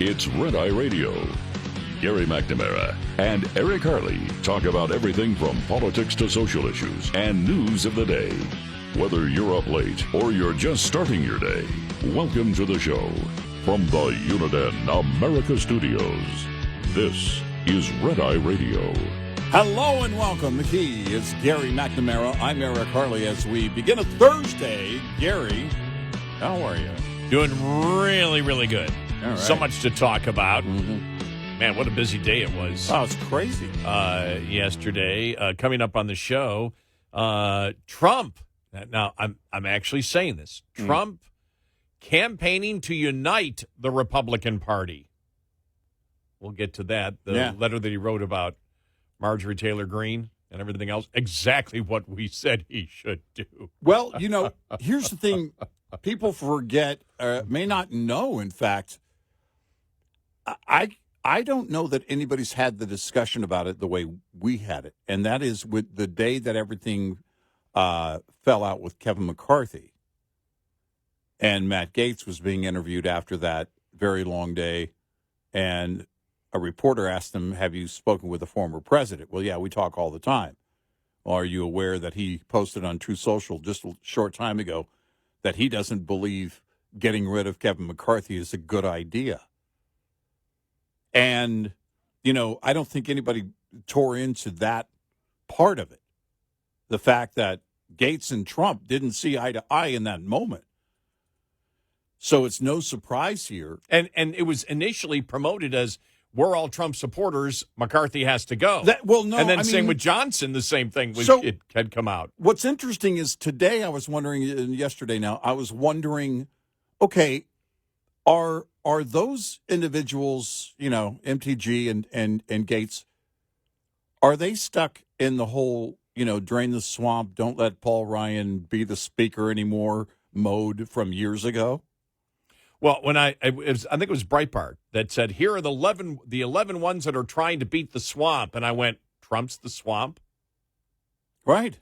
It's Red Eye Radio. Gary McNamara and Eric Harley talk about everything from politics to social issues and news of the day. Whether you're up late or you're just starting your day, welcome to the show. From the Uniden America Studios, this is Red Eye Radio. Hello and welcome. He is Gary McNamara. I'm Eric Harley. As we begin a Thursday, Gary, how are you? Doing really, really good. All right. So much to talk about. Man, what a busy day it was. Oh, it's crazy. Yesterday, coming up on the show, Trump. Now, I'm actually saying this. Trump campaigning to unite the Republican Party. We'll get to that. The letter that he wrote about Marjorie Taylor Greene and everything else, exactly what we said he should do. Well, you know, here's the thing. People forget, may not know, in fact, I don't know that anybody's had the discussion about it the way we had it, and that is with the day that everything fell out with Kevin McCarthy, and Matt Gaetz was being interviewed after that very long day, and a reporter asked him, have you spoken with the former president? Well, yeah, we talk all the time. Well, are you aware that he posted on True Social just a short time ago that he doesn't believe getting rid of Kevin McCarthy is a good idea? And, you know, I don't think anybody tore into that part of it. The fact that Gaetz and Trump didn't see eye to eye in that moment. So it's no surprise here. And it was initially promoted as, we're all Trump supporters, McCarthy has to go. And then same with Johnson, the same thing it had come out. What's interesting is today I was wondering, and yesterday now, I was wondering, okay, are those individuals, you know, MTG and Gaetz, are they stuck in the whole, you know, drain the swamp, don't let Paul Ryan be the speaker anymore mode from years ago? Well, when I think it was Breitbart that said, here are the 11 ones that are trying to beat the swamp. And I went, Trump's the swamp? Right.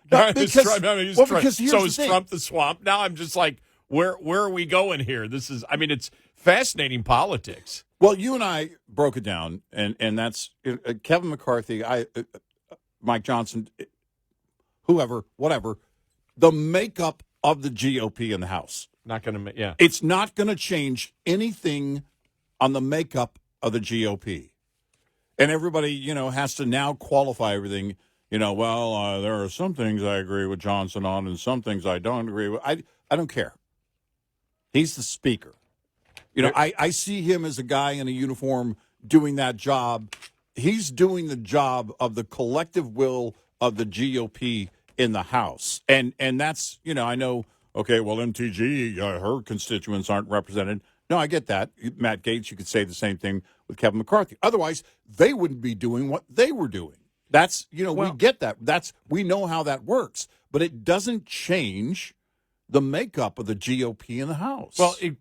Because here's the is thing. Trump the swamp? Now I'm just like, where are we going here? It's fascinating politics. Well, you and I broke it down, and that's Kevin McCarthy, Mike Johnson, whoever, whatever, the makeup of the GOP in the House. Not going to, yeah. It's not going to change anything on the makeup of the GOP. And everybody, you know, has to now qualify everything. You know, well, there are some things I agree with Johnson on and some things I don't agree with. I don't care. He's the speaker. You know, I see him as a guy in a uniform doing that job. He's doing the job of the collective will of the GOP in the House. And that's, you know, I know, okay, well, MTG, her constituents aren't represented. No, I get that. Matt Gaetz, you could say the same thing with Kevin McCarthy. Otherwise, they wouldn't be doing what they were doing. That's, you know, we get that. We know how that works. But it doesn't change the makeup of the GOP in the House. Well, it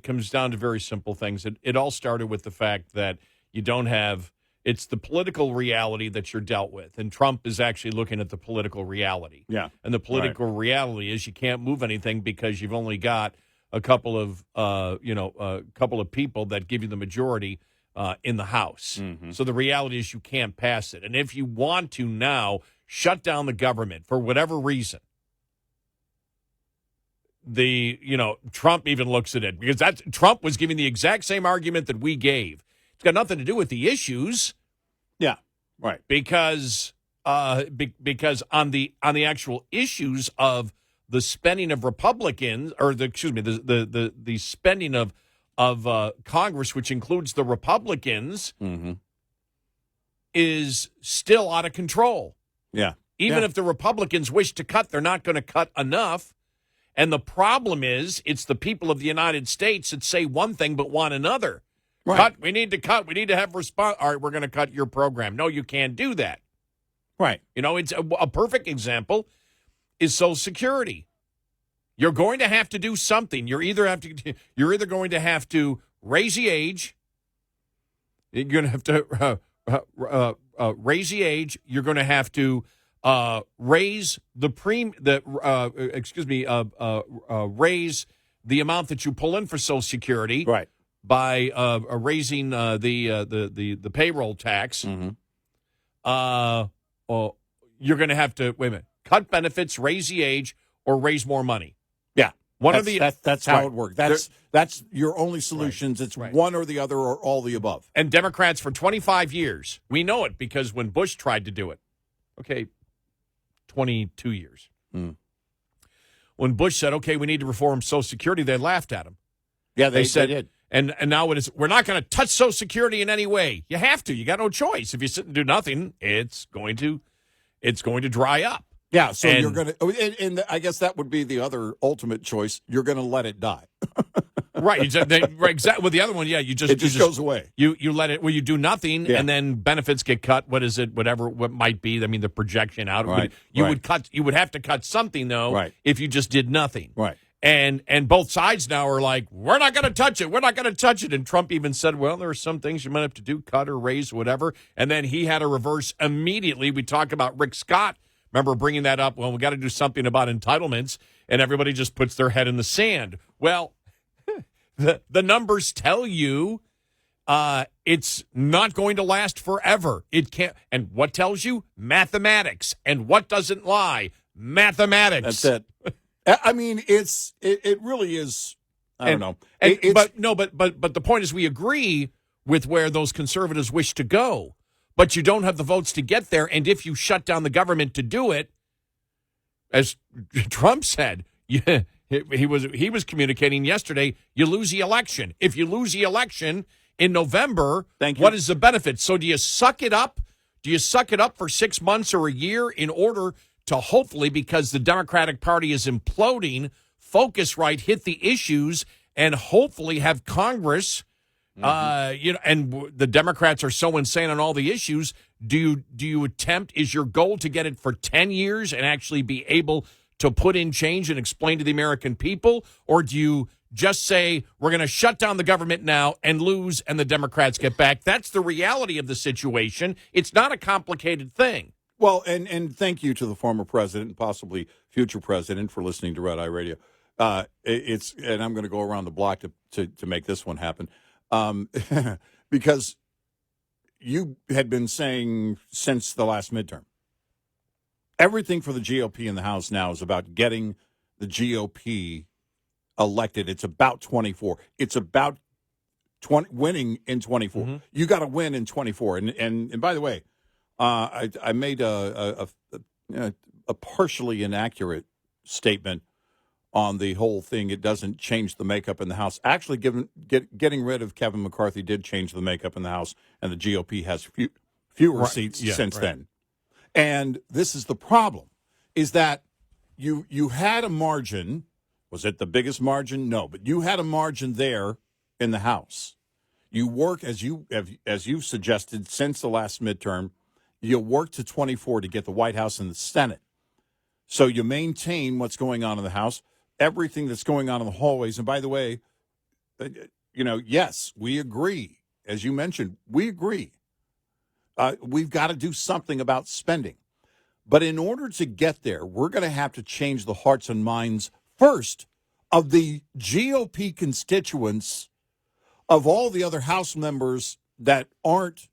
comes down to very simple things. It all started with the fact that you don't have – it's the political reality that you're dealt with. And Trump is actually looking at the political reality. Yeah. And the political reality is you can't move anything because you've only got a couple of people that give you the majority in the House. Mm-hmm. So the reality is you can't pass it. And if you want to now shut down the government for whatever reason, Trump even looks at it because Trump was giving the exact same argument that we gave. It's got nothing to do with the issues. Yeah, right. Because on the actual issues of the spending of Republicans, or the spending of Congress, which includes the Republicans, is still out of control. Yeah. Even if the Republicans wish to cut, they're not going to cut enough. And the problem is, it's the people of the United States that say one thing but want another. Right. Cut. We need to cut. We need to have response. All right, we're going to cut your program. No, you can't do that. Right. You know, it's a perfect example is Social Security. You're going to have to do something. You're either going to have to raise the age. You're going to have to raise the age. You're going to have to raise the raise the amount that you pull in for Social Security Right. by raising the payroll tax. You're going to have to cut benefits, raise the age, or raise more money. Yeah. That's how it works. That's your only solutions. It's one or the other or all the above. And Democrats for 25 years, we know it because when Bush tried to do it, 22 years. When Bush said, okay, we need to reform Social Security, they laughed at him. Yeah, they said, did. And now it is, we're not going to touch Social Security in any way. You have to. You got no choice. If you sit and do nothing, it's going to dry up. Yeah, so you're going to, and I guess that would be the other ultimate choice. You're going to let it die. Right, exactly. Well, the other one, it just goes away. You let it, you do nothing, and then benefits get cut. What is it? What might be? I mean, the projection out. Right. You would have to cut something though. Right. If you just did nothing. Right. And both sides now are like, we're not going to touch it. We're not going to touch it. And Trump even said, well, there are some things you might have to do, cut or raise, whatever. And then he had a reverse immediately. We talked about Rick Scott. Remember bringing that up? Well, we got to do something about entitlements, and everybody just puts their head in the sand. Well, the numbers tell you it's not going to last forever. It can't. And what tells you? Mathematics. And what doesn't lie? Mathematics. That's it. I mean, it really is. I don't know. But the point is, we agree with where those conservatives wish to go. But you don't have the votes to get there, and if you shut down the government to do it, as Trump said, he was communicating yesterday, you lose the election. If you lose the election in November, what is the benefit? So do you suck it up? Do you suck it up for 6 months or a year in order to hopefully, because the Democratic Party is imploding, focus right, hit the issues, and hopefully have Congress – and the Democrats are so insane on all the issues. Do you attempt? Is your goal to get it for 10 years and actually be able to put in change and explain to the American people, or do you just say we're going to shut down the government now and lose, and the Democrats get back? That's the reality of the situation. It's not a complicated thing. Well, and thank you to the former president and possibly future president for listening to Red Eye Radio. And I'm going to go around the block to make this one happen. Because you had been saying since the last midterm, everything for the GOP in the House now is about getting the GOP elected. It's about 24. It's about winning in 24. Mm-hmm. You got to win in 24. And by the way, I made a partially inaccurate statement on the whole thing. It doesn't change the makeup in the House. Actually, getting rid of Kevin McCarthy did change the makeup in the House, and the GOP has fewer seats since then. And this is the problem, is that you had a margin. Was it the biggest margin? No, but you had a margin there in the House. You work, as you've suggested since the last midterm, you work to 24 to get the White House and the Senate. So you maintain what's going on in the House, everything that's going on in the hallways. And by the way, yes, we agree. As you mentioned, we agree. We've got to do something about spending. But in order to get there, we're going to have to change the hearts and minds first of the GOP constituents, of all the other House members that aren't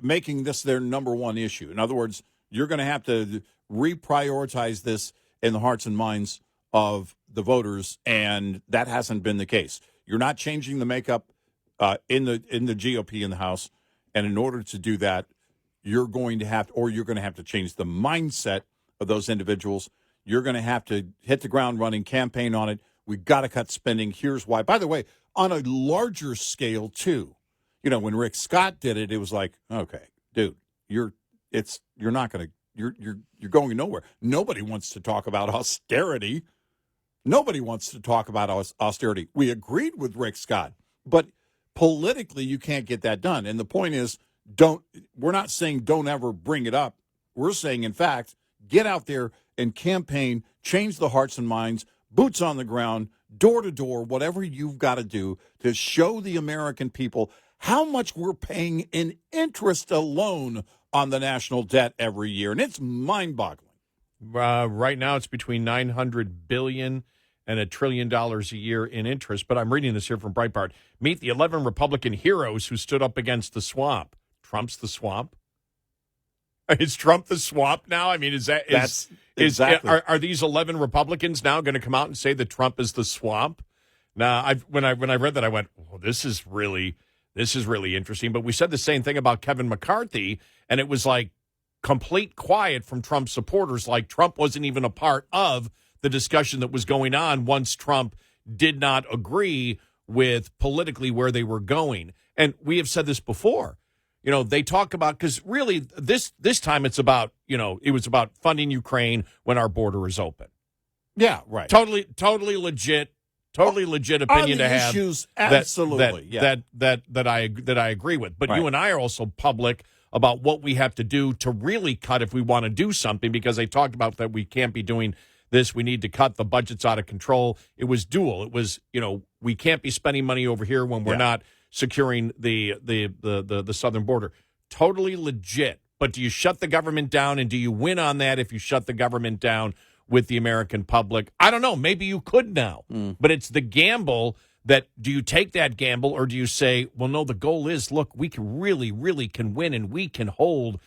making this their number one issue. In other words, you're going to have to reprioritize this in the hearts and minds of the voters, and that hasn't been the case. You're not changing the makeup in the GOP in the House, and in order to do that, you're going to have to change the mindset of those individuals. You're going to have to hit the ground running, campaign on it. We've got to cut spending. Here's why. By the way, on a larger scale too, when Rick Scott did it, it was like, okay, dude, you're going nowhere. Nobody wants to talk about austerity. Nobody wants to talk about austerity. We agreed with Rick Scott, but politically you can't get that done. And the point is, we're not saying don't ever bring it up. We're saying, in fact, get out there and campaign, change the hearts and minds, boots on the ground, door to door, whatever you've got to do to show the American people how much we're paying in interest alone on the national debt every year. And it's mind-boggling. Right now it's between $900 billion and $1 trillion a year in interest. But I'm reading this here from Breitbart. Meet the 11 Republican heroes who stood up against the swamp. Trump's the swamp? Is Trump the swamp now? I mean, exactly. Are these 11 Republicans now going to come out and say that Trump is the swamp? Now, when I read that, I went, "Oh, this is really interesting." But we said the same thing about Kevin McCarthy, and it was like complete quiet from Trump supporters, like Trump wasn't even a part of the discussion that was going on once Trump did not agree with politically where they were going. And we have said this before. You know, they talk about, because really this time it's about, it was about funding Ukraine when our border is open. Yeah, right. Totally legit opinion to have. Issues, absolutely. That I agree with. But you and I are also public about what we have to do to really cut if we want to do something, because they talked about that we can't be doing this. We need to cut. The budget's out of control. It was dual. It was, we can't be spending money over here when we're not securing the southern border. Totally legit. But do you shut the government down, and do you win on that if you shut the government down with the American public? I don't know. Maybe you could now. But it's the gamble that, do you take that gamble, or do you say, well, no, the goal is, look, we can really can win, and we can hold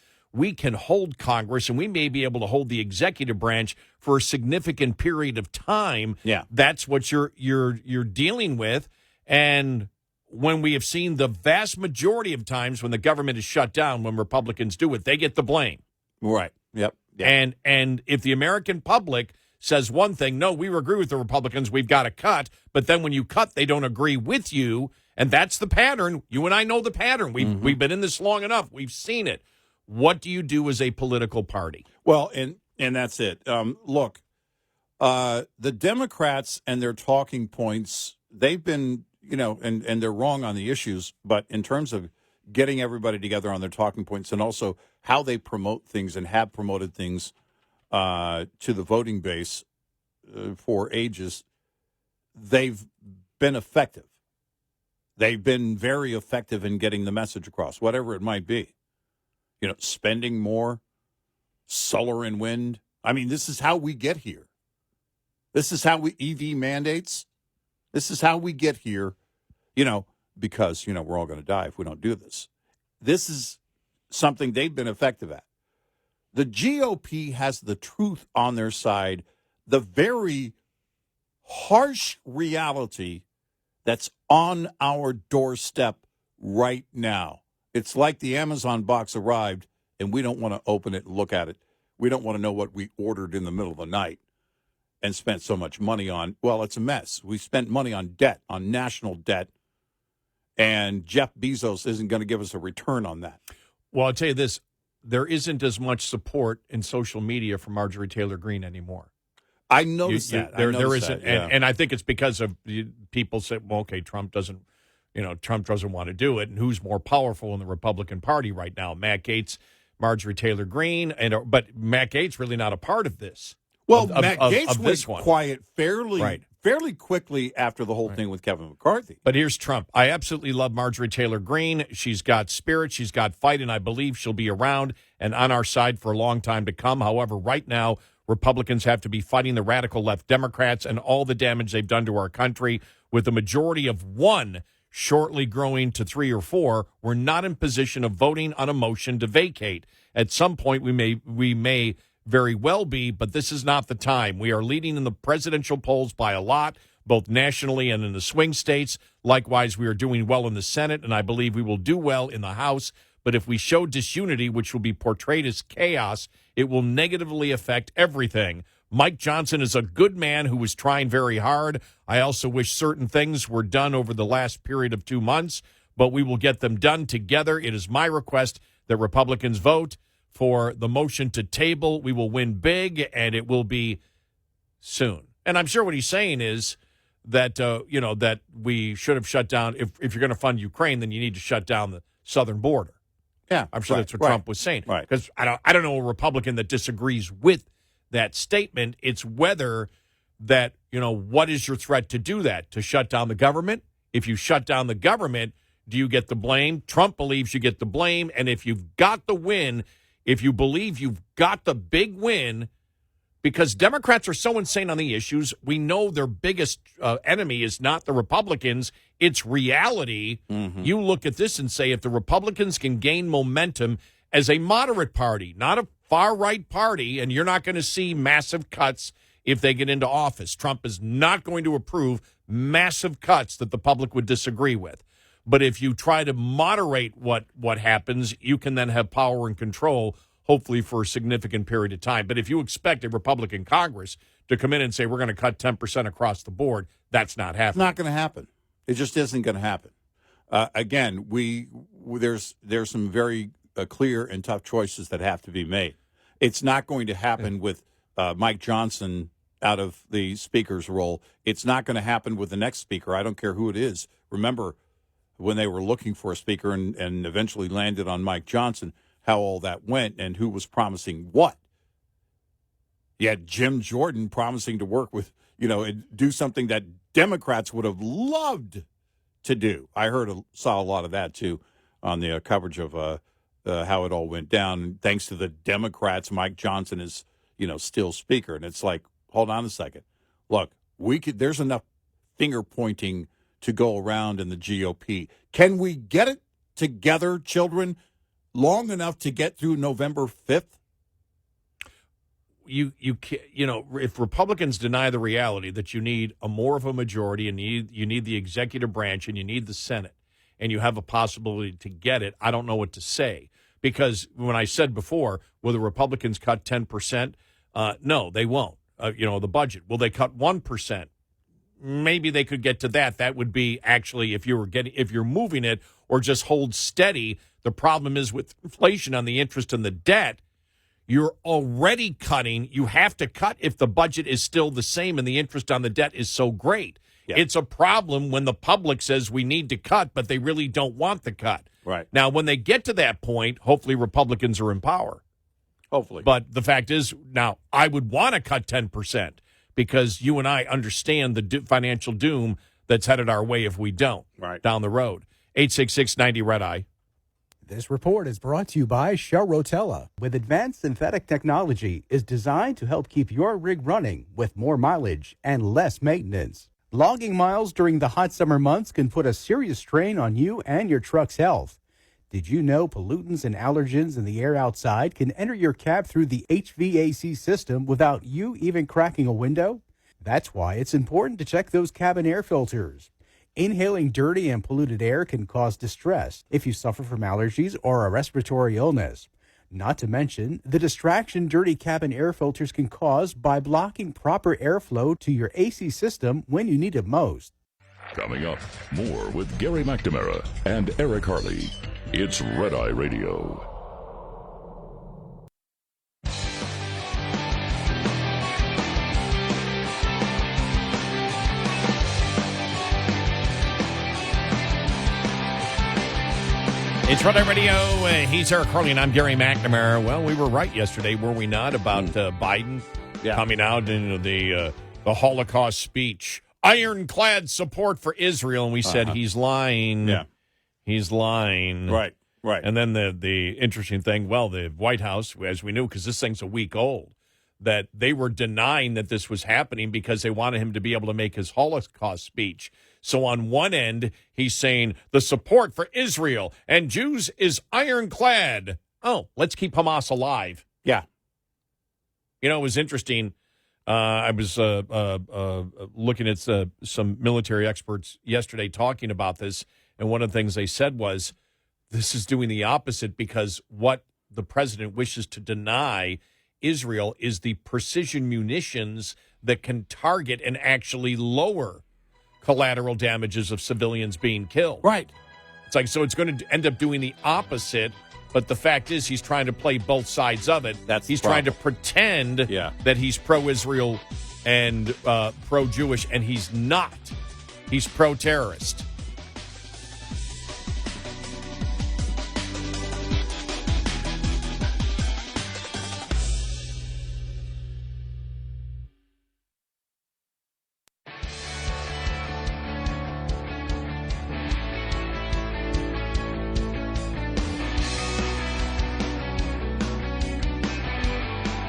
Congress, and we may be able to hold the executive branch for a significant period of time. Yeah. That's what you're dealing with. And when we have seen the vast majority of times when the government is shut down, when Republicans do it, they get the blame. Right. Yep. And if the American public says one thing, no, we agree with the Republicans, we've got to cut, but then when you cut, they don't agree with you, and that's the pattern. You and I know the pattern. We've been in this long enough. We've seen it. What do you do as a political party? Well, and that's it. Look, the Democrats and their talking points, they've been, and they're wrong on the issues, but in terms of getting everybody together on their talking points, and also how they promote things and have promoted things to the voting base for ages, they've been effective. They've been very effective in getting the message across, whatever it might be. Spending more, solar and wind. I mean, this is how we get here. This is how EV mandates. This is how we get here, because, we're all going to die if we don't do this. This is something they've been effective at. The GOP has the truth on their side, the very harsh reality that's on our doorstep right now. It's like the Amazon box arrived, and we don't want to open it and look at it. We don't want to know what we ordered in the middle of the night and spent so much money on. Well, it's a mess. We spent money on debt, on national debt, and Jeff Bezos isn't going to give us a return on that. Well, I'll tell you this. There isn't as much support in social media for Marjorie Taylor Greene anymore. I noticed that. There isn't. And I think it's because of people say, well, okay, Trump doesn't want to do it. And who's more powerful in the Republican Party right now? Matt Gaetz, Marjorie Taylor Greene. But Matt Gaetz really not a part of this. Well, Matt Gaetz went quiet fairly quickly after the whole thing with Kevin McCarthy. But here's Trump. I absolutely love Marjorie Taylor Greene. She's got spirit. She's got fight, and I believe she'll be around and on our side for a long time to come. However, right now, Republicans have to be fighting the radical left Democrats and all the damage they've done to our country. With a majority of one shortly growing to 3 or 4, we're not in position of voting on a motion to vacate. At some point, we may very well be, but this is not the time. We are leading in the presidential polls by a lot, both nationally and in the swing states. Likewise, we are doing well in the Senate, and I believe we will do well in the House. But if we show disunity, which will be portrayed as chaos, it will negatively affect everything. Mike Johnson is a good man who was trying very hard. I also wish certain things were done over the last period of 2 months, but we will get them done together. It is my request that Republicans vote for the motion to table. We will win big, and it will be soon. And I'm sure what he's saying is that, that we should have shut down. If you're going to fund Ukraine, then you need to shut down the southern border. Yeah, I'm sure that's what Trump was saying. Right. Because I don't know a Republican that disagrees with that statement. It's whether that, what is your threat to do that? To shut down the government? If you shut down the government, do you get the blame? Trump believes you get the blame. And if you've got the win, if you believe you've got the big win, because Democrats are so insane on the issues. We know their biggest enemy is not the Republicans. It's reality. You look at this and say, if the Republicans can gain momentum as a moderate party, not a far-right party, and you're not going to see massive cuts if they get into office. Trump is not going to approve massive cuts that the public would disagree with. But if you try to moderate what happens, you can then have power and control, hopefully for a significant period of time. But if you expect a Republican Congress to come in and say, we're going to cut 10% across the board, that's not happening. It's not going to happen. It just isn't going to happen. Again, there's some very clear and tough choices that have to be made. It's not going to happen with Mike Johnson out of the speaker's role. It's not going to happen with the next speaker. I don't care who it is. Remember when they were looking for a speaker and eventually landed on Mike Johnson, how all that went and who was promising what. You had Jim Jordan promising to work with, do something that Democrats would have loved to do. I saw a lot of that, too, on the coverage of how it all went down. And thanks to the Democrats, Mike Johnson is, still speaker. And it's like, hold on a second. Look, there's enough finger pointing to go around in the GOP. Can we get it together, children, long enough to get through November 5th? If Republicans deny the reality that you need more of a majority and you need the executive branch and you need the Senate and you have a possibility to get it, I don't know what to say. Because when I said before, will the Republicans cut 10%? No, they won't. The budget. Will they cut 1%? Maybe they could get to that. That would be actually if you're moving it or just hold steady. The problem is with inflation on the interest and the debt, you're already cutting. You have to cut if the budget is still the same and the interest on the debt is so great. Yeah. It's a problem when the public says we need to cut, but they really don't want the cut. Right. Now, when they get to that point, hopefully Republicans are in power. Hopefully. But the fact is, now, I would want to cut 10% because you and I understand the financial doom that's headed our way if we don't down the road. 866-90-RED-EYE. This report is brought to you by Shell Rotella. With advanced synthetic technology, is designed to help keep your rig running with more mileage and less maintenance. Logging miles during the hot summer months can put a serious strain on you and your truck's health. Did you know pollutants and allergens in the air outside can enter your cab through the HVAC system without you even cracking a window? That's why it's important to check those cabin air filters. Inhaling dirty and polluted air can cause distress if you suffer from allergies or a respiratory illness. Not to mention the distraction dirty cabin air filters can cause by blocking proper airflow to your AC system when you need it most. Coming up, more with Gary McNamara and Eric Harley. It's Red Eye Radio. It's Red Eye Radio. He's Eric Harley, and I'm Gary McNamara. Well, we were right yesterday, were we not, about Biden coming out in the Holocaust speech. Ironclad support for Israel, and we said he's lying. Yeah. He's lying. Right. And then the interesting thing, well, the White House, as we knew, because this thing's a week old, that they were denying that this was happening because they wanted him to be able to make his Holocaust speech. So on one end, he's saying the support for Israel and Jews is ironclad. Oh, let's keep Hamas alive. Yeah. It was interesting. I was looking at some military experts yesterday talking about this, and one of the things they said was this is doing the opposite because what the president wishes to deny Israel is the precision munitions that can target and actually lower collateral damages of civilians being killed. Right. It's like, so it's going to end up doing the opposite, but the fact is he's trying to play both sides of it. He's trying to pretend that he's pro-Israel and pro-Jewish, and he's not. He's pro-terrorist.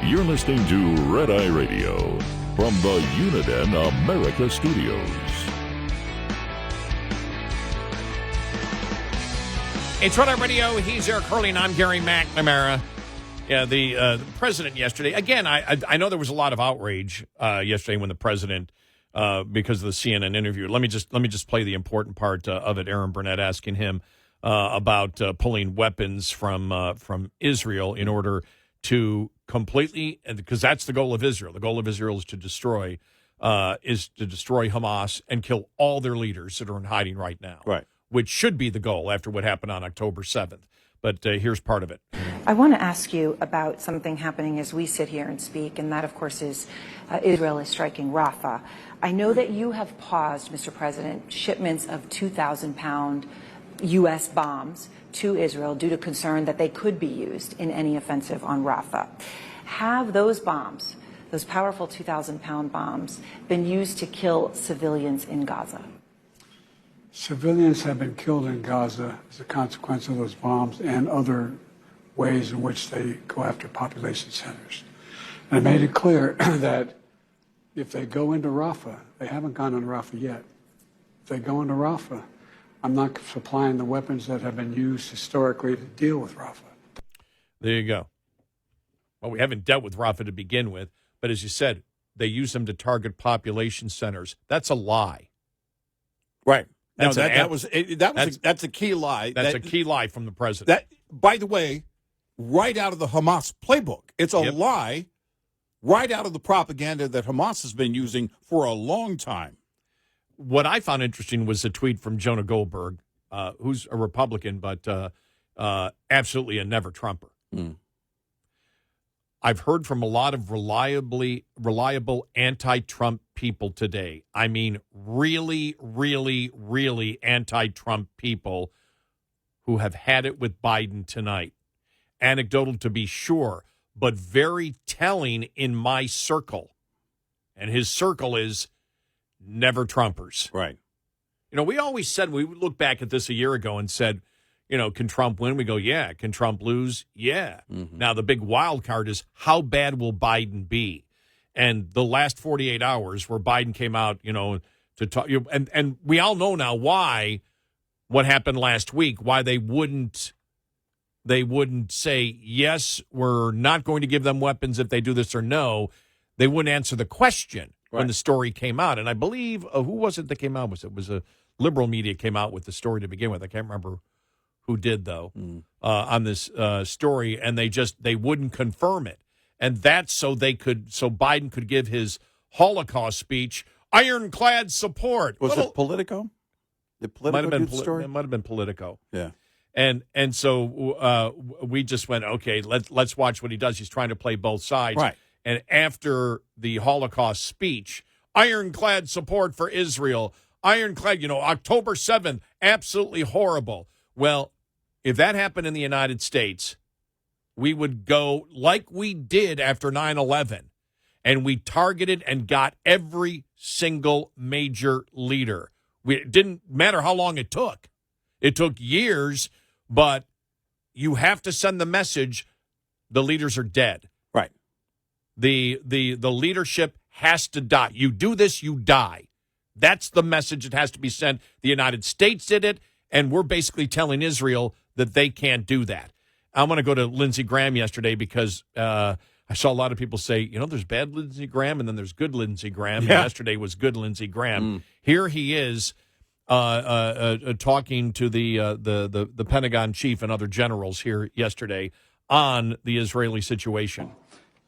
You're listening to Red Eye Radio from the Uniden America Studios. It's Red Eye Radio. He's Eric Harley, and I'm Gary McNamara. Yeah, the president yesterday. Again, I know there was a lot of outrage yesterday when the president, because of the CNN interview. Let me just play the important part of it. Aaron Burnett asking him about pulling weapons from Israel in order to completely, because that's the goal of Israel. The goal of Israel is to destroy Hamas and kill all their leaders that are in hiding right now. Right. Which should be the goal after what happened on October 7th. But here's part of it. I want to ask you about something happening as we sit here and speak, and that, of course, is Israel is striking Rafah. I know that you have paused, Mr. President, shipments of 2,000-pound U.S. bombs to Israel due to concern that they could be used in any offensive on Rafah. Have those bombs, those powerful 2,000-pound bombs, been used to kill civilians in Gaza? Civilians have been killed in Gaza as a consequence of those bombs and other ways in which they go after population centers. And I made it clear that if they go into Rafah, they haven't gone into Rafah yet. If they go into Rafah, I'm not supplying the weapons that have been used historically to deal with Rafah. There you go. Well, we haven't dealt with Rafah to begin with, but as you said, they use them to target population centers. That's a lie. Right. That's That's a key lie. That's a key lie from the president. That, by the way, right out of the Hamas playbook. It's a lie right out of the propaganda that Hamas has been using for a long time. What I found interesting was a tweet from Jonah Goldberg, who's a Republican, but absolutely a never-Trumper. Mm. I've heard from a lot of reliable anti-Trump people today. I mean, really, really, really anti-Trump people who have had it with Biden tonight. Anecdotal to be sure, but very telling in my circle. And his circle is never Trumpers. Right. You know, we always said, we look back at this a year ago and said, you know, can Trump win? We go, yeah. Can Trump lose? Yeah. Mm-hmm. Now, the big wild card is how bad will Biden be? And the last 48 hours where Biden came out, you know, to talk, and we all know now why what happened last week, why they wouldn't say, yes, we're not going to give them weapons if they do this, or no. They wouldn't answer the question when the story came out. And I believe, who was it that came out with it? It was a liberal media came out with the story to begin with. I can't remember who did, though, on this story, and they wouldn't confirm it. And that's so Biden could give his Holocaust speech, ironclad support. Was it Politico? Did Politico do the story? It might have been Politico. Yeah. And so we just went, okay, let's watch what he does. He's trying to play both sides. Right. And after the Holocaust speech, ironclad support for Israel, ironclad, you know, October 7th, absolutely horrible. Well, if that happened in the United States, we would go like we did after 9/11, and we targeted and got every single major leader. It didn't matter how long it took. It took years, but you have to send the message the leaders are dead. Right. The leadership has to die. You do this, you die. That's the message that has to be sent. The United States did it, and we're basically telling Israel that they can't do that. I'm going to go to Lindsey Graham yesterday because I saw a lot of people say, you know, there's bad Lindsey Graham and then there's good Lindsey Graham. Yeah. And yesterday was good Lindsey Graham. Here he is talking to the Pentagon chief and other generals here yesterday on the Israeli situation.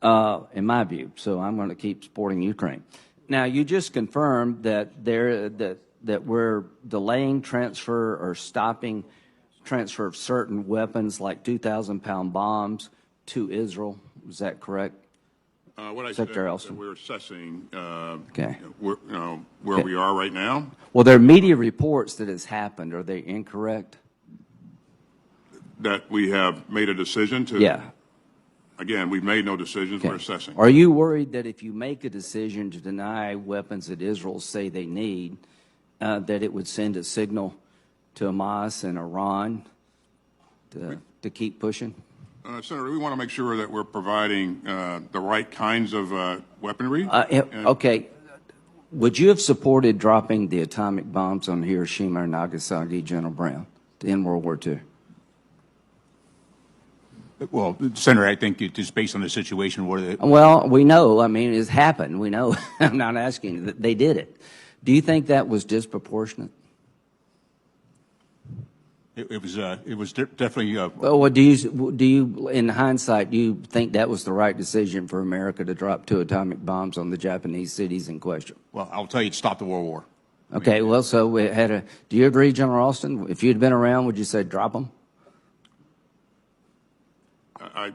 In my view, so I'm going to keep supporting Ukraine. Now, you just confirmed that that we're delaying transfer or stopping transfer of certain weapons like 2,000-pound bombs to Israel. Is that correct? What I Secretary said, we're assessing Okay. where we are right now. Well, there are media reports that has happened. Are they incorrect? That we have made a decision to. Yeah. Again, we've made no decisions. Okay. We're assessing. Are you worried that if you make a decision to deny weapons that Israel say they need, that it would send a signal to Hamas and Iran to keep pushing? Senator, we want to make sure that we're providing the right kinds of weaponry. Okay. Would you have supported dropping the atomic bombs on Hiroshima and Nagasaki, General Brown, in World War II? Well, Senator, I think it is based on the situation where Well, we know. I mean, it's happened. We know. I'm not asking. They did it. Do you think that was disproportionate? it was definitely. Well, do you, in hindsight, do you think that was the right decision for America to drop 2 atomic bombs on the Japanese cities in question? Well, I'll tell you, it stopped the World War. Okay. Well, so it had a. Do you agree, General Austin? If you'd been around, would you say drop them? I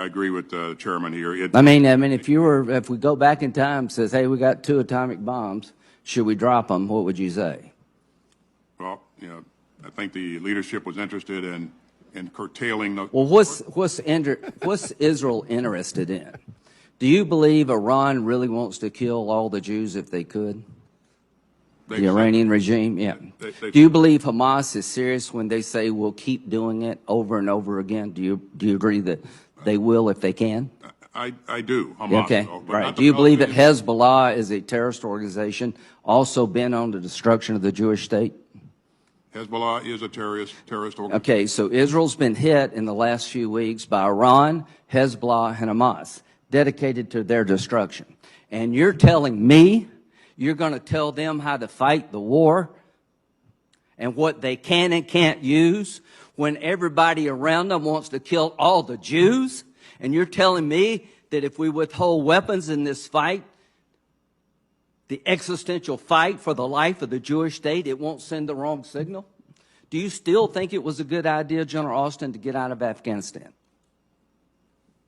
agree with the chairman here. I mean, if we go back in time, and says, hey, we got 2 atomic bombs, should we drop them? What would you say? Well, I think the leadership was interested in curtailing the. Well, what's Israel interested in? Do you believe Iran really wants to kill all the Jews if they could? The Iranian regime, yeah. Do you believe Hamas is serious when they say we'll keep doing it over and over again? Do you agree that they will if they can? I do. Hamas, okay, but right. Do you believe that Hezbollah is a terrorist organization also bent on the destruction of the Jewish state? Hezbollah is a terrorist organization. Okay, so Israel's been hit in the last few weeks by Iran, Hezbollah, and Hamas, dedicated to their destruction. And you're telling me you're going to tell them how to fight the war and what they can and can't use when everybody around them wants to kill all the Jews? And you're telling me that if we withhold weapons in this fight, the existential fight for the life of the Jewish state, it won't send the wrong signal? Do you still think it was a good idea, General Austin, to get out of Afghanistan?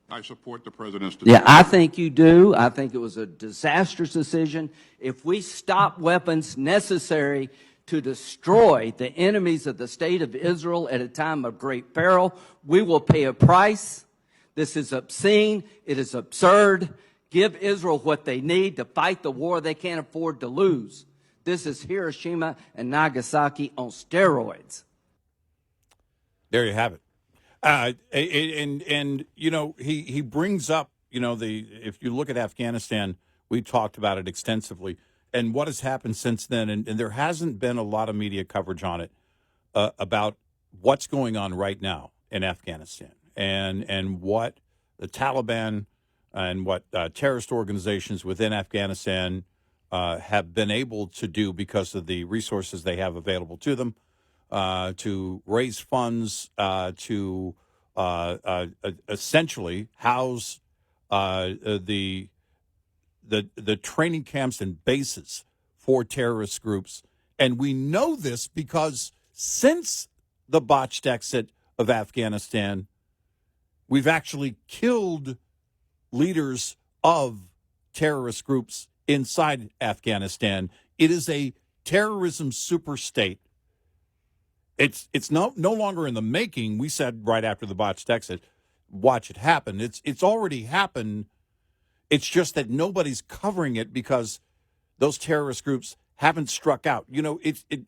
I support the president's decision. Yeah, I think you do. I think it was a disastrous decision. If we stop weapons necessary to destroy the enemies of the state of Israel at a time of great peril, we will pay a price. This is obscene. It is absurd. Give Israel what they need to fight the war they can't afford to lose. This is Hiroshima and Nagasaki on steroids. There you have it. And he brings up, if you look at Afghanistan, we talked about it extensively, and what has happened since then, and there hasn't been a lot of media coverage on it about what's going on right now in Afghanistan and what the Taliban and what terrorist organizations within Afghanistan have been able to do because of the resources they have available to them. To raise funds to essentially house the training camps and bases for terrorist groups. And we know this because since the botched exit of Afghanistan, we've actually killed leaders of terrorist groups inside Afghanistan. It is a terrorism superstate. It's no longer in the making. We said right after the botched exit, watch it happen. It's already happened. It's just that nobody's covering it because those terrorist groups haven't struck out.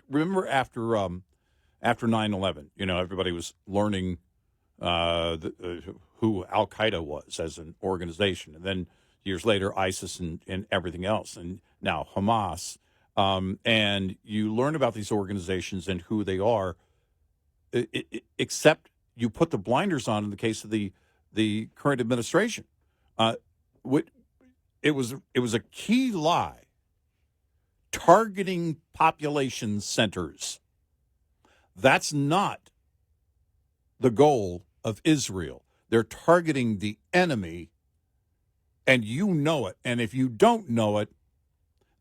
Remember after 9/11, everybody was learning who Al Qaeda was as an organization, and then years later ISIS and everything else, and now Hamas. And you learn about these organizations and who they are, except you put the blinders on in the case of the current administration. It was a key lie targeting population centers. That's not the goal of Israel. They're targeting the enemy, and you know it. And if you don't know it,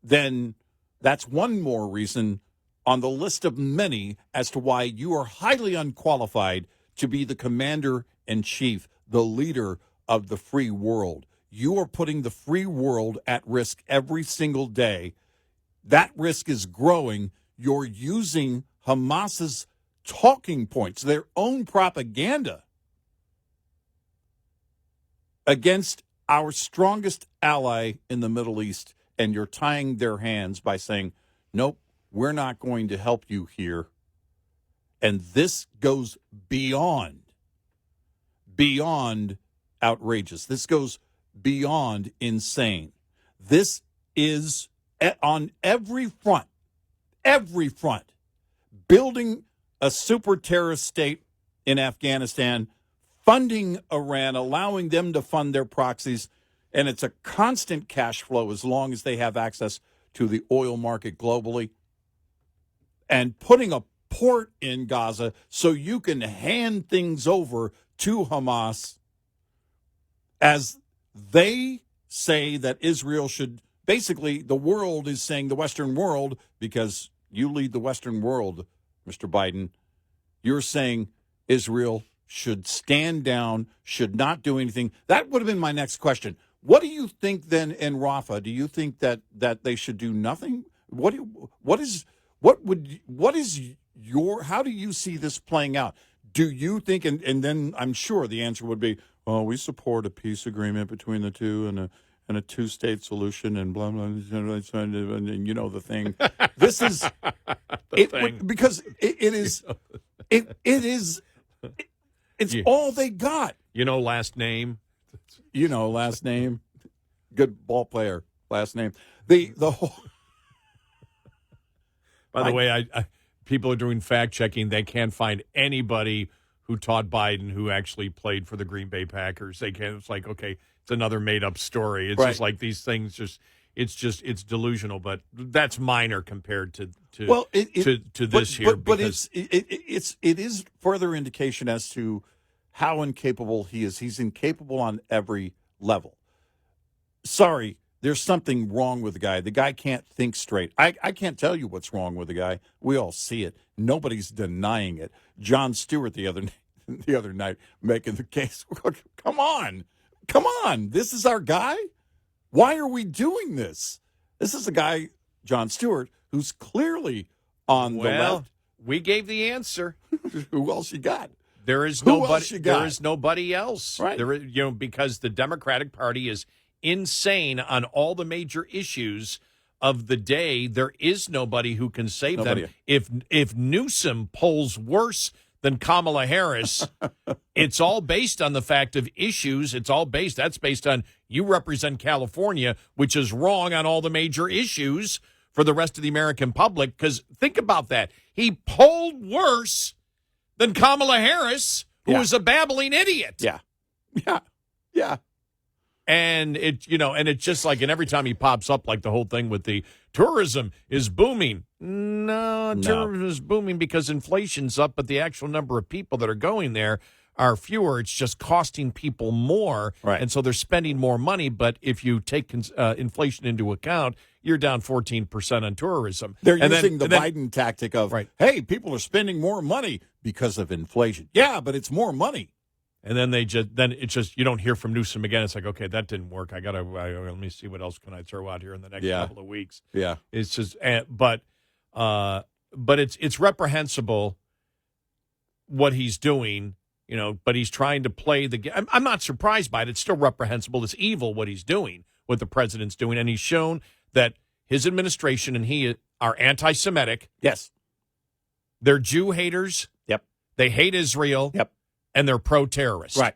then that's one more reason on the list of many as to why you are highly unqualified to be the commander-in-chief, the leader of the free world. You are putting the free world at risk every single day. That risk is growing. You're using Hamas's talking points, their own propaganda, against our strongest ally in the Middle East, and you're tying their hands by saying, nope, we're not going to help you here. And this goes beyond beyond outrageous. This goes beyond insane. This is on every front, building a super terrorist state in Afghanistan, funding Iran, allowing them to fund their proxies, and it's a constant cash flow as long as they have access to the oil market globally, and putting a port in Gaza so you can hand things over to Hamas as they say that Israel should, basically the world is saying, the Western world, because you lead the Western world, Mr. Biden, you're saying Israel should stand down, should not do anything. That would have been my next question. What do you think then in Rafah? Do you think that they should do nothing? How do you see this playing out? Do you think, and then I'm sure the answer would be, well, we support a peace agreement between the two and a two-state solution and blah, blah, and you know the thing. This is, because it is, it's all they got. You know last name? Last name. Good ball player, last name. The whole. By the way, I people are doing fact-checking. They can't find anybody who taught Biden who actually played for the Green Bay Packers. They can't. It's like, okay, it's another made-up story. It's just like these things it's delusional, but that's minor compared to this here. But it is further indication as to how incapable he is. He's incapable on every level. Sorry, there's something wrong with the guy. The guy can't think straight. I can't tell you what's wrong with the guy. We all see it. Nobody's denying it. Jon Stewart the other night making the case. Come on. This is our guy? Why are we doing this? This is a guy, Jon Stewart, who's clearly on the left. We gave the answer. Who else you got? There is nobody. There is nobody else. Right. Because the Democratic Party is insane on all the major issues of the day. There is nobody who can save them. If Newsom polls worse than Kamala Harris, it's all based on the fact of issues. That's based on you represent California, which is wrong on all the major issues for the rest of the American public. Because think about that. He polled worse than Kamala Harris, who is a babbling idiot. Yeah. And it's just like, and every time he pops up, like the whole thing with the tourism is booming. No, tourism is booming because inflation's up, but the actual number of people that are going there are fewer. It's just costing people more, right? And so they're spending more money. But if you take inflation into account, you're down 14% on tourism. They're using the Biden tactic of, hey, people are spending more money because of inflation. Yeah, but it's more money. And then it's just you don't hear from Newsom again. It's like, okay, that didn't work. Let me see what else can I throw out here in the next couple of weeks. Yeah, it's just, but it's reprehensible what he's doing. But he's trying to play the game. I'm not surprised by it. It's still reprehensible. It's evil what he's doing, what the president's doing, and he's shown that his administration and he are anti-Semitic. Yes, they're Jew haters. Yep, they hate Israel. Yep. And they're pro-terrorist. Right.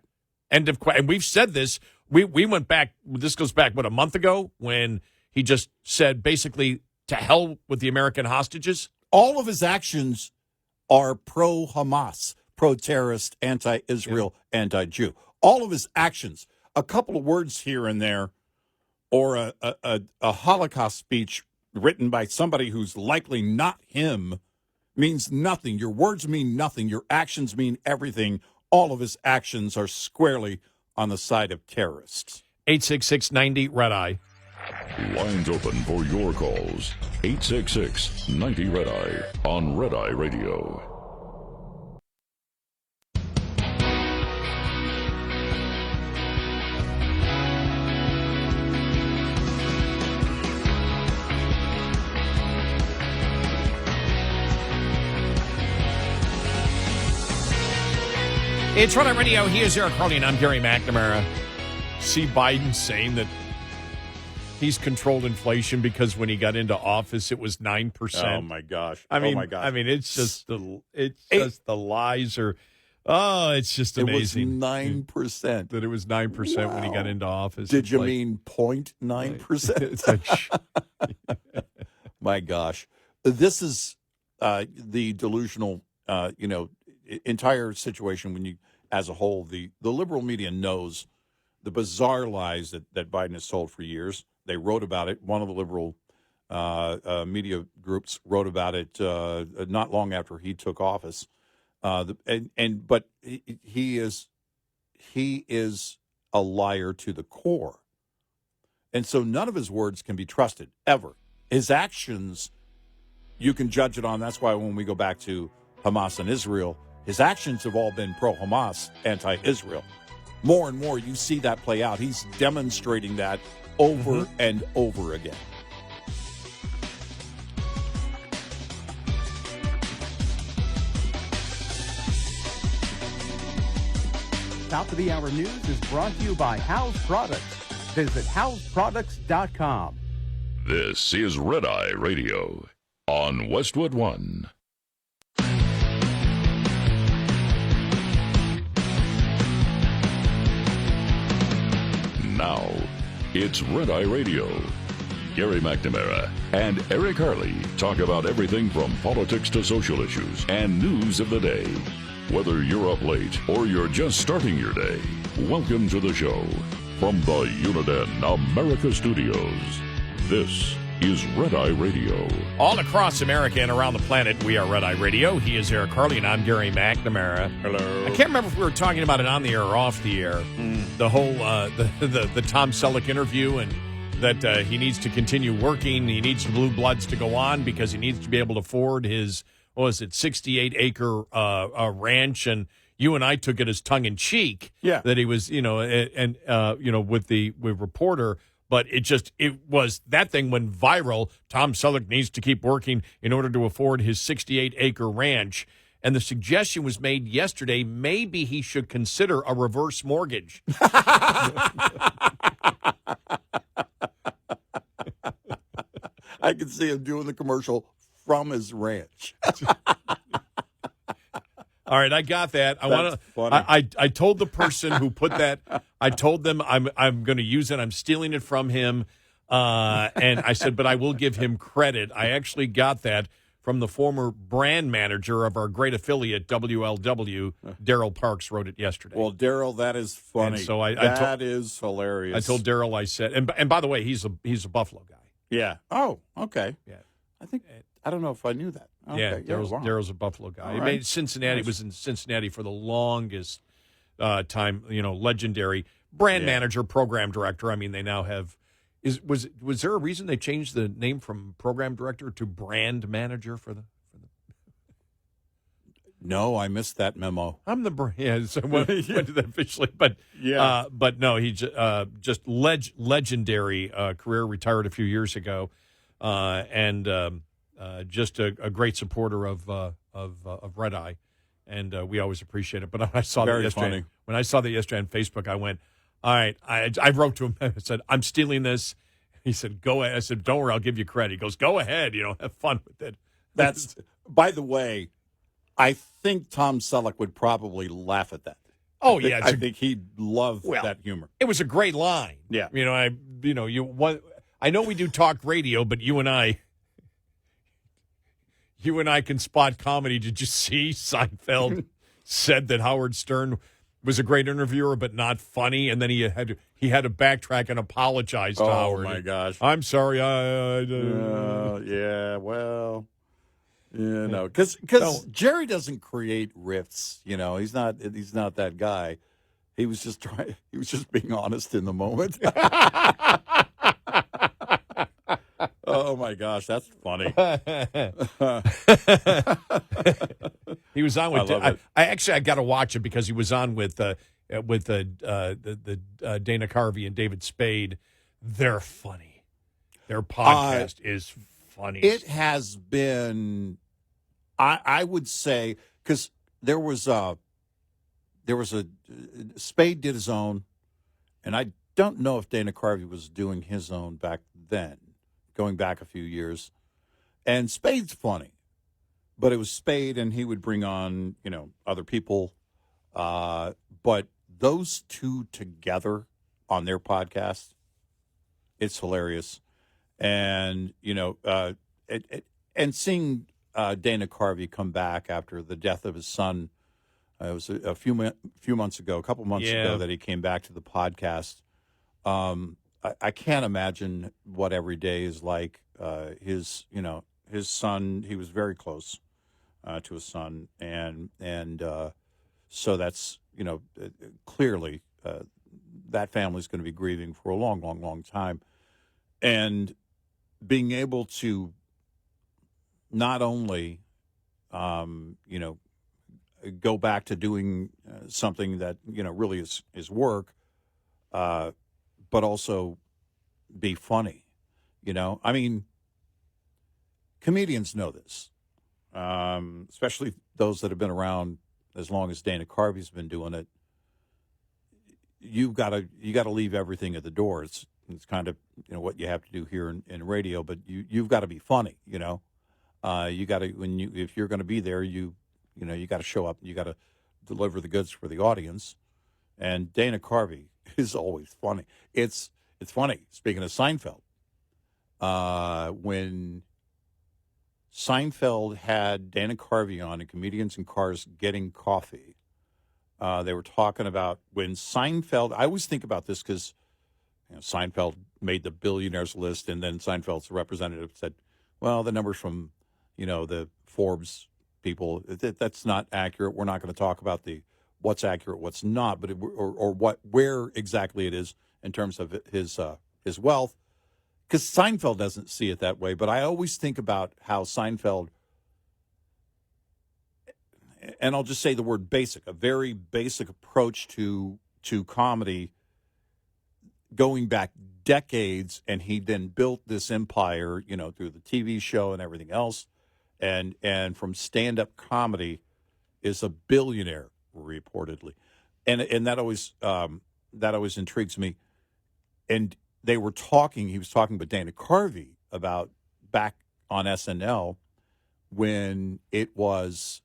And we've said this. We went back, this goes back, a month ago when he just said basically to hell with the American hostages? All of his actions are pro-Hamas, pro-terrorist, anti-Israel, anti-Jew. All of his actions. A couple of words here and there, or a Holocaust speech written by somebody who's likely not him, means nothing. Your words mean nothing. Your actions mean everything. All of his actions are squarely on the side of terrorists. 866-90-RED-EYE. Lines open for your calls. 866-90-RED-EYE on Red Eye Radio. It's Red Eye Radio. He is Eric Harley, and I'm Gary McNamara. See Biden saying that he's controlled inflation because when he got into office, it was 9%. Oh my gosh! I mean, it's just the lies are Oh, it's just It was amazing. 9%. That it was 9% when he got into office. Did It's you like- mean 0.9%? It's like, My gosh. This is the delusional, entire situation when you, as a whole, the liberal media knows the bizarre lies that Biden has told for years. They wrote about it. One of the liberal media groups wrote about it not long after he took office. But he is a liar to the core. And so none of his words can be trusted, ever. His actions, you can judge it on. That's why when we go back to Hamas and Israel, his actions have all been pro-Hamas, anti-Israel. More and more, you see that play out. He's demonstrating that over and over again. Top of the Hour News is brought to you by House Products. Visit houseproducts.com. This is Red Eye Radio on Westwood One. Now, it's Red Eye Radio. Gary McNamara and Eric Harley talk about everything from politics to social issues and news of the day. Whether you're up late or you're just starting your day, welcome to the show. From the Uniden America Studios, this is Red Eye Radio. all across America and around the planet, we are Red Eye Radio. He is Eric Harley, and I'm Gary McNamara. Hello. I can't remember if we were talking about it on the air or off the air. The whole the Tom Selleck interview, and that he needs to continue working. He needs the Blue Bloods to go on because he needs to be able to afford his 68-acre ranch. And you and I took it as tongue in cheek. Yeah. That he was, with the reporter. But that thing went viral. Tom Selleck needs to keep working in order to afford his 68-acre ranch. And the suggestion was made yesterday, maybe he should consider a reverse mortgage. I can see him doing the commercial from his ranch. All right, I got that. That's funny. I told the person who put that. I told them I'm going to use it. I'm stealing it from him, and I said, but I will give him credit. I actually got that from the former brand manager of our great affiliate WLW. Daryl Parks wrote it yesterday. Well, Daryl, that is funny. And so that is hilarious. I told Daryl. I said, and by the way, he's a Buffalo guy. Yeah. Oh, okay. Yeah. I don't know if I knew that. Okay. Yeah, Daryl's a Buffalo guy. All He right. made Cincinnati. Was in Cincinnati for the longest time. Legendary brand manager, program director. I mean, they now have. Was there a reason they changed the name from program director to brand manager for the? No, I missed that memo. I'm the brand. Yeah, so when did that officially? But but no, he just legendary career. Retired a few years ago, and just a great supporter of Red Eye, and we always appreciate it. But when I saw that yesterday, on Facebook, I went, all right. I wrote to him. I said, I'm stealing this. He said, go ahead. I said, don't worry, I'll give you credit. He goes, go ahead. Have fun with it. That's, by the way, I think Tom Selleck would probably laugh at that. Oh, yeah. I think he'd love that humor. It was a great line. Yeah. I know we do talk radio, but you and I can spot comedy. Did you see Seinfeld said that Howard Stern was a great interviewer but not funny, and then he had to backtrack and apologize to Howard. Oh my gosh! I'm sorry. Yeah. Well, because Jerry doesn't create riffs. He's not that guy. He was just being honest in the moment. Oh my gosh, that's funny. He was on with. I got to watch it because he was on with Dana Carvey and David Spade. They're funny. Their podcast is funny. It has been. I would say because there was a Spade did his own, and I don't know if Dana Carvey was doing his own back then. Going back a few years, and Spade's funny, but it was Spade, and he would bring on other people But those two together on their podcast, it's hilarious. And, and seeing Dana Carvey come back after the death of his son, it was a few months ago, a couple months ago that he came back to the podcast. I can't imagine what every day is like. His son, he was very close to his son. And so that's, clearly that family's going to be grieving for a long, long, long time. And being able to not only, go back to doing something that, really is work, but also be funny, I mean, comedians know this, especially those that have been around as long as Dana Carvey's been doing it. You got to leave everything at the door. It's kind of what you have to do here in radio, but you've got to be funny. You got to if you're going to be there, you got to show up. You got to deliver the goods for the audience. And Dana Carvey is always funny. It's funny. Speaking of Seinfeld, when Seinfeld had Dana Carvey on in Comedians in Cars Getting Coffee, they were talking about when Seinfeld. I always think about this because Seinfeld made the billionaires list, and then Seinfeld's representative said, "Well, the numbers from the Forbes people, that's not accurate. We're not going to talk about what's accurate, what's not, but where exactly it is in terms of his wealth." Because Seinfeld doesn't see it that way, but I always think about how Seinfeld, and I'll just say the word basic, a very basic approach to comedy, going back decades, and he then built this empire, through the TV show and everything else, and from stand-up comedy is a billionaire reportedly, and that always intrigues me. And he was talking with Dana Carvey about back on SNL when it was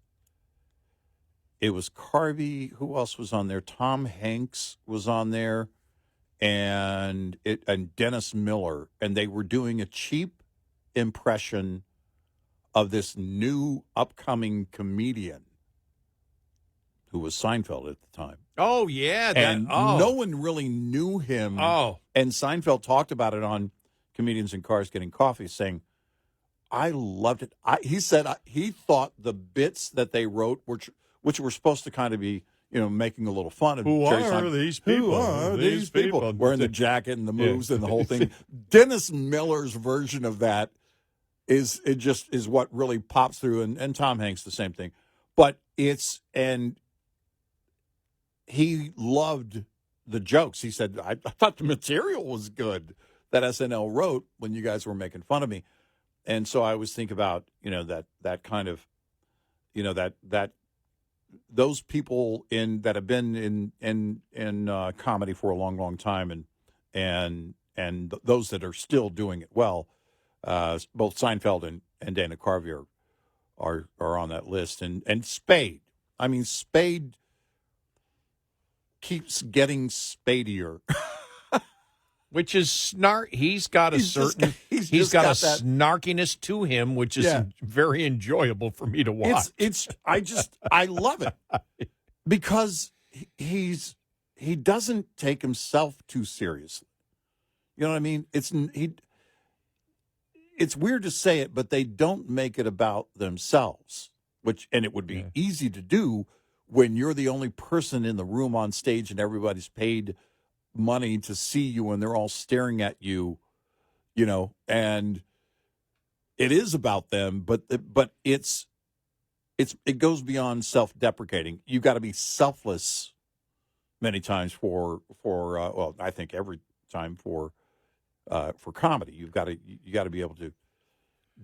Carvey. Who else was on there? Tom Hanks was on there, and Dennis Miller, and they were doing a cheap impression of this new upcoming comedian who was Seinfeld at the time. Oh, yeah. No one really knew him. Oh. And Seinfeld talked about it on Comedians in Cars Getting Coffee, saying, I loved it. He said he thought the bits that they wrote, which were supposed to kind of be, making a little fun of Jerry Seinfeld. These people? Who are these people? Wearing the jacket and the moves and the whole thing. Dennis Miller's version of that is what really pops through, and Tom Hanks the same thing. But he loved the jokes. He said, I thought the material was good that SNL wrote when you guys were making fun of me. And so I always think about, that kind of, that those people that have been in comedy for a long, long time, and those that are still doing it well, both Seinfeld and Dana Carvey are on that list. And Spade. I mean, Spade keeps getting spadier. Which is he's got a he's got a snarkiness to him, which is very enjoyable for me to watch. I love it because he doesn't take himself too seriously. You know what I mean? It's weird to say it, but they don't make it about themselves, and it would be easy to do when you're the only person in the room on stage and everybody's paid money to see you and they're all staring at you, and it is about them, but it goes beyond self-deprecating. You got to be selfless many times for I think every time for comedy. You got to be able to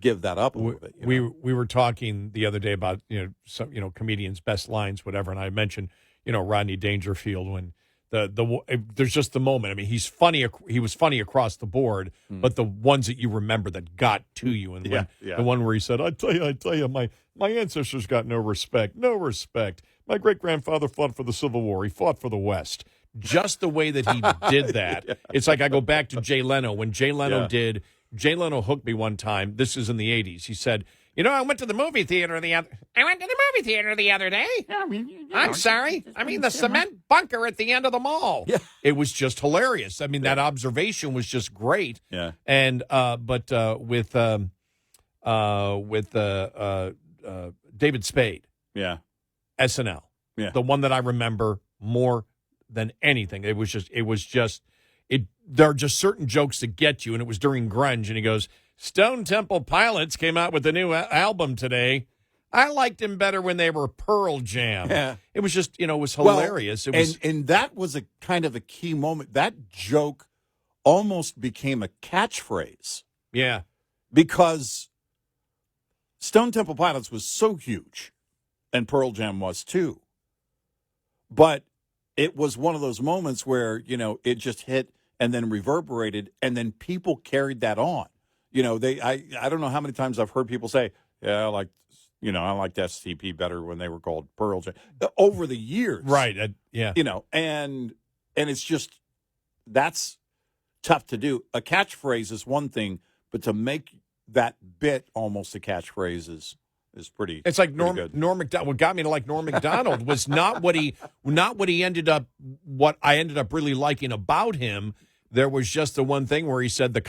give that up a little bit. We were talking the other day about some comedians' best lines, whatever, and I mentioned Rodney Dangerfield when there's just the moment. I mean, he's funny. He was funny across the board, but the ones that you remember that got to you, and the one where he said, "I tell you, my ancestors got no respect. My great grandfather fought for the Civil War. He fought for the West." Just the way that he did that, it's like I go back to Jay Leno when Jay Leno hooked me one time. This is in the '80s. He said, I went to the movie theater the other day. I'm sorry. I mean, the cement bunker at the end of the mall. Yeah. It was just hilarious. I mean, that observation was just great. Yeah. And with David Spade. Yeah. SNL. Yeah. The one that I remember more than anything. There are just certain jokes that get you, and it was during grunge, and he goes, Stone Temple Pilots came out with a new album today. I liked him better when they were Pearl Jam. Yeah. It was just, it was hilarious. And that was a kind of a key moment. That joke almost became a catchphrase. Yeah. Because Stone Temple Pilots was so huge, and Pearl Jam was too. But it was one of those moments where, it just hit and then reverberated, and then people carried that on. I don't know how many times I've heard people say, yeah, I liked STP better when they were called Pearl Jam over the years. Right. Yeah. And it's just, that's tough to do. A catchphrase is one thing, but to make that bit almost a catchphrase is pretty. It's like Norm Macdonald. What got me to like Norm Macdonald was not what I ended up really liking about him. There was just the one thing where he said the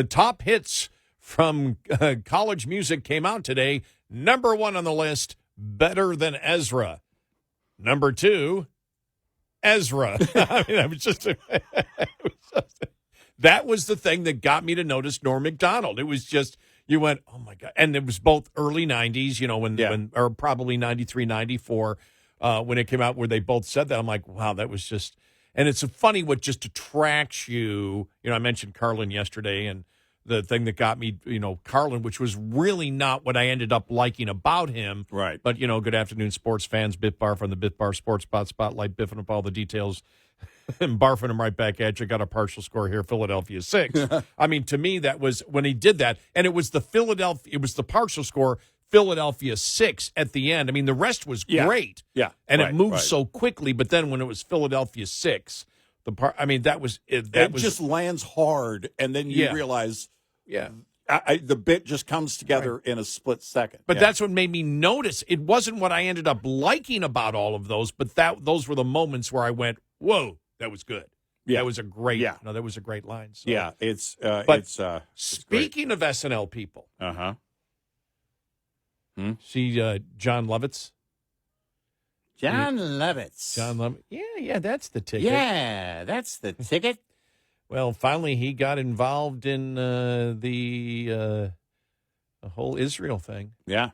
top hits from college music came out today. Number 1 on the list, Better Than Ezra. Number 2, Ezra. I mean, that was the thing that got me to notice Norm Macdonald. It was just, you went, oh my God. And it was both early 90s, or probably 93, 94, when it came out where they both said that. I'm like, wow, that was just, and it's funny what just attracts you. I mentioned Carlin yesterday, and the thing that got me, Carlin, which was really not what I ended up liking about him. Right. But, good afternoon, sports fans. Bit Barf on the Bit Bar Sports Spotlight, biffing up all the details and barfing them right back at you. Got a partial score here, Philadelphia 6. I mean, to me, that was when he did that, and it was the partial score, Philadelphia 6 at the end. I mean, the rest was great. Yeah. And it moved so quickly, but then when it was Philadelphia 6, that was just lands hard, and then you realize the bit just comes together in a split second. But that's what made me notice. It wasn't what I ended up liking about all of those, but those were the moments where I went, whoa, that was good. Yeah. That was a great that was a great line. So. Yeah, it's speaking of SNL people. Uh-huh. See John Lovitz? John Lovitz. Yeah, that's the ticket. Yeah, that's the ticket. Well, finally he got involved in the whole Israel thing. Yeah.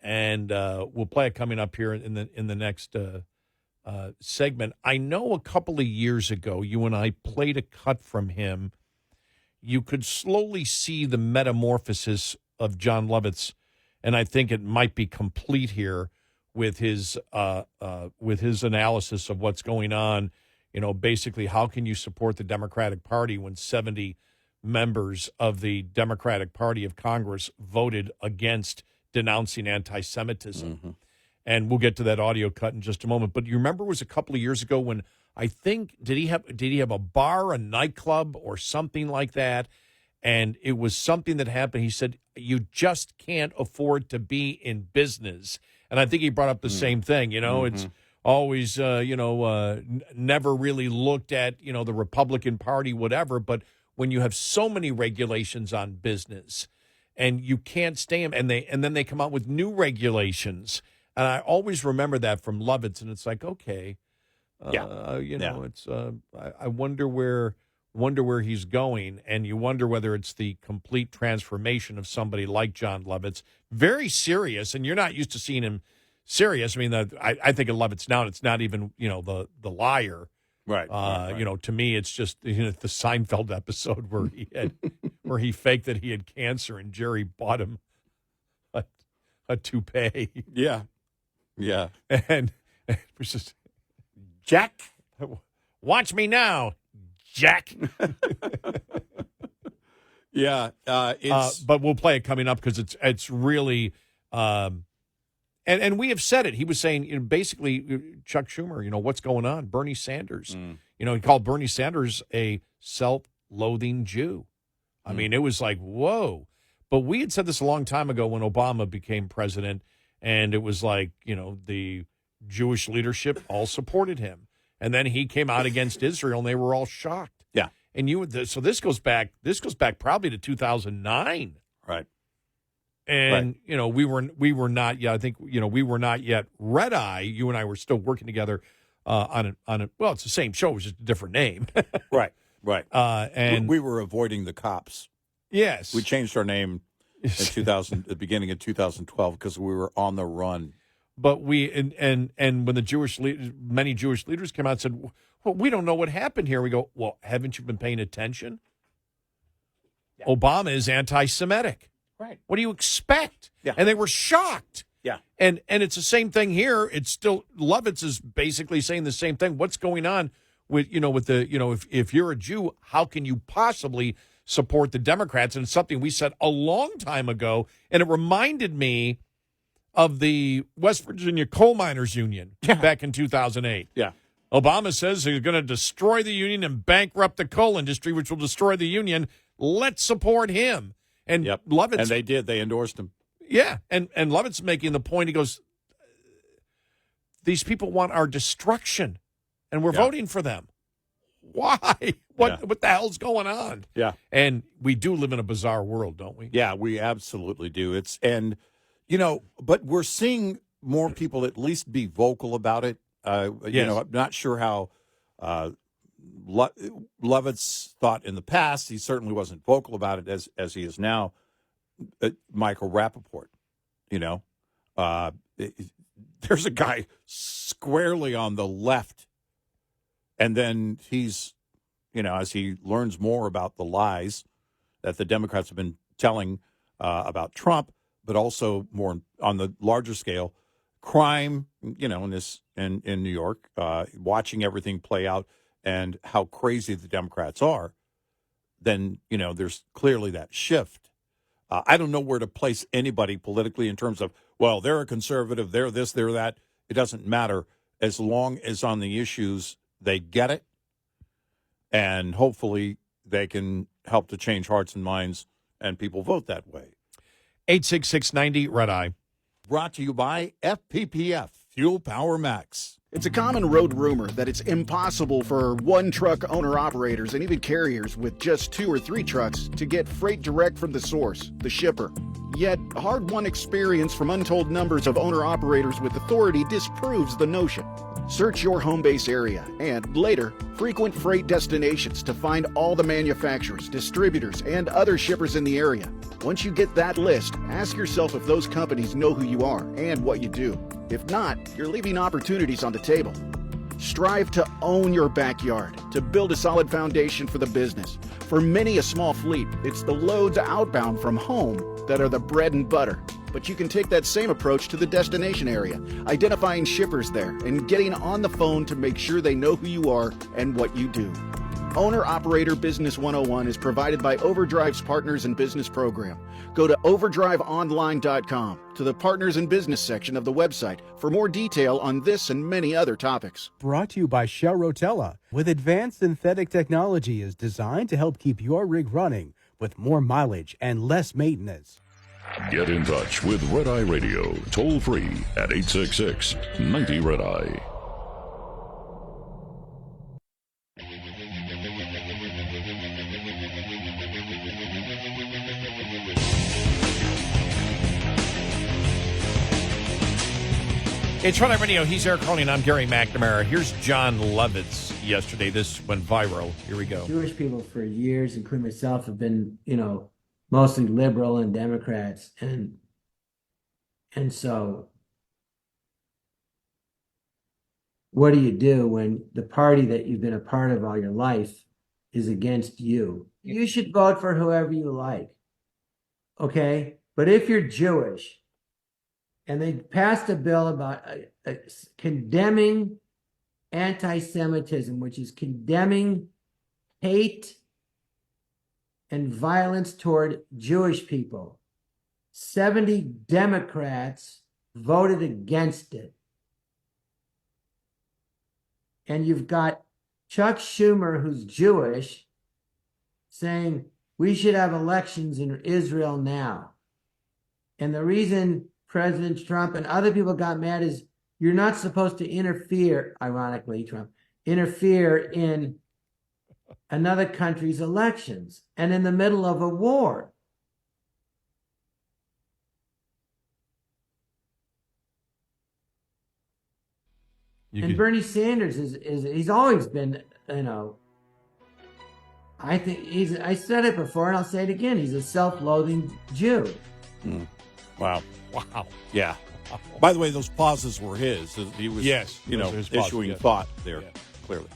And we'll play it coming up here in the next segment. I know a couple of years ago, you and I played a cut from him. You could slowly see the metamorphosis of John Lovitz, and I think it might be complete here with his analysis of what's going on. Basically, how can you support the Democratic Party when 70 members of the Democratic Party of Congress voted against denouncing anti-Semitism? Mm-hmm. And we'll get to that audio cut in just a moment. But you remember it was a couple of years ago when I think, did he have a bar, a nightclub, or something like that? And it was something that happened. He said, you just can't afford to be in business. And I think he brought up the same thing. It's always, never really looked at, the Republican Party, whatever. But when you have so many regulations on business and you can't stay them, and then they come out with new regulations. And I always remember that from Lovitz, and it's like, okay, it's I wonder where he's going, and you wonder whether it's the complete transformation of somebody like John Lovitz, very serious, and you're not used to seeing him serious. I mean, I think of Lovitz now, and it's not even the liar, right? To me, it's just the Seinfeld episode where he faked that he had cancer, and Jerry bought him a toupee. Yeah. And it was just Jack. Watch me now, Jack. Yeah, but we'll play it coming up because it's really, and we have said it. He was saying, basically, Chuck Schumer, what's going on? Bernie Sanders, he called Bernie Sanders a self-loathing Jew. I mean, it was like, whoa. But we had said this a long time ago when Obama became president, and it was like, the Jewish leadership all supported him. And then he came out against Israel, and they were all shocked. Yeah. And so this goes back probably to 2009. Right. And, we were not yet, I think, we were not yet Red Eye. You and I were still working together on well, it's the same show, it was just a different name. Right. And we were avoiding the cops. Yes. We changed our name in at the beginning of 2012 because we were on the run. But and when the many Jewish leaders came out and said, well, we don't know what happened here. We go, well, haven't you been paying attention? Yeah. Obama is anti-Semitic. Right. What do you expect? Yeah. And they were shocked. Yeah. And it's the same thing here. It's still, Lovitz is basically saying the same thing. What's going on with if you're a Jew, how can you possibly support the Democrats? And it's something we said a long time ago. And it reminded me of the West Virginia Coal Miners Union back in 2008. Yeah. Obama says he's going to destroy the union and bankrupt the coal industry, which will destroy the union. Let's support him. And Lovitz, and they did. They endorsed him. Yeah. And Lovitz making the point, he goes, these people want our destruction, and we're voting for them. Why? What the hell's going on? Yeah. And we do live in a bizarre world, don't we? Yeah, we absolutely do. But we're seeing more people at least be vocal about it. I'm not sure how Lovitz thought in the past. He certainly wasn't vocal about it as he is now. Michael Rappaport, there's a guy squarely on the left, and then he's, as he learns more about the lies that the Democrats have been telling about Trump, but also more on the larger scale, crime, in New York, watching everything play out and how crazy the Democrats are, then, there's clearly that shift. I don't know where to place anybody politically in terms of, well, they're a conservative, they're this, they're that. It doesn't matter as long as on the issues they get it, and hopefully they can help to change hearts and minds and people vote that way. 86690 Red Eye. Brought to you by FPPF, Fuel Power Max. It's a common road rumor that it's impossible for one-truck owner-operators and even carriers with just 2 or 3 trucks to get freight direct from the source, the shipper. Yet, hard-won experience from untold numbers of owner-operators with authority disproves the notion. Search your home base area and, later, frequent freight destinations to find all the manufacturers, distributors, and other shippers in the area. Once you get that list, ask yourself if those companies know who you are and what you do. If not, you're leaving opportunities on the table. Strive to own your backyard to build a solid foundation for the business. For many a small fleet, it's the loads outbound from home that are the bread and butter. But you can take that same approach to the destination area, identifying shippers there and getting on the phone to make sure they know who you are and what you do. Owner-Operator Business 101 is provided by Overdrive's Partners in Business program. Go to overdriveonline.com to the Partners in Business section of the website for more detail on this and many other topics. Brought to you by Shell Rotella. With advanced synthetic technology is designed to help keep your rig running with more mileage and less maintenance. Get in touch with Red Eye Radio, toll free at 866-90 Red Eye. It's Red Eye Radio. He's Eric Harley, and I'm Gary McNamara. Here's John Lovitz yesterday. This went viral. Here we go. Jewish people for years, including myself, have been, mostly liberal and Democrats. And so what do you do when the party that you've been a part of all your life is against you? You should vote for whoever you like. Okay? But if you're Jewish, and they passed a bill about condemning anti-Semitism, which is condemning hate and violence toward Jewish people. 70 Democrats voted against it. And you've got Chuck Schumer, who's Jewish, saying we should have elections in Israel now. And the reason President Trump and other people got mad is you're not supposed to interfere, ironically, Trump, interfere in another country's elections and in the middle of a war. And Bernie Sanders he's always been, I think I said it before and I'll say it again. He's a self-loathing Jew. Wow. Wow. Yeah. By the way, those pauses were his. He was, issuing thought there, clearly.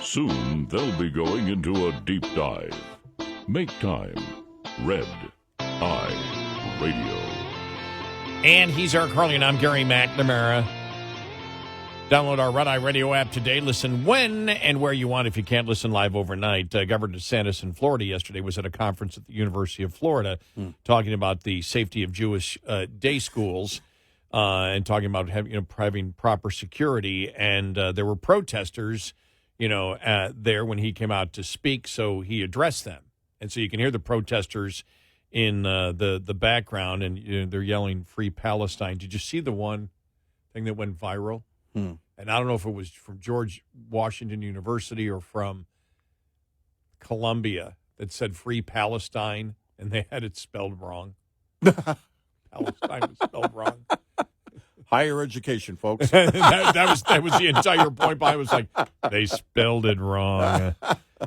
Soon they'll be going into a deep dive. Make time. Red Eye Radio. And he's Eric Harley, and I'm Gary McNamara. Download our Red Eye Radio app today. Listen when and where you want if you can't listen live overnight. Governor DeSantis in Florida yesterday was at a conference at the University of Florida talking about the safety of Jewish day schools and talking about having proper security. And there were protesters there when he came out to speak, so he addressed them. And so you can hear the protesters in the background, and they're yelling, "Free Palestine." Did you see the one thing that went viral? And I don't know if it was from George Washington University or from Columbia that said "Free Palestine," and they had it spelled wrong. Palestine was spelled wrong. Higher education, folks. that was the entire point. I was like, they spelled it wrong.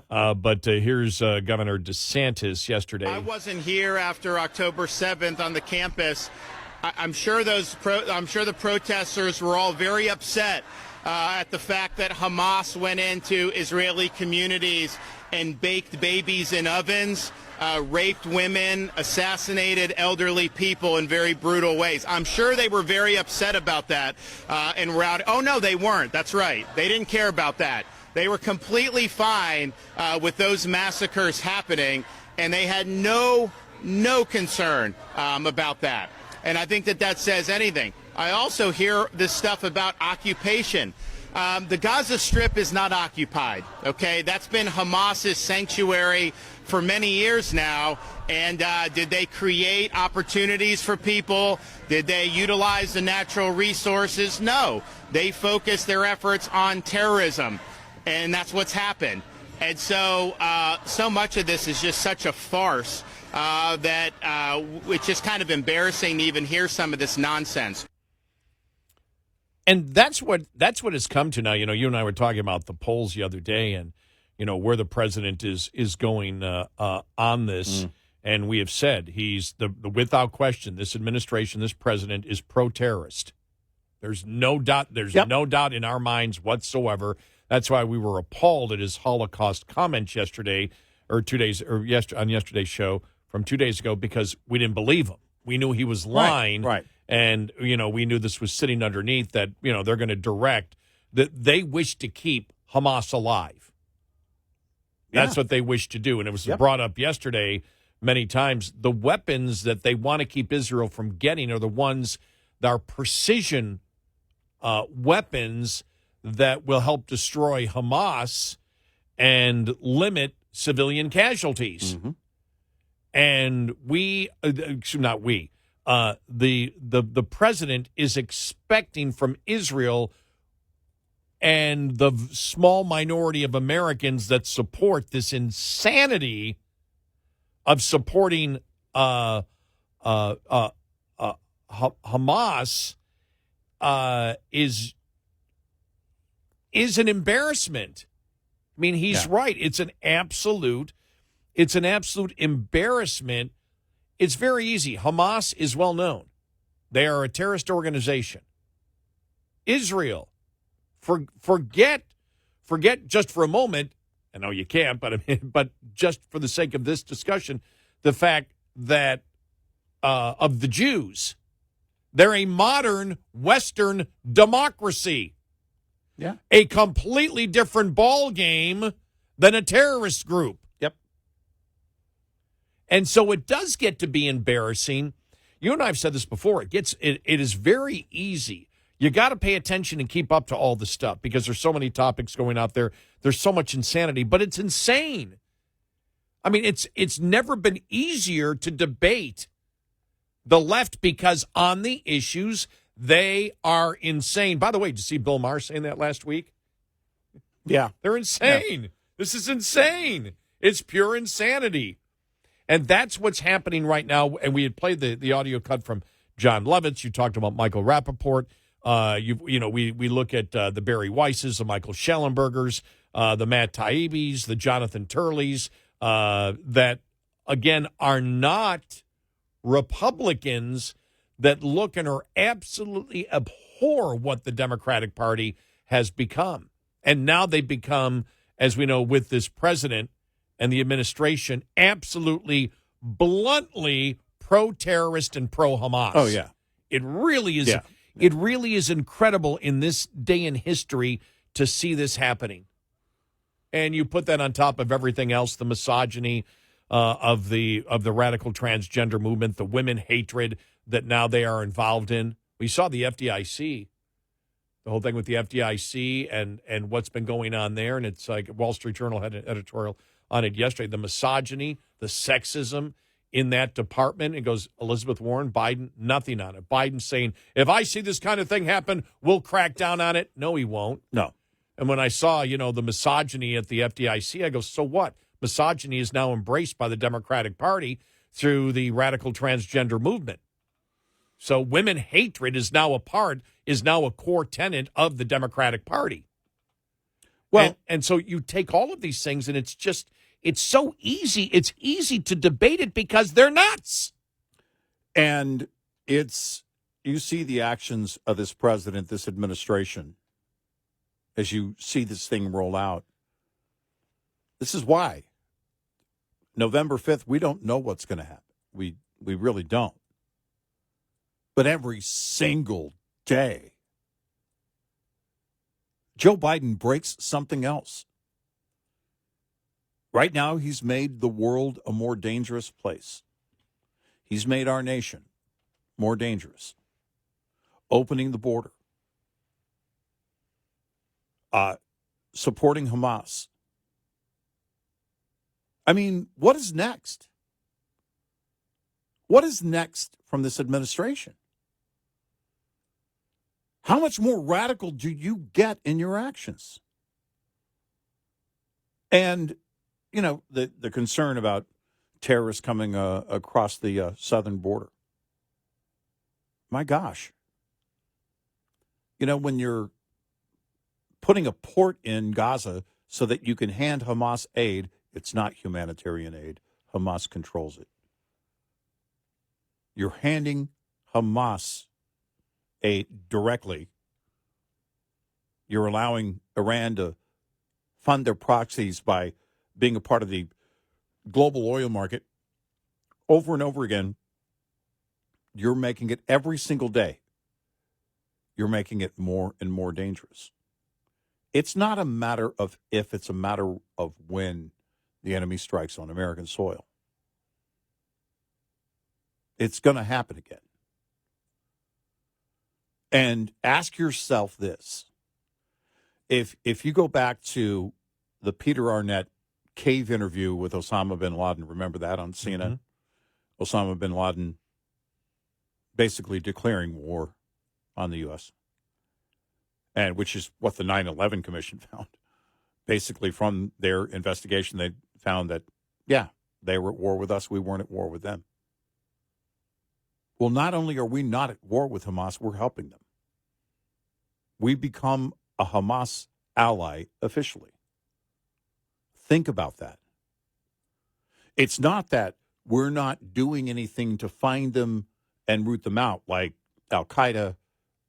But here's Governor DeSantis yesterday. I wasn't here after October 7th on the campus. I'm sure the protesters were all very upset at the fact that Hamas went into Israeli communities and baked babies in ovens, raped women, assassinated elderly people in very brutal ways. I'm sure they were very upset about that and rowdy. Oh, no, they weren't. That's right. They didn't care about that. They were completely fine with those massacres happening, and they had no concern about that. And I think that says anything. I also hear this stuff about occupation. The Gaza Strip is not occupied, okay? That's been Hamas's sanctuary for many years now. And did they create opportunities for people? Did they utilize the natural resources? No. They focused their efforts on terrorism, and that's what's happened. And so much of this is just such a farce that it's just kind of embarrassing to even hear some of this nonsense. And that's what has come to now. You and I were talking about the polls the other day, and where the president is going on this. And we have said he's the without question. This administration, this president is pro-terrorist. There's no doubt. There's no doubt in our minds whatsoever. That's why we were appalled at his Holocaust comments yesterday, or 2 days, or on yesterday's show from 2 days ago, because we didn't believe him. We knew he was lying. Right. And, we knew this was sitting underneath that, they're going to direct, that they wish to keep Hamas alive. That's what they wish to do. And it was brought up yesterday many times. The weapons that they want to keep Israel from getting are the ones that are precision weapons that will help destroy Hamas and limit civilian casualties. And the president is expecting from Israel and the small minority of Americans that support this insanity of supporting Hamas is an embarrassment. I mean, he's right. It's an absolute It's an absolute embarrassment. It's very easy. Hamas is well known. They are a terrorist organization. Israel, forget just for a moment, I know you can't, but just for the sake of this discussion, the fact that of the Jews, they're a modern Western democracy. Yeah. A completely different ball game than a terrorist group. Yep. And so it does get to be embarrassing. You and I have said this before. It is very easy. You got to pay attention and keep up to all the stuff because there's so many topics going out there. There's so much insanity, but it's insane. I mean, it's never been easier to debate the left because on the issues, they are insane. By the way, did you see Bill Maher saying that last week? Yeah. They're insane. Yeah. This is insane. It's pure insanity. And that's what's happening right now. And we had played the audio cut from John Lovitz. You talked about Michael Rappaport. We look at the Barry Weisses, the Michael Schellenbergers, the Matt Taibbis, the Jonathan Turleys, that, again, are not Republicans that look and are absolutely abhor what the Democratic Party has become. And now they become, as we know, with this president and the administration, absolutely bluntly pro-terrorist and pro-Hamas. Oh, yeah. It really is. Yeah. It really is incredible in this day in history to see this happening. And you put that on top of everything else, the misogyny of the radical transgender movement, the women hatred that now they are involved in. We saw the FDIC, the whole thing with the FDIC and what's been going on there. And it's like Wall Street Journal had an editorial on it yesterday. The misogyny, the sexism in that department. It goes Elizabeth Warren, Biden, nothing on it. Biden saying, if I see this kind of thing happen, we'll crack down on it. No, he won't. No. And when I saw, the misogyny at the FDIC, I go, so what? Misogyny is now embraced by the Democratic Party through the radical transgender movement. So women hatred is now a core tenet of the Democratic Party. Well, and so you take all of these things and it's so easy. It's easy to debate it because they're nuts. And you see the actions of this president, this administration, as you see this thing roll out. This is why. November 5th, we don't know what's going to happen. We really don't. But every single day, Joe Biden breaks something else. Right now, he's made the world a more dangerous place. He's made our nation more dangerous. Opening the border. Supporting Hamas. I mean, what is next? What is next from this administration? How much more radical do you get in your actions? And, the concern about terrorists coming across the southern border. My gosh. When you're putting a port in Gaza so that you can hand Hamas aid, it's not humanitarian aid. Hamas controls it. You're handing Hamas aid directly. You're allowing Iran to fund their proxies by being a part of the global oil market over and over again. You're making it every single day. You're making it more and more dangerous. It's not a matter of if, it's a matter of when the enemy strikes on American soil. It's going to happen again. And ask yourself this. If you go back to the Peter Arnett cave interview with Osama bin Laden, remember that on CNN? Mm-hmm. Osama bin Laden basically declaring war on the U.S., and which is what the 9/11 Commission found. Basically, from their investigation, they found that, yeah, they were at war with us. We weren't at war with them. Well, not only are we not at war with Hamas, we're helping them. We become a Hamas ally officially. Think about that. It's not that we're not doing anything to find them and root them out, like Al-Qaeda,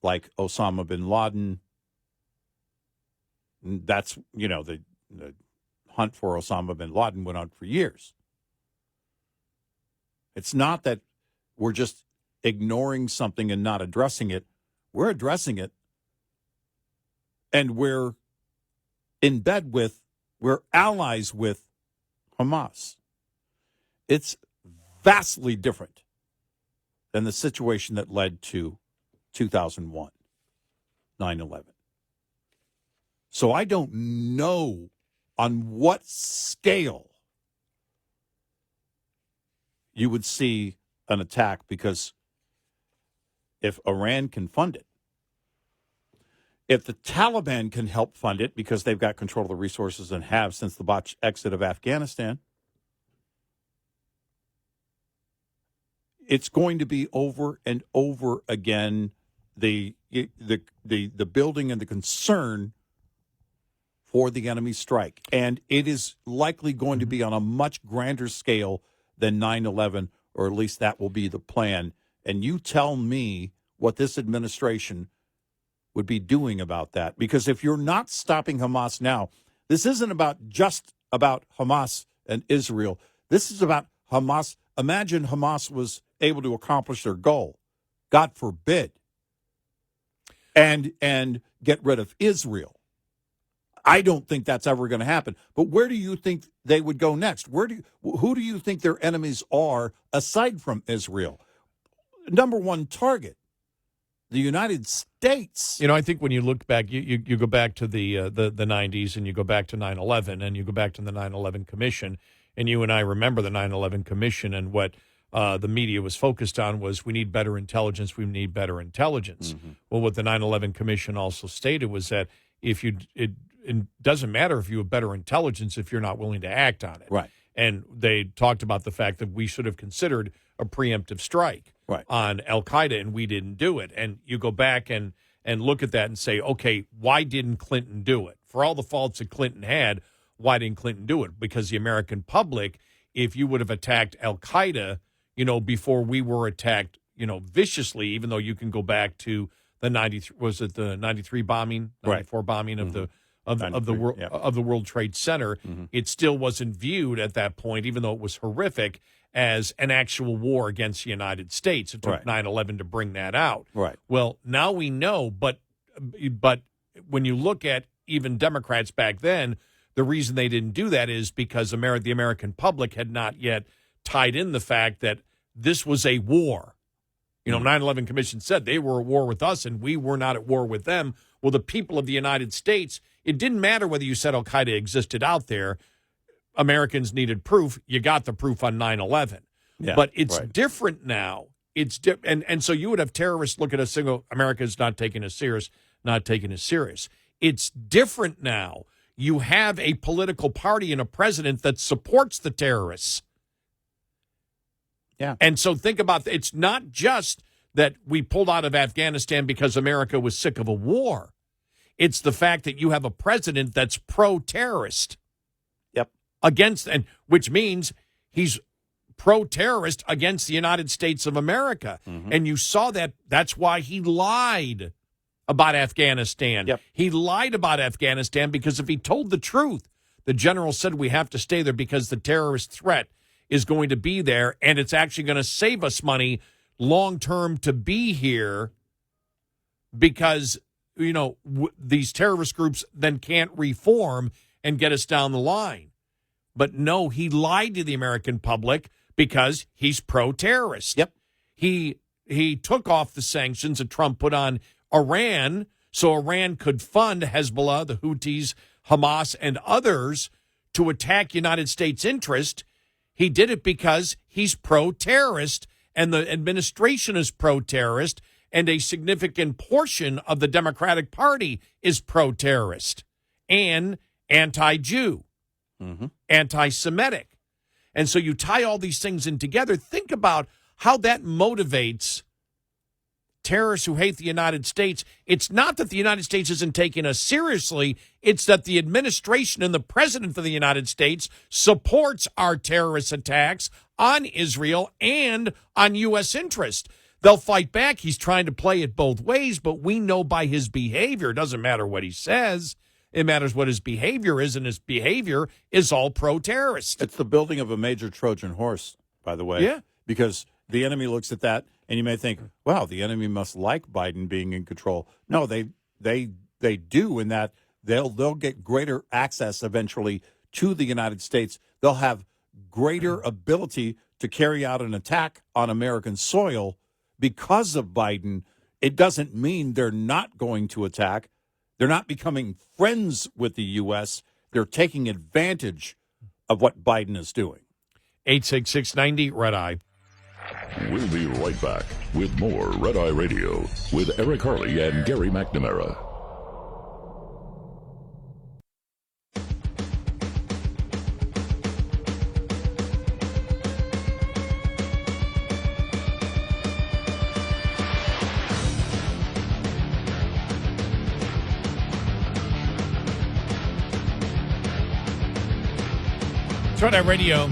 like Osama bin Laden. That's, the hunt for Osama bin Laden went on for years. It's not that we're just ignoring something and not addressing it. We're addressing it, and we're in bed with, we're allies with Hamas. It's vastly different than the situation that led to 2001, 9/11. So I don't know on what scale you would see an attack, because if Iran can fund it, if the Taliban can help fund it because they've got control of the resources and have since the botched exit of Afghanistan, it's going to be over and over again the building and the concern for the enemy strike. And it is likely going to be on a much grander scale than 9/11, or at least that will be the plan. And you tell me what this administration would be doing about that. Because if you're not stopping Hamas now, this isn't just about Hamas and Israel. This is about Hamas. Imagine Hamas was able to accomplish their goal, God forbid, and get rid of Israel. I don't think that's ever going to happen. But where do you think they would go next? Who do you think their enemies are aside from Israel? Number one target, the United States. I think when you look back, you go back to the 90s, and you go back to 9/11, and you go back to the 9/11 Commission, and you and I remember the 9/11 Commission, and what the media was focused on was we need better intelligence. We need better intelligence. Mm-hmm. Well, what the 9/11 Commission also stated was that it doesn't matter if you have better intelligence if you're not willing to act on it. Right. And they talked about the fact that we should have considered a preemptive strike on Al-Qaeda, and we didn't do it. And you go back and look at that and say, okay, why didn't Clinton do it? For all the faults that Clinton had, why didn't Clinton do it? Because the American public, if you would have attacked Al-Qaeda, before we were attacked, viciously, even though you can go back to the 93 bombing, 94 bombing of the World Trade Center, it still wasn't viewed at that point, even though it was horrific, as an actual war against the United States. It took 9/11 to bring that out. Right. Well, now we know, but when you look at even Democrats back then, the reason they didn't do that is because the American public had not yet tied in the fact that this was a war. 9/11 Commission said they were at war with us and we were not at war with them. Well, the people of the United States, it didn't matter whether you said Al-Qaeda existed out there. Americans needed proof. You got the proof on 9/11. Yeah, but it's different now. And so you would have terrorists look at us and go, America's not taking us serious, not taking us serious. It's different now. You have a political party and a president that supports the terrorists. Yeah. And so think about it's not just that we pulled out of Afghanistan because America was sick of a war. It's the fact that you have a president that's pro-terrorist. Yep. Which means he's pro-terrorist against the United States of America. Mm-hmm. And you saw that. That's why he lied about Afghanistan. Yep. He lied about Afghanistan because if he told the truth, the general said we have to stay there because the terrorist threat is going to be there, and it's actually going to save us money long-term to be here because, these terrorist groups then can't reform and get us down the line. But no, he lied to the American public because he's pro-terrorist. Yep. He took off the sanctions that Trump put on Iran so Iran could fund Hezbollah, the Houthis, Hamas, and others to attack United States interest. He did it because he's pro-terrorist and the administration is pro-terrorist and a significant portion of the Democratic Party is pro-terrorist and anti-Jew, anti-Semitic. And so you tie all these things in together. Think about how that motivates terrorists who hate the United States. It's not that the United States isn't taking us seriously. It's that the administration and the president of the United States supports our terrorist attacks on Israel and on U.S. interest. They'll fight back. He's trying to play it both ways, but we know by his behavior, it doesn't matter what he says. It matters what his behavior is, and his behavior is all pro-terrorist. It's the building of a major Trojan horse, by the way. Yeah. Because the enemy looks at that, and you may think, wow, the enemy must like Biden being in control. No, they do, in that they'll get greater access eventually to the United States. They'll have greater ability to carry out an attack on American soil because of Biden. It doesn't mean they're not going to attack. They're not becoming friends with the U.S. They're taking advantage of what Biden is doing. 86690 Red Eye. We'll be right back with more Red Eye Radio with Eric Harley and Gary McNamara. It's Red Eye Radio.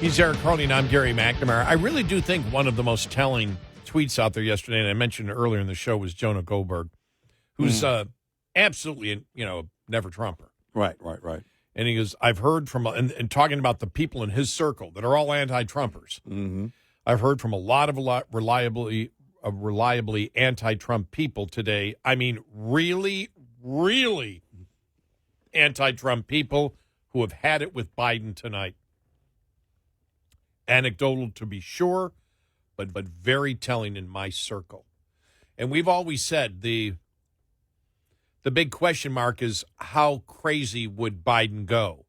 He's Eric Harley, and I'm Gary McNamara. I really do think one of the most telling tweets out there yesterday, and I mentioned it earlier in the show, was Jonah Goldberg, who's absolutely, never Trumper. Right. And he goes, I've heard from, and talking about the people in his circle that are all anti-Trumpers. Mm-hmm. I've heard from a lot of reliably anti-Trump people today. I mean, really, really anti-Trump people who have had it with Biden tonight. Anecdotal to be sure, but very telling in my circle. And we've always said the big question mark is, how crazy would Biden go?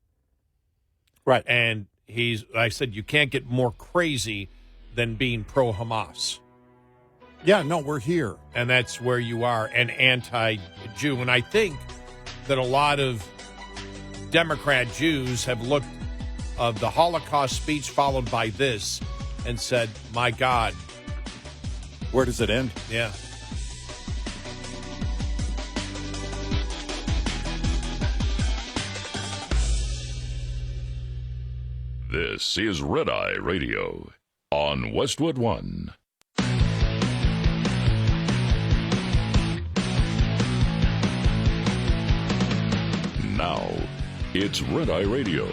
Right. And I said, you can't get more crazy than being pro-Hamas. Yeah, no, we're here. And that's where you are, an anti-Jew. And I think that a lot of Democrat Jews have looked of the Holocaust speech followed by this and said, my God. Where does it end? Yeah. This is Red Eye Radio on Westwood One. Now, it's Red Eye Radio.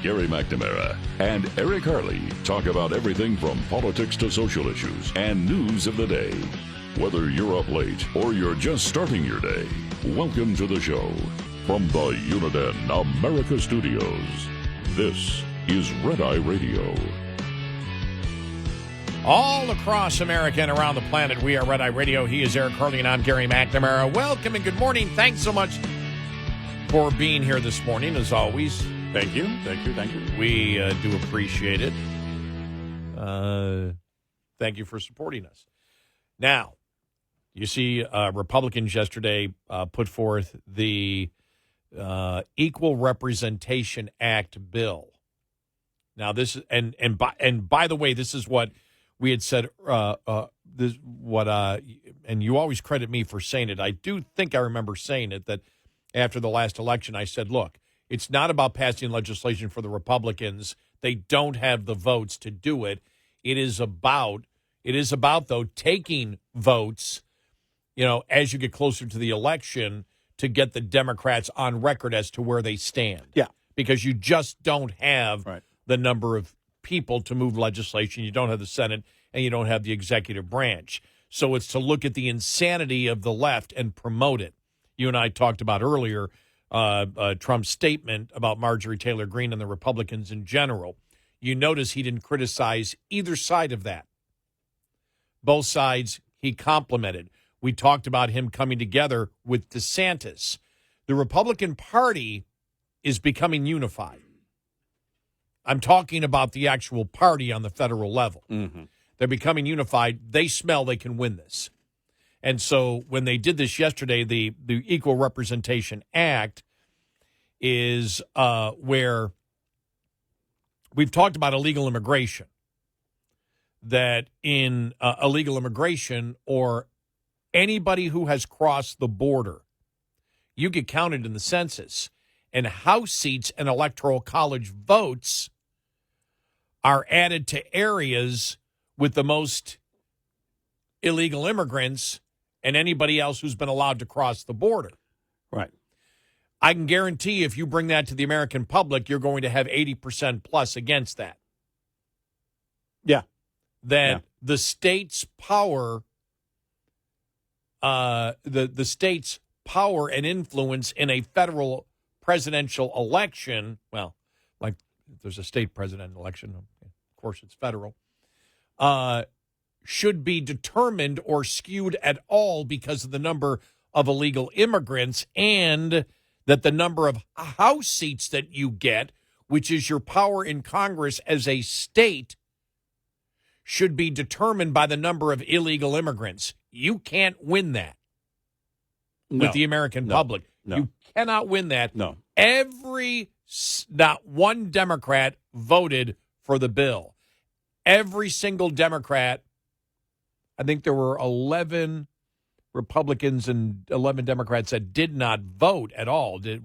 Gary McNamara and Eric Harley talk about everything from politics to social issues and news of the day. Whether you're up late or you're just starting your day, welcome to the show. From the Uniden America Studios, this is Red Eye Radio. All across America and around the planet, we are Red Eye Radio. He is Eric Harley, and I'm Gary McNamara. Welcome and good morning. Thanks so much for being here this morning, as always. Thank you. We do appreciate it. Thank you for supporting us. Now, you see Republicans yesterday put forth the Equal Representation Act bill. Now, this is and by the way, this is what we had said. And you always credit me for saying it. I do think I remember saying it, that after the last election, I said, look, it's not about passing legislation for the Republicans. They don't have the votes to do it. It is about, though, taking votes, as you get closer to the election, to get the Democrats on record as to where they stand. Yeah. Because you just don't have the number of people to move legislation. You don't have the Senate, and you don't have the executive branch. So it's to look at the insanity of the left and promote it. You and I talked about earlier Trump's statement about Marjorie Taylor Greene and the Republicans in general. You notice he didn't criticize either side of that. Both sides he complimented. We talked about him coming together with DeSantis. The Republican Party is becoming unified. I'm talking about the actual party on the federal level. Mm-hmm. They're becoming unified. They smell they can win this. And so when they did this yesterday, the Equal Representation Act is where we've talked about illegal immigration. that in illegal immigration or anybody who has crossed the border, you get counted in the census, and House seats and Electoral College votes are added to areas with the most illegal immigrants and anybody else who's been allowed to cross the border. Right. I can guarantee if you bring that to the American public, you're going to have 80% plus against that. Yeah. That the state's power, the state's power and influence in a federal presidential election, well, like if there's a state president election, of course it's federal, should be determined or skewed at all because of the number of illegal immigrants, and that the number of House seats that you get, which is your power in Congress as a state, should be determined by the number of illegal immigrants. You can't win that with the American public. No. You cannot win that. No. Not one Democrat voted for the bill. Every single Democrat, I think there were 11 Republicans and 11 Democrats that did not vote at all. They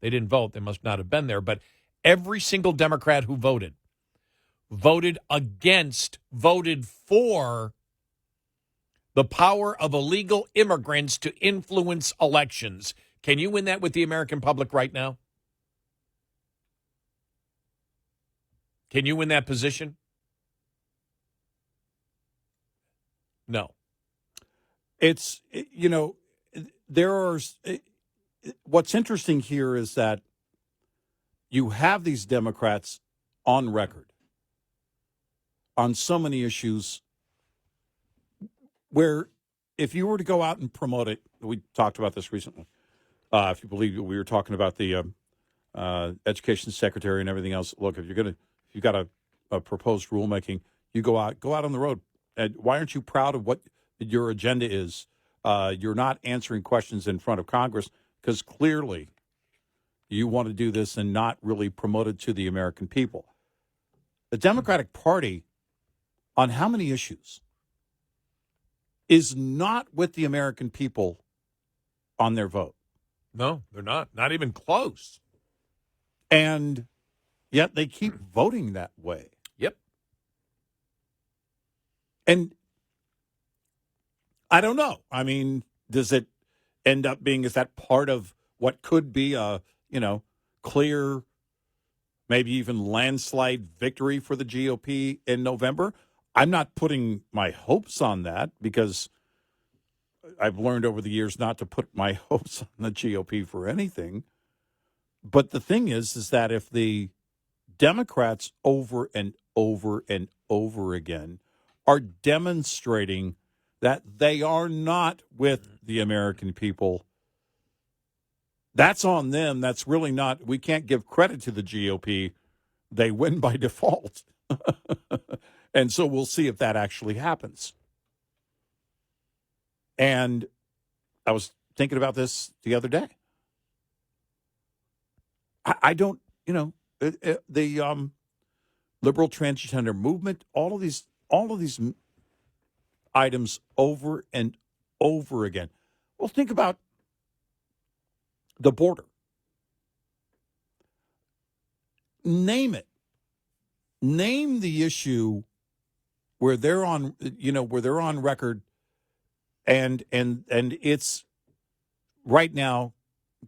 didn't vote. They must not have been there. But every single Democrat who voted for the power of illegal immigrants to influence elections. Can you win that with the American public right now? Can you win that position? No. It's, what's interesting here is that you have these Democrats on record on so many issues where if you were to go out and promote it, we talked about this recently, if you believe we were talking about the education secretary and everything else. Look, if you got a proposed rulemaking, you go out on the road. And why aren't you proud of what your agenda is? You're not answering questions in front of Congress because clearly you want to do this and not really promote it to the American people. The Democratic Party, on how many issues, is not with the American people on their vote. No, they're not. Not even close. And yet they keep voting that way. Yep. And I don't know. I mean, does it end up being, is that part of what could be a, clear, maybe even landslide victory for the GOP in November? I'm not putting my hopes on that because I've learned over the years not to put my hopes on the GOP for anything. But the thing is that if the Democrats over and over and over again are demonstrating that they are not with the American people, that's on them. That's really not, we can't give credit to the GOP. They win by default. And so we'll see if that actually happens. And I was thinking about this the other day. I don't, the liberal transgender movement, all of these items over and over again. Well, think about the border. Name it. Name the issue where they're on, where they're on record, and it's right now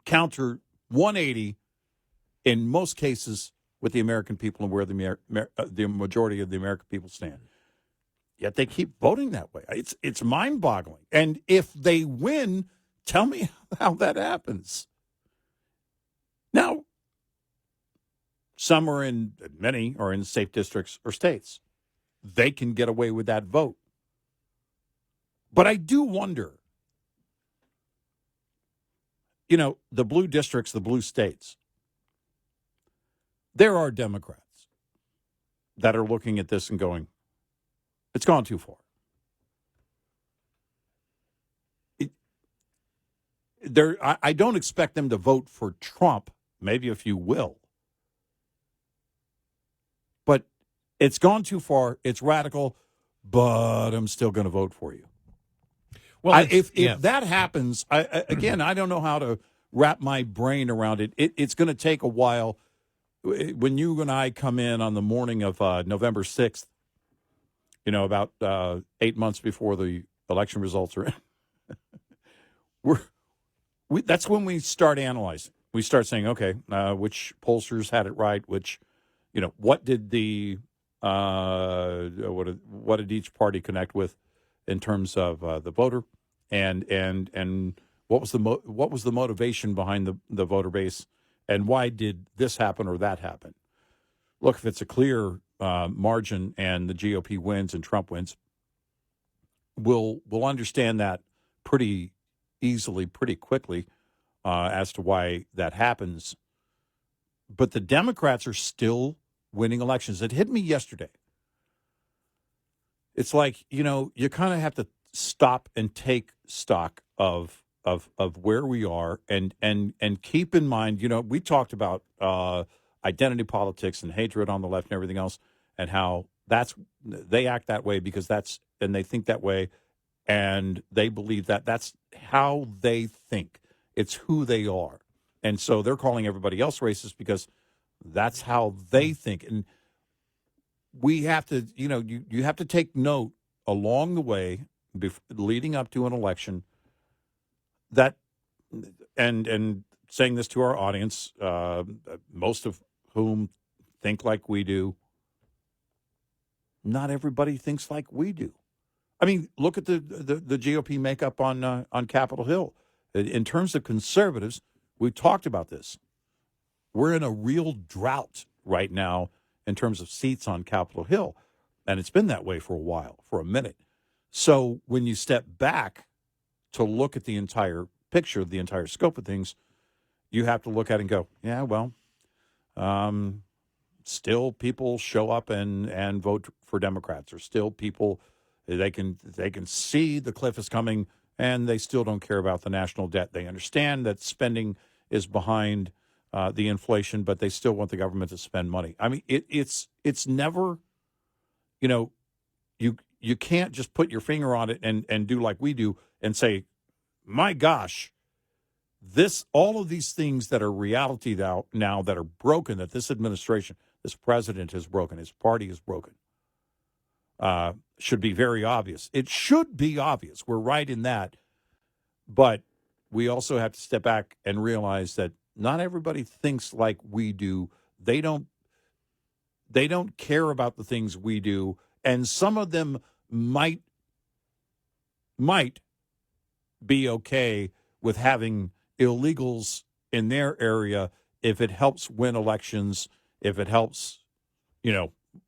counter 180 in most cases with the American people and where the majority of the American people stand. Yet they keep voting that way. It's mind-boggling. And if they win, tell me how that happens. Now, many are in safe districts or states. They can get away with that vote. But I do wonder, the blue districts, the blue states, there are Democrats that are looking at this and going, it's gone too far. I don't expect them to vote for Trump, maybe a few will. But it's gone too far. It's radical. but I'm still going to vote for you. Well, if that happens, again, I don't know how to wrap my brain around it. It's going to take a while. When you and I come in on the morning of November 6th, about 8 months before the election results are in, that's when we start analyzing. We start saying, okay, which pollsters had it right? Which, what did the what did each party connect with in terms of the voter, and what was the motivation behind the voter base, and why did this happen or that happen? Look, if it's a clear margin and the GOP wins and Trump wins, we'll understand that pretty easily, pretty quickly, as to why that happens. But the Democrats are still winning elections. It hit me yesterday. It's like, you kind of have to stop and take stock of where we are and keep in mind, we talked about identity politics and hatred on the left and everything else, and how they act that way because and they think that way, and they believe that's how they think. It's who they are. And so they're calling everybody else racist because that's how they think. And we have to, you have to take note along the way, leading up to an election, that, and saying this to our audience, most of whom think like we do, not everybody thinks like we do. I mean, look at the GOP makeup on Capitol Hill. In terms of conservatives, we talked about this. We're in a real drought right now in terms of seats on Capitol Hill, and it's been that way for a while, for a minute. So when you step back to look at the entire picture, the entire scope of things, you have to look at it and go, yeah, well, still people show up and vote for Democrats, or still people, they can see the cliff is coming, and they still don't care about the national debt. They understand that spending is behind the inflation, but they still want the government to spend money. I mean, it's never, you can't just put your finger on it and do like we do and say, my gosh, all of these things that are reality now that are broken, that this administration, this president has broken, his party has broken, should be very obvious. It should be obvious. We're right in that. But we also have to step back and realize that not everybody thinks like we do. They don't care about the things we do. And some of them might be okay with having illegals in their area if it helps win elections, if it helps,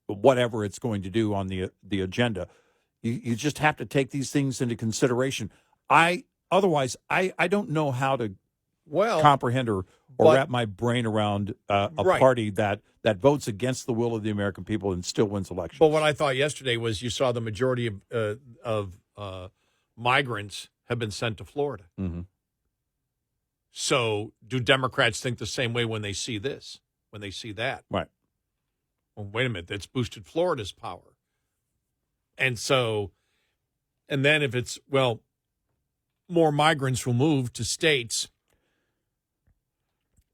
whatever it's going to do on the agenda. You just have to take these things into consideration. Otherwise, I don't know how to comprehend or wrap my brain around a party that votes against the will of the American people and still wins elections. But what I thought yesterday was you saw the majority of migrants have been sent to Florida. Mm-hmm. So do Democrats think the same way when they see this, when they see that? Right. Well, wait a minute, that's boosted Florida's power. And then if it's, more migrants will move to states,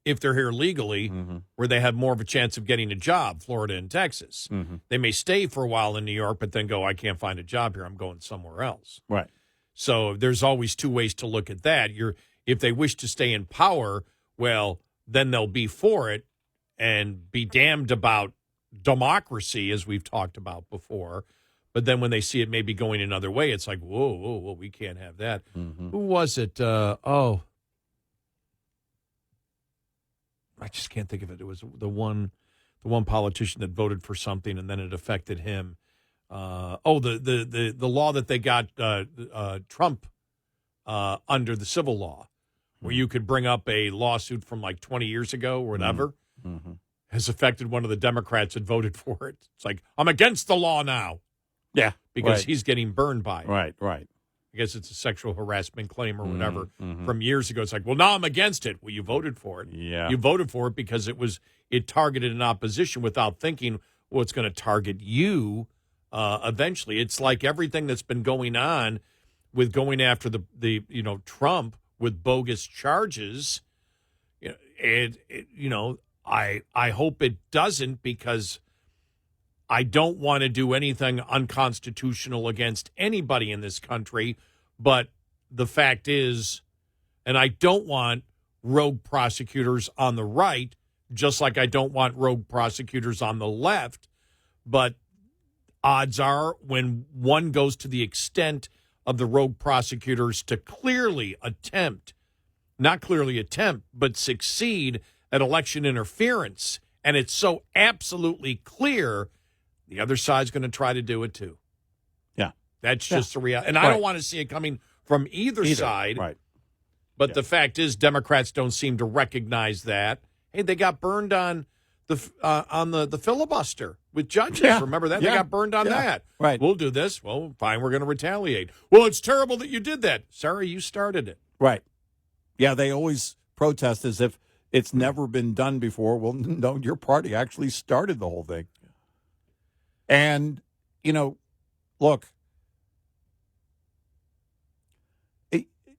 if they're here legally, mm-hmm. where they have more of a chance of getting a job, Florida and Texas. Mm-hmm. They may stay for a while in New York, but then go, I can't find a job here, I'm going somewhere else. Right. So there's always two ways to look at that. If they wish to stay in power, then they'll be for it and be damned about democracy, as we've talked about before. But then when they see it maybe going another way, it's like, whoa, we can't have that. Mm-hmm. Who was it? I just can't think of it. It was the one politician that voted for something and then it affected him. The law that they got Trump under the civil law, where you could bring up a lawsuit from like 20 years ago or whatever, mm-hmm. has affected one of the Democrats that voted for it. It's like, I'm against the law now. Yeah. Because he's getting burned by it. Right. I guess it's a sexual harassment claim or whatever mm-hmm. from years ago. It's like, well, now I'm against it. Well, you voted for it. Yeah. You voted for it because it targeted an opposition without thinking, well, it's going to target you eventually. It's like everything that's been going on with going after the Trump with bogus charges. I hope it doesn't, because I don't want to do anything unconstitutional against anybody in this country. But the fact is, and I don't want rogue prosecutors on the right, just like I don't want rogue prosecutors on the left. But odds are, when one goes to the extent of the rogue prosecutors to but succeed at election interference, and it's so absolutely clear, the other side's going to try to do it too. Yeah. That's just the reality. And I don't want to see it coming from either side. Right. But the fact is, Democrats don't seem to recognize that. Hey, they got burned on the filibuster with judges. Yeah. Remember that? They got burned on that. Right. We'll do this. Well, fine, we're going to retaliate. Well, it's terrible that you did that. Sorry, you started it. Right. Yeah, they always protest as if it's never been done before. Well, no, your party actually started the whole thing. And, look,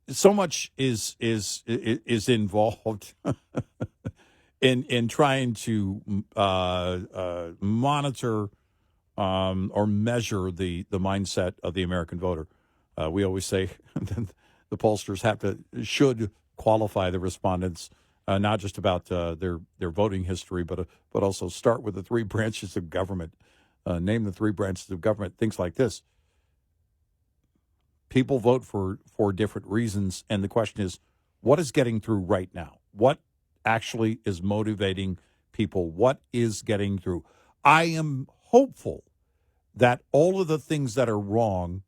so much is involved in trying to monitor or measure the mindset of the American voter. We always say the pollsters should qualify the respondents, not just about their voting history, but also start with the three branches of government. Name the three branches of government, things like this. People vote for different reasons, and the question is, what is getting through right now? What actually is motivating people? What is getting through? I am hopeful that all of the things that are wrong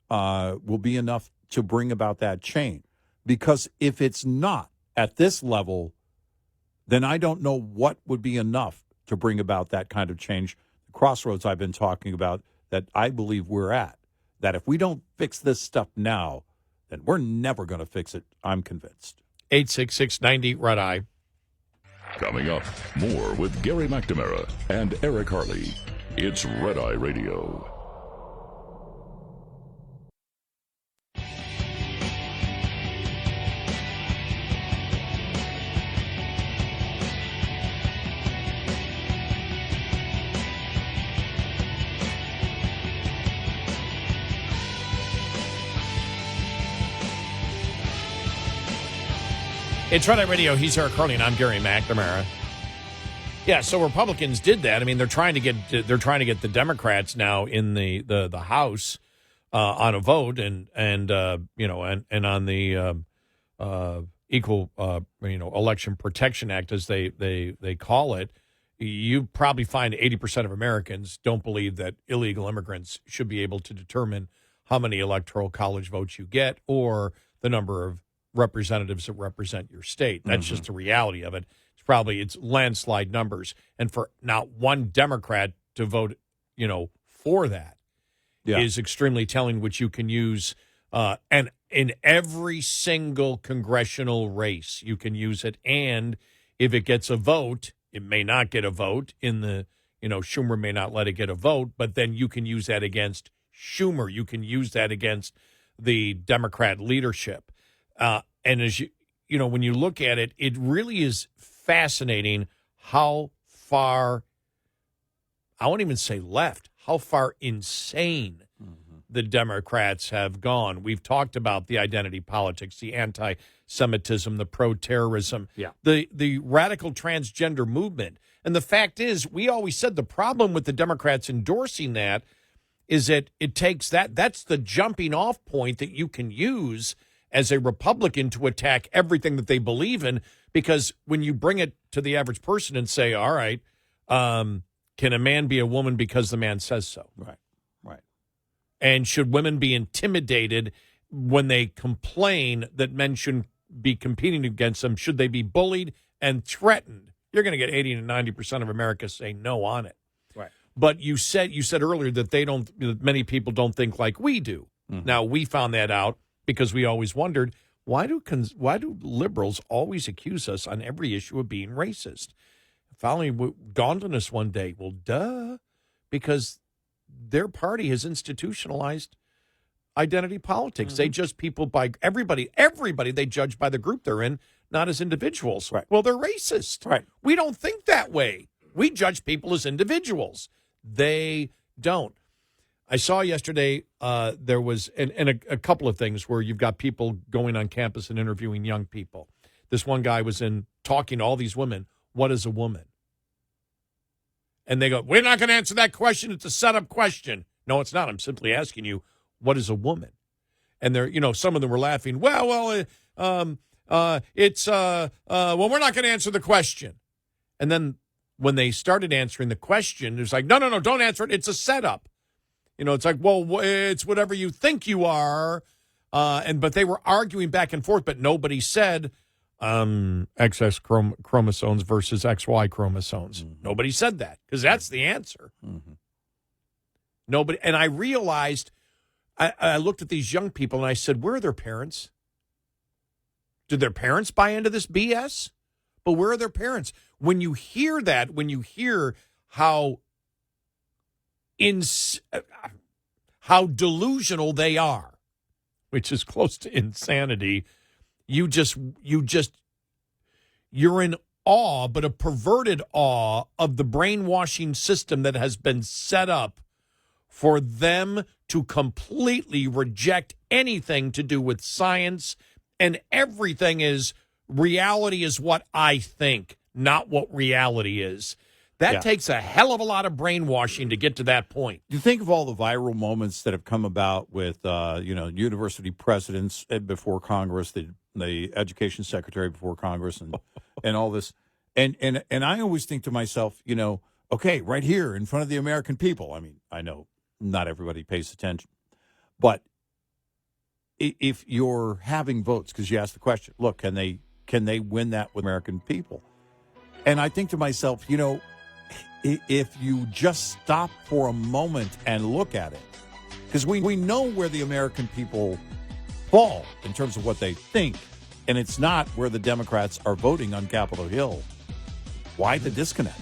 will be enough to bring about that change. Because if it's not at this level, then I don't know what would be enough to bring about that kind of change. The crossroads I've been talking about that I believe we're at, that if we don't fix this stuff now, then we're never going to fix it, I'm convinced. 866-90-RED-I. Coming up, more with Gary McNamara and Eric Harley. It's Red Eye Radio. It's Red Eye Radio. He's Eric Harley, and I'm Gary McNamara. Yeah, so Republicans did that. I mean, they're trying to get the Democrats now in the House on a vote, and on the Equal Election Protection Act, as they call it. You probably find 80% of Americans don't believe that illegal immigrants should be able to determine how many electoral college votes you get or the number of representatives that represent your state. That's just the reality of it. It's landslide numbers. And for not one Democrat to vote, for that is extremely telling, which you can use and in every single congressional race, you can use it. And if it gets a vote, it may not get a vote in the, Schumer may not let it get a vote, but then you can use that against Schumer. You can use that against the Democrat leadership. And as when you look at it, it really is fascinating how far, I won't even say left, how far insane the Democrats have gone. We've talked about the identity politics, the anti-Semitism, the pro-terrorism, the radical transgender movement. And the fact is, we always said the problem with the Democrats endorsing that is that it takes that's the jumping off point that you can use as a Republican to attack everything that they believe in, because when you bring it to the average person and say, all right, can a man be a woman because the man says so? Right. And should women be intimidated when they complain that men shouldn't be competing against them? Should they be bullied and threatened? You're going to get 80 to 90% of America say no on it. Right. But you said earlier that many people don't think like we do. Now, we found that out because we always wondered, why do liberals always accuse us on every issue of being racist? Finally, dawned on us one day, well, duh, because their party has institutionalized identity politics. They judge people by everybody they judge by the group they're in, not as individuals. Right. Well, they're racist. Right. We don't think that way. We judge people as individuals. They don't. I saw yesterday there was a couple of things where you've got people going on campus and interviewing young people. This one guy was talking to all these women. What is a woman? And they go, we're not going to answer that question. It's a setup question. No, it's not. I'm simply asking you, what is a woman? And they're, some of them were laughing. Well, we're not going to answer the question. And then when they started answering the question, it's like, no, don't answer it. It's a setup. It's like, well, it's whatever you think you are. But they were arguing back and forth, but nobody said XX chromosomes versus XY chromosomes. Mm-hmm. Nobody said that because that's the answer. Mm-hmm. Nobody. And I realized, I looked at these young people and I said, where are their parents? Did their parents buy into this BS? But where are their parents? When you hear that, when you hear how delusional they are, which is close to insanity, you're in awe, but a perverted awe of the brainwashing system that has been set up for them to completely reject anything to do with science, and everything is reality is what I think, not what reality is. That takes a hell of a lot of brainwashing to get to that point. You think of all the viral moments that have come about with, university presidents before Congress, the education secretary before Congress, and all this, and I always think to myself, okay, right here in front of the American people. I mean, I know not everybody pays attention, but if you're having votes, because you asked the question, look, can they win that with American people? And I think to myself, if you just stop for a moment and look at it, because we know where the American people fall in terms of what they think, and it's not where the Democrats are voting on Capitol Hill. Why the disconnect?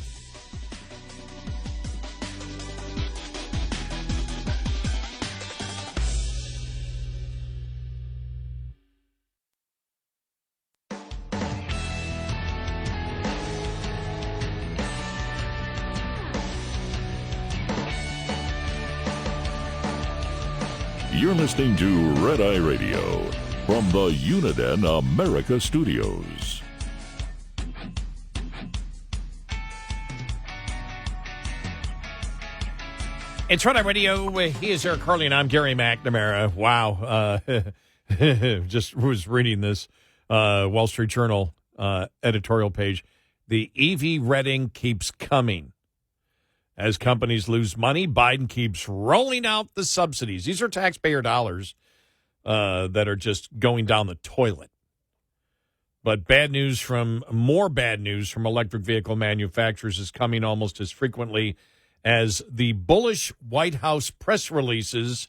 You're listening to Red Eye Radio from the Uniden America Studios. It's Red Eye Radio. He is Eric Harley, and I'm Gary McNamara. Wow. Just was reading this Wall Street Journal editorial page. The EV redding keeps coming. As companies lose money, Biden keeps rolling out the subsidies. These are taxpayer dollars that are just going down the toilet. But more bad news from electric vehicle manufacturers is coming almost as frequently as the bullish White House press releases.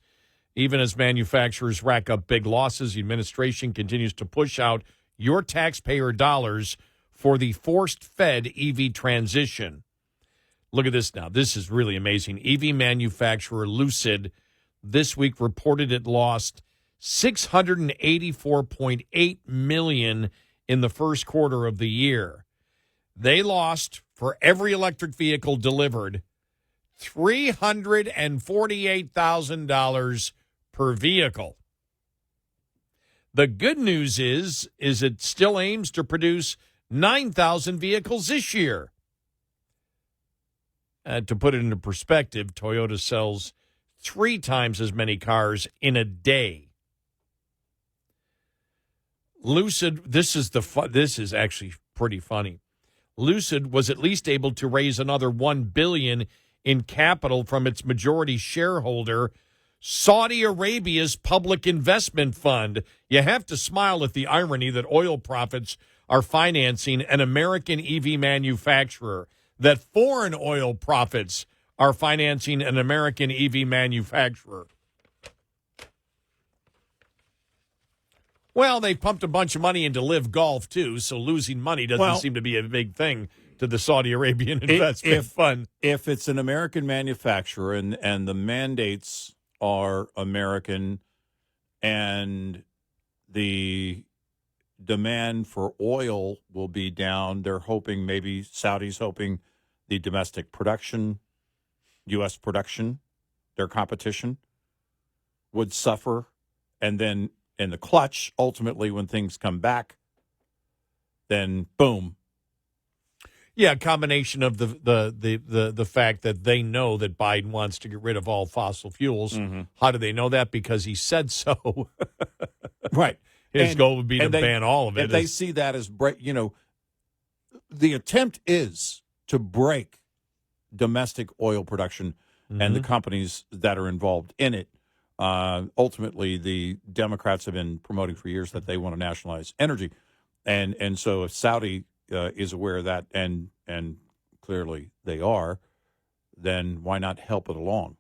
Even as manufacturers rack up big losses, the administration continues to push out your taxpayer dollars for the forced-fed EV transition. Look at this now. This is really amazing. EV manufacturer Lucid this week reported it lost $684.8 million in the first quarter of the year. They lost, for every electric vehicle delivered, $348,000 per vehicle. The good news is it still aims to produce 9,000 vehicles this year. To put it into perspective, Toyota sells 3 times as many cars in a day. Lucid, this is actually pretty funny. Lucid was at least able to raise another $1 billion in capital from its majority shareholder, Saudi Arabia's Public Investment Fund. You have to smile at the irony that oil profits are financing an American EV manufacturer, that foreign oil profits are financing an American EV manufacturer. Well, they pumped a bunch of money into Live Golf, too, so losing money doesn't seem to be a big thing to the Saudi Arabian investment fund. If it's an American manufacturer and the mandates are American and the demand for oil will be down, they're hoping, maybe Saudi's hoping the domestic production, U.S. production, their competition would suffer. And then in the clutch, ultimately, when things come back, then boom. Yeah, a combination of the fact that they know that Biden wants to get rid of all fossil fuels. Mm-hmm. How do they know that? Because he said so. Right. His goal would be to ban all of it. And they see that as the attempt is to break domestic oil production and the companies that are involved in it. Ultimately, the Democrats have been promoting for years that they want to nationalize energy. And so if Saudi is aware of that, and clearly they are, then why not help it along?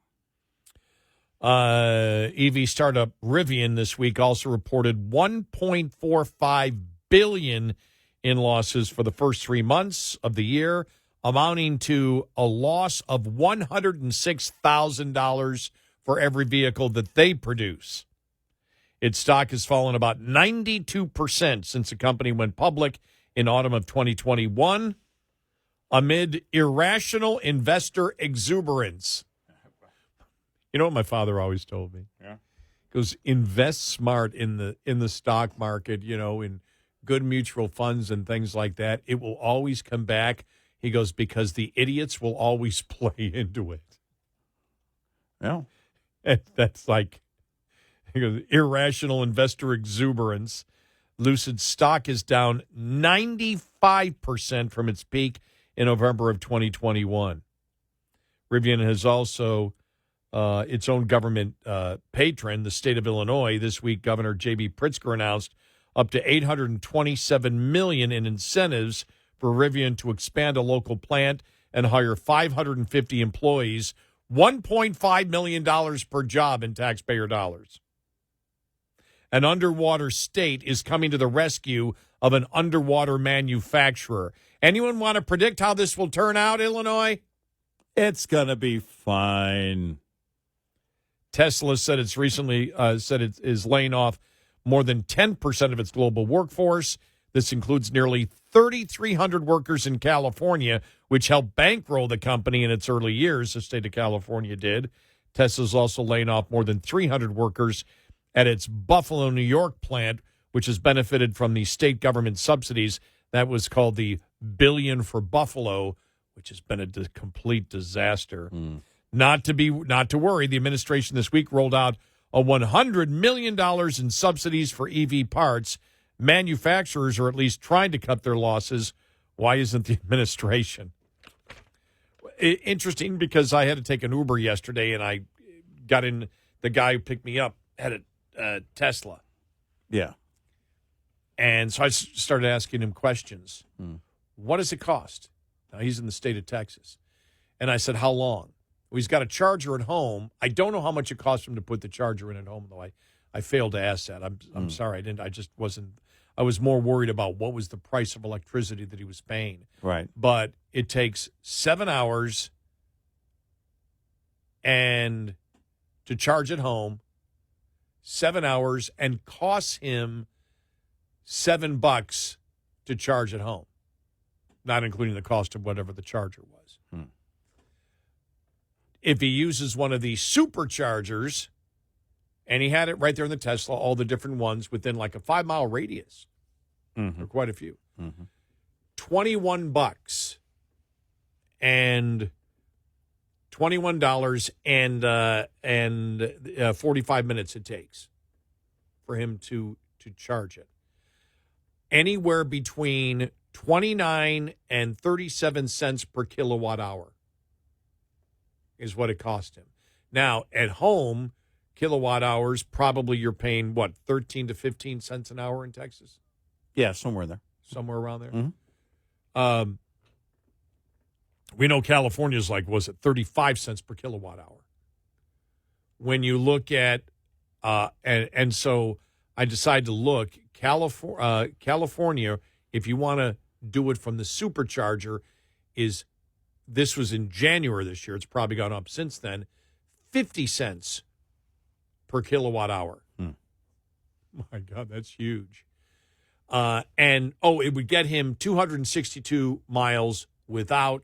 EV startup Rivian this week also reported $1.45 billion in losses for the first 3 months of the year, amounting to a loss of $106,000 for every vehicle that they produce. Its stock has fallen about 92% since the company went public in autumn of 2021 amid irrational investor exuberance. You know what my father always told me? Yeah. He goes, invest smart in the stock market, in good mutual funds and things like that. It will always come back. He goes, because the idiots will always play into it. Yeah. And that's like, he goes, irrational investor exuberance. Lucid stock is down 95% from its peak in November of 2021. Rivian has also its own government patron, the state of Illinois. This week, Governor J.B. Pritzker announced up to $827 million in incentives for Rivian to expand a local plant and hire 550 employees, $1.5 million per job in taxpayer dollars. An underwater state is coming to the rescue of an underwater manufacturer. Anyone want to predict how this will turn out, Illinois? It's going to be fine. Tesla said it's recently said it is laying off more than 10% of its global workforce. This includes nearly 3,300 workers in California, which helped bankroll the company in its early years, the state of California did. Tesla's also laying off more than 300 workers at its Buffalo, New York plant, which has benefited from the state government subsidies. That was called the Billion for Buffalo, which has been a complete disaster. Not to worry, the administration this week rolled out a $100 million in subsidies for EV parts. Manufacturers are at least trying to cut their losses. Why isn't the administration? Interesting, because I had to take an Uber yesterday, and I got in. The guy who picked me up had a Tesla. Yeah. And so I started asking him questions. What does it cost? Now, he's in the state of Texas. And I said, how long? Well, he's got a charger at home. I don't know how much it costs him to put the charger in at home, though. I failed to ask that. I'm sorry. I didn't. I just wasn't. I was more worried about what was the price of electricity that he was paying. Right. But it takes 7 hours and to charge at home, 7 hours, and costs him $7 to charge at home, not including the cost of whatever the charger was. If he uses one of these superchargers, and he had it right there in the Tesla, all the different ones within like a 5-mile radius, or quite a few, $21 and $21 and 45 minutes it takes for him to charge it. Anywhere between 29 and 37 cents per kilowatt hour is what it cost him. Now, at home, kilowatt hours, probably you're paying, 13 to 15 cents an hour in Texas? Yeah, somewhere there. Somewhere around there? We know California's 35 cents per kilowatt hour. When you look at, and so I decided to look, California, if you want to do it from the supercharger, is, this was in January this year, it's probably gone up since then, 50 cents per kilowatt hour. My God, that's huge. It would get him 262 miles without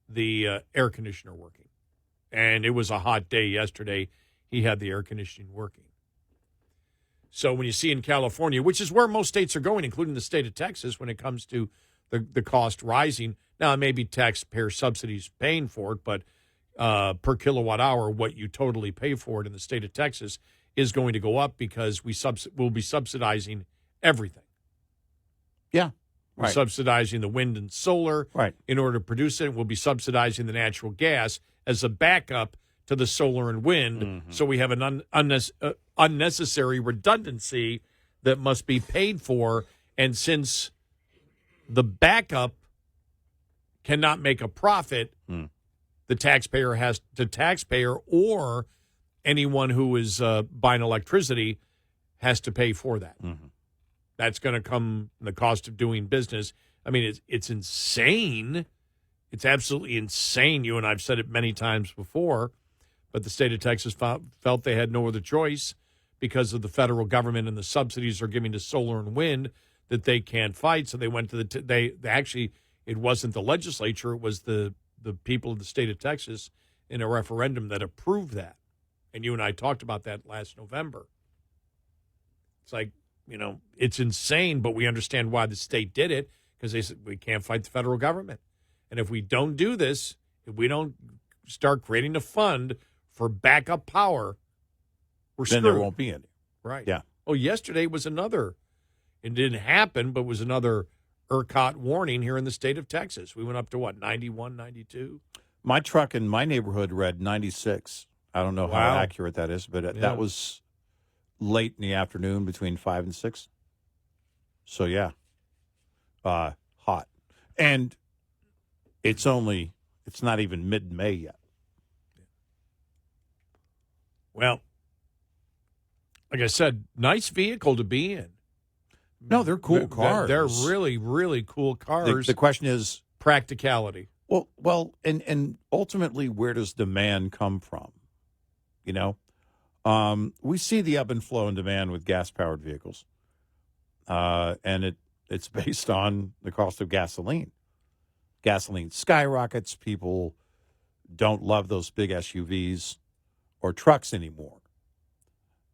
the air conditioner working. And it was a hot day yesterday. He had the air conditioning working. So when you see in California, which is where most states are going, including the state of Texas, when it comes to the cost rising, now it may be taxpayer subsidies paying for it, but per kilowatt hour, what you totally pay for it in the state of Texas is going to go up because we'll be subsidizing everything. Yeah. We're subsidizing the wind and solar in order to produce it. We'll be subsidizing the natural gas as a backup to the solar and wind. So we have an unnecessary redundancy that must be paid for. And since the backup cannot make a profit, the taxpayer or anyone who is buying electricity has to pay for that. That's going to come the cost of doing business. I mean, it's insane. It's absolutely insane. You and I've said it many times before, but the state of Texas felt they had no other choice because of the federal government and the subsidies they're giving to solar and wind that they can't fight. So they went to it wasn't the legislature, it was the people of the state of Texas in a referendum that approved that. And you and I talked about that last November. It's like, it's insane, but we understand why the state did it, because they said we can't fight the federal government. And if we don't do this, if we don't start creating a fund for backup power, we're screwed. Then there won't be any. Right. Yeah. Oh, yesterday was another. It didn't happen, but was another ERCOT warning here in the state of Texas. We went up to, 91, 92? My truck in my neighborhood read 96. I don't know how accurate that is, but that was late in the afternoon between 5 and 6. So, yeah, hot. And it's not even mid-May yet. Well, like I said, nice vehicle to be in. No, they're cool cars. They're really, really cool cars. The question is practicality. Well, and ultimately, where does demand come from? We see the ebb and flow in demand with gas-powered vehicles, and it's based on the cost of gasoline. Gasoline skyrockets. People don't love those big SUVs or trucks anymore.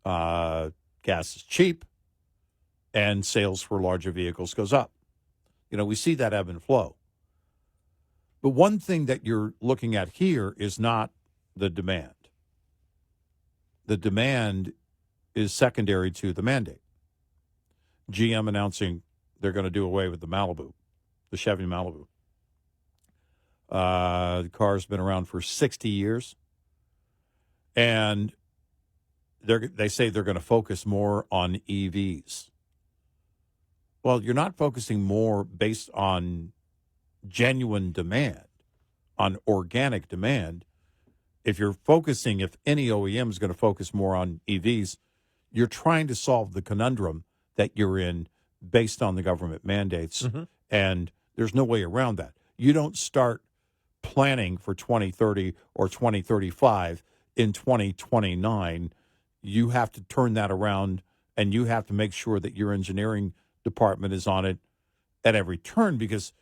Gas is cheap, and sales for larger vehicles goes up. We see that ebb and flow. But one thing that you're looking at here is not the demand. The demand is secondary to the mandate. GM announcing they're going to do away with the Chevy Malibu. The car's been around for 60 years. And they say they're going to focus more on EVs. Well, you're not focusing more based on genuine demand, on organic demand. If you're focusing, if any OEM is going to focus more on EVs, you're trying to solve the conundrum that you're in based on the government mandates. And there's no way around that. You don't start planning for 2030 or 2035 in 2029. You have to turn that around, and you have to make sure that your engineering department is on it at every turn, because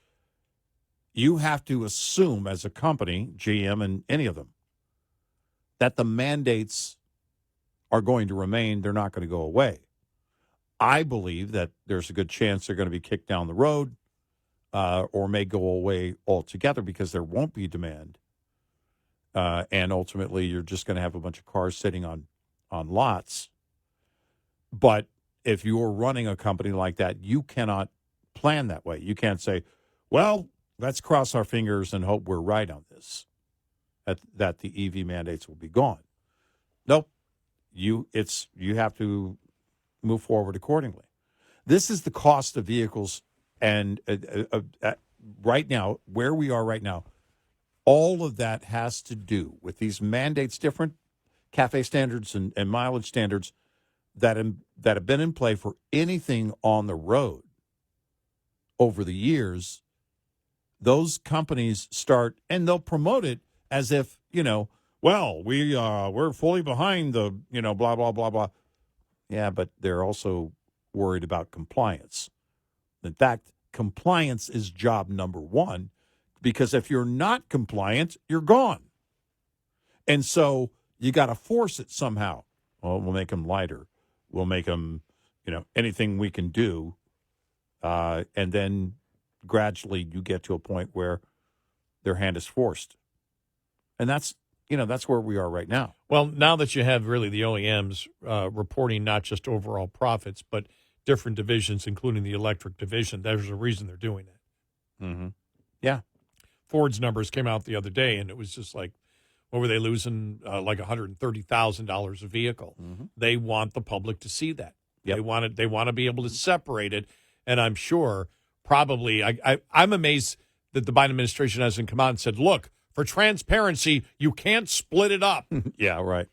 you have to assume as a company, GM and any of them, that the mandates are going to remain. They're not going to go away. I believe that there's a good chance they're going to be kicked down the road or may go away altogether because there won't be demand. And ultimately, you're just going to have a bunch of cars sitting on lots. But if you're running a company like that, you cannot plan that way. You can't say, well, let's cross our fingers and hope we're right on this, that the EV mandates will be gone. Nope. You have to move forward accordingly. This is the cost of vehicles, and right now, where we are right now, all of that has to do with these mandates, different CAFE standards and mileage standards that have been in play for anything on the road over the years. those companies start, and they'll promote it as if, well, we're fully behind the, blah, blah, blah, blah. Yeah, but they're also worried about compliance. In fact, compliance is job number one, because if you're not compliant, you're gone. And so you got to force it somehow. Well, we'll make them lighter. We'll make them, anything we can do. And then gradually you get to a point where their hand is forced. And that's where we are right now. Well, now that you have really the OEMs reporting not just overall profits, but different divisions, including the electric division, there's a reason they're doing it. Mm-hmm. Yeah. Ford's numbers came out the other day, and it was just like, what were they losing? Like $130,000 a vehicle. Mm-hmm. They want the public to see that. Yep. They want to be able to separate it. And I'm sure probably I'm amazed that the Biden administration hasn't come out and said, look, for transparency, you can't split it up. Yeah, right.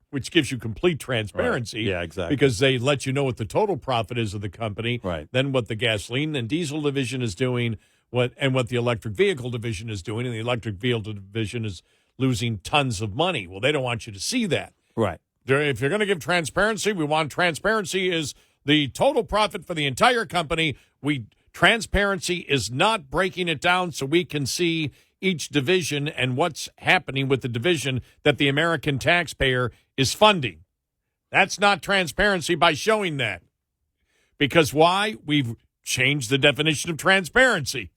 Which gives you complete transparency. Right. Yeah, exactly. Because they let you know what the total profit is of the company, right? Then what the gasoline and diesel division is doing, what the electric vehicle division is doing, and the electric vehicle division is losing tons of money. Well, they don't want you to see that. Right. If you're going to give transparency, we want transparency is the total profit for the entire company. Transparency is not breaking it down so we can see each division and what's happening with the division that the American taxpayer is funding. That's not transparency by showing that. Because why? We've changed the definition of transparency.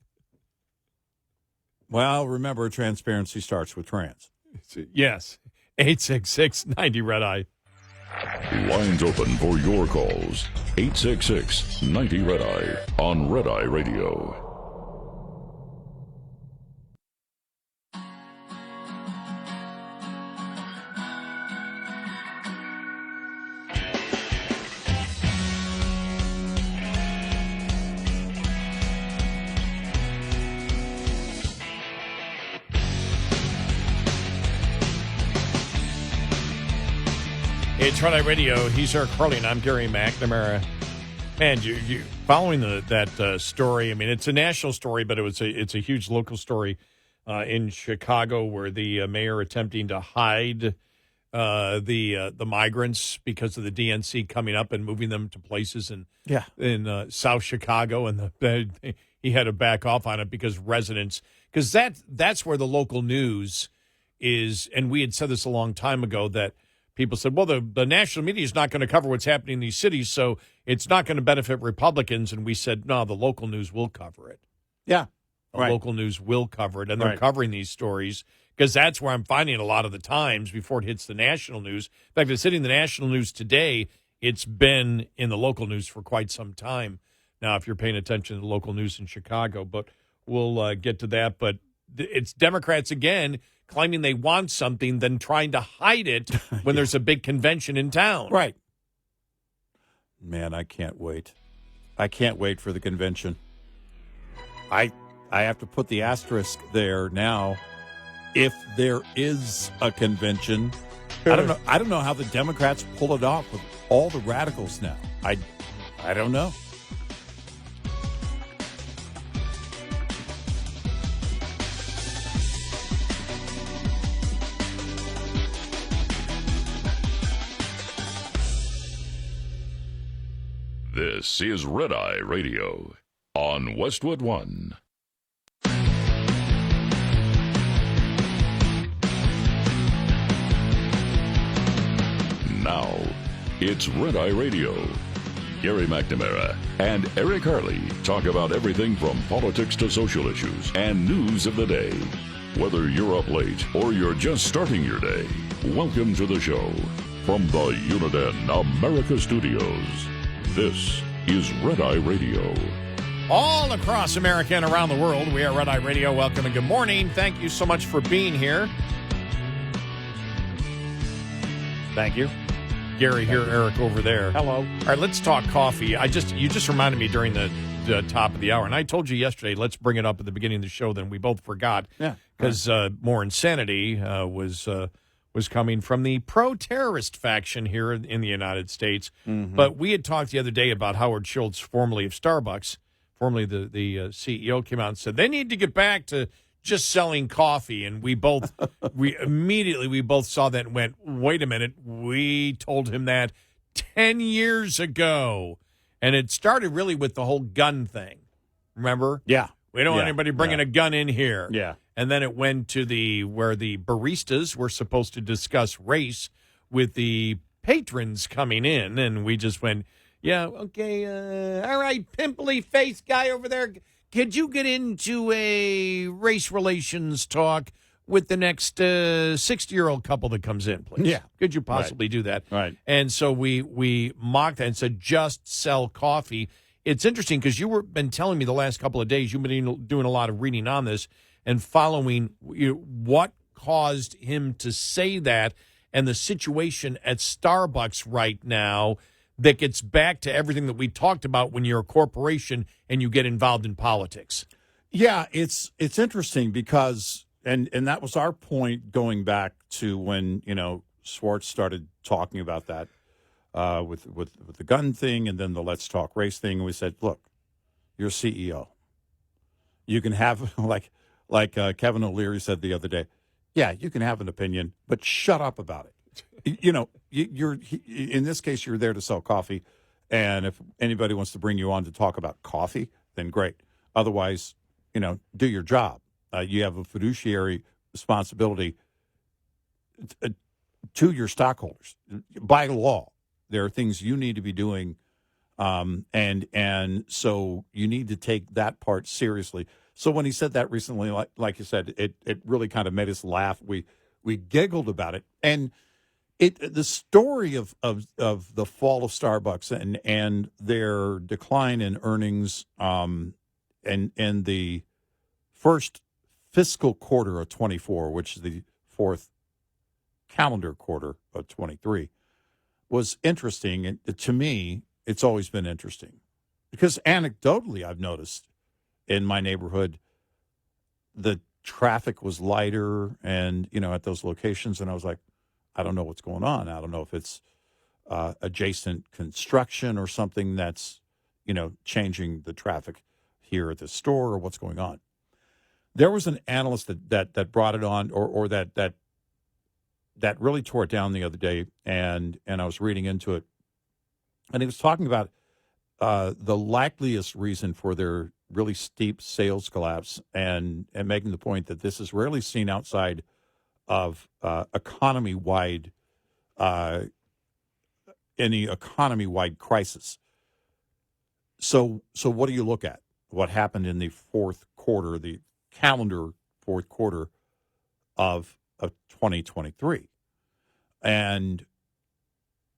Well, remember, transparency starts with trans. Yes. 866-90-RED-EYE. Lines open for your calls. 866-90-RED-EYE on Red Eye Radio. It's Red Eye Radio. He's Eric Harley, and I'm Gary McNamara. Man, you following that story? I mean, it's a national story, but it's a huge local story in Chicago, where the mayor attempting to hide the migrants because of the DNC coming up and moving them to places in South Chicago, and he had to back off on it because that's where the local news is, and we had said this a long time ago that. People said, well, the national media is not going to cover what's happening in these cities, so it's not going to benefit Republicans. And we said, no, the local news will cover it. Yeah. The local news will cover it, and they're covering these stories because that's where I'm finding a lot of the times before it hits the national news. In fact, it's hitting the national news today. It's been in the local news for quite some time now, if you're paying attention to the local news in Chicago. But we'll get to that. But it's Democrats again claiming they want something, then trying to hide it when there's a big convention in town. Right. Man, I can't wait. I can't wait for the convention. I have to put the asterisk there now. If there is a convention, I don't know how the Democrats pull it off with all the radicals now. I don't know. This is Red Eye Radio on Westwood One. Now, it's Red Eye Radio. Gary McNamara and Eric Harley talk about everything from politics to social issues and news of the day. Whether you're up late or you're just starting your day, welcome to the show. From the Uniden America Studios, this is Red Eye Radio. All across America and around the world, we are Red Eye Radio. Welcome and good morning. Thank you so much for being here. Thank you. Gary here, Eric over there. Hello. All right, let's talk coffee. You just reminded me during the top of the hour, and I told you yesterday, let's bring it up at the beginning of the show, then we both forgot. Yeah. Because more insanity was coming from the pro-terrorist faction here in the United States. Mm-hmm. But we had talked the other day about Howard Schultz, formerly of Starbucks, formerly the CEO, came out and said they need to get back to just selling coffee. And we immediately saw that and went, wait a minute, we told him that 10 years ago. And it started really with the whole gun thing. Remember? Yeah. We don't want anybody bringing a gun in here. Yeah. And then it went to where the baristas were supposed to discuss race with the patrons coming in. And we just went, yeah, okay, all right, pimply face guy over there. Could you get into a race relations talk with the next 60-year-old couple that comes in, please? Yeah. Could you possibly do that? Right. And so we mocked that and said, just sell coffee. It's interesting because been telling me the last couple of days, you've been doing a lot of reading on this and following what caused him to say that and the situation at Starbucks right now that gets back to everything that we talked about when you're a corporation and you get involved in politics. Yeah, it's interesting because, and that was our point going back to when, Schwartz started talking about that with the gun thing and then the Let's Talk Race thing. And we said, look, you're CEO. You can have, like Kevin O'Leary said the other day, yeah, you can have an opinion, but shut up about it. You're in this case, you're there to sell coffee. And if anybody wants to bring you on to talk about coffee, then great. Otherwise, do your job. You have a fiduciary responsibility to your stockholders. By law, there are things you need to be doing, and so you need to take that part seriously. So when he said that recently, like you said, it really kind of made us laugh. We giggled about it, and the story of the fall of Starbucks and their decline in earnings, and the first fiscal quarter of 24, which is the fourth calendar quarter of 23, was interesting. And to me, it's always been interesting because anecdotally, I've noticed in my neighborhood, the traffic was lighter and, at those locations. And I was like, I don't know what's going on. I don't know if it's adjacent construction or something that's, changing the traffic here at the store or what's going on. There was an analyst that brought it on or that really tore it down the other day, and I was reading into it, and he was talking about the likeliest reason for their really steep sales collapse and making the point that this is rarely seen outside of economy-wide any economy-wide crisis. So what do you look at? What happened in the fourth quarter, the calendar fourth quarter of 2023? And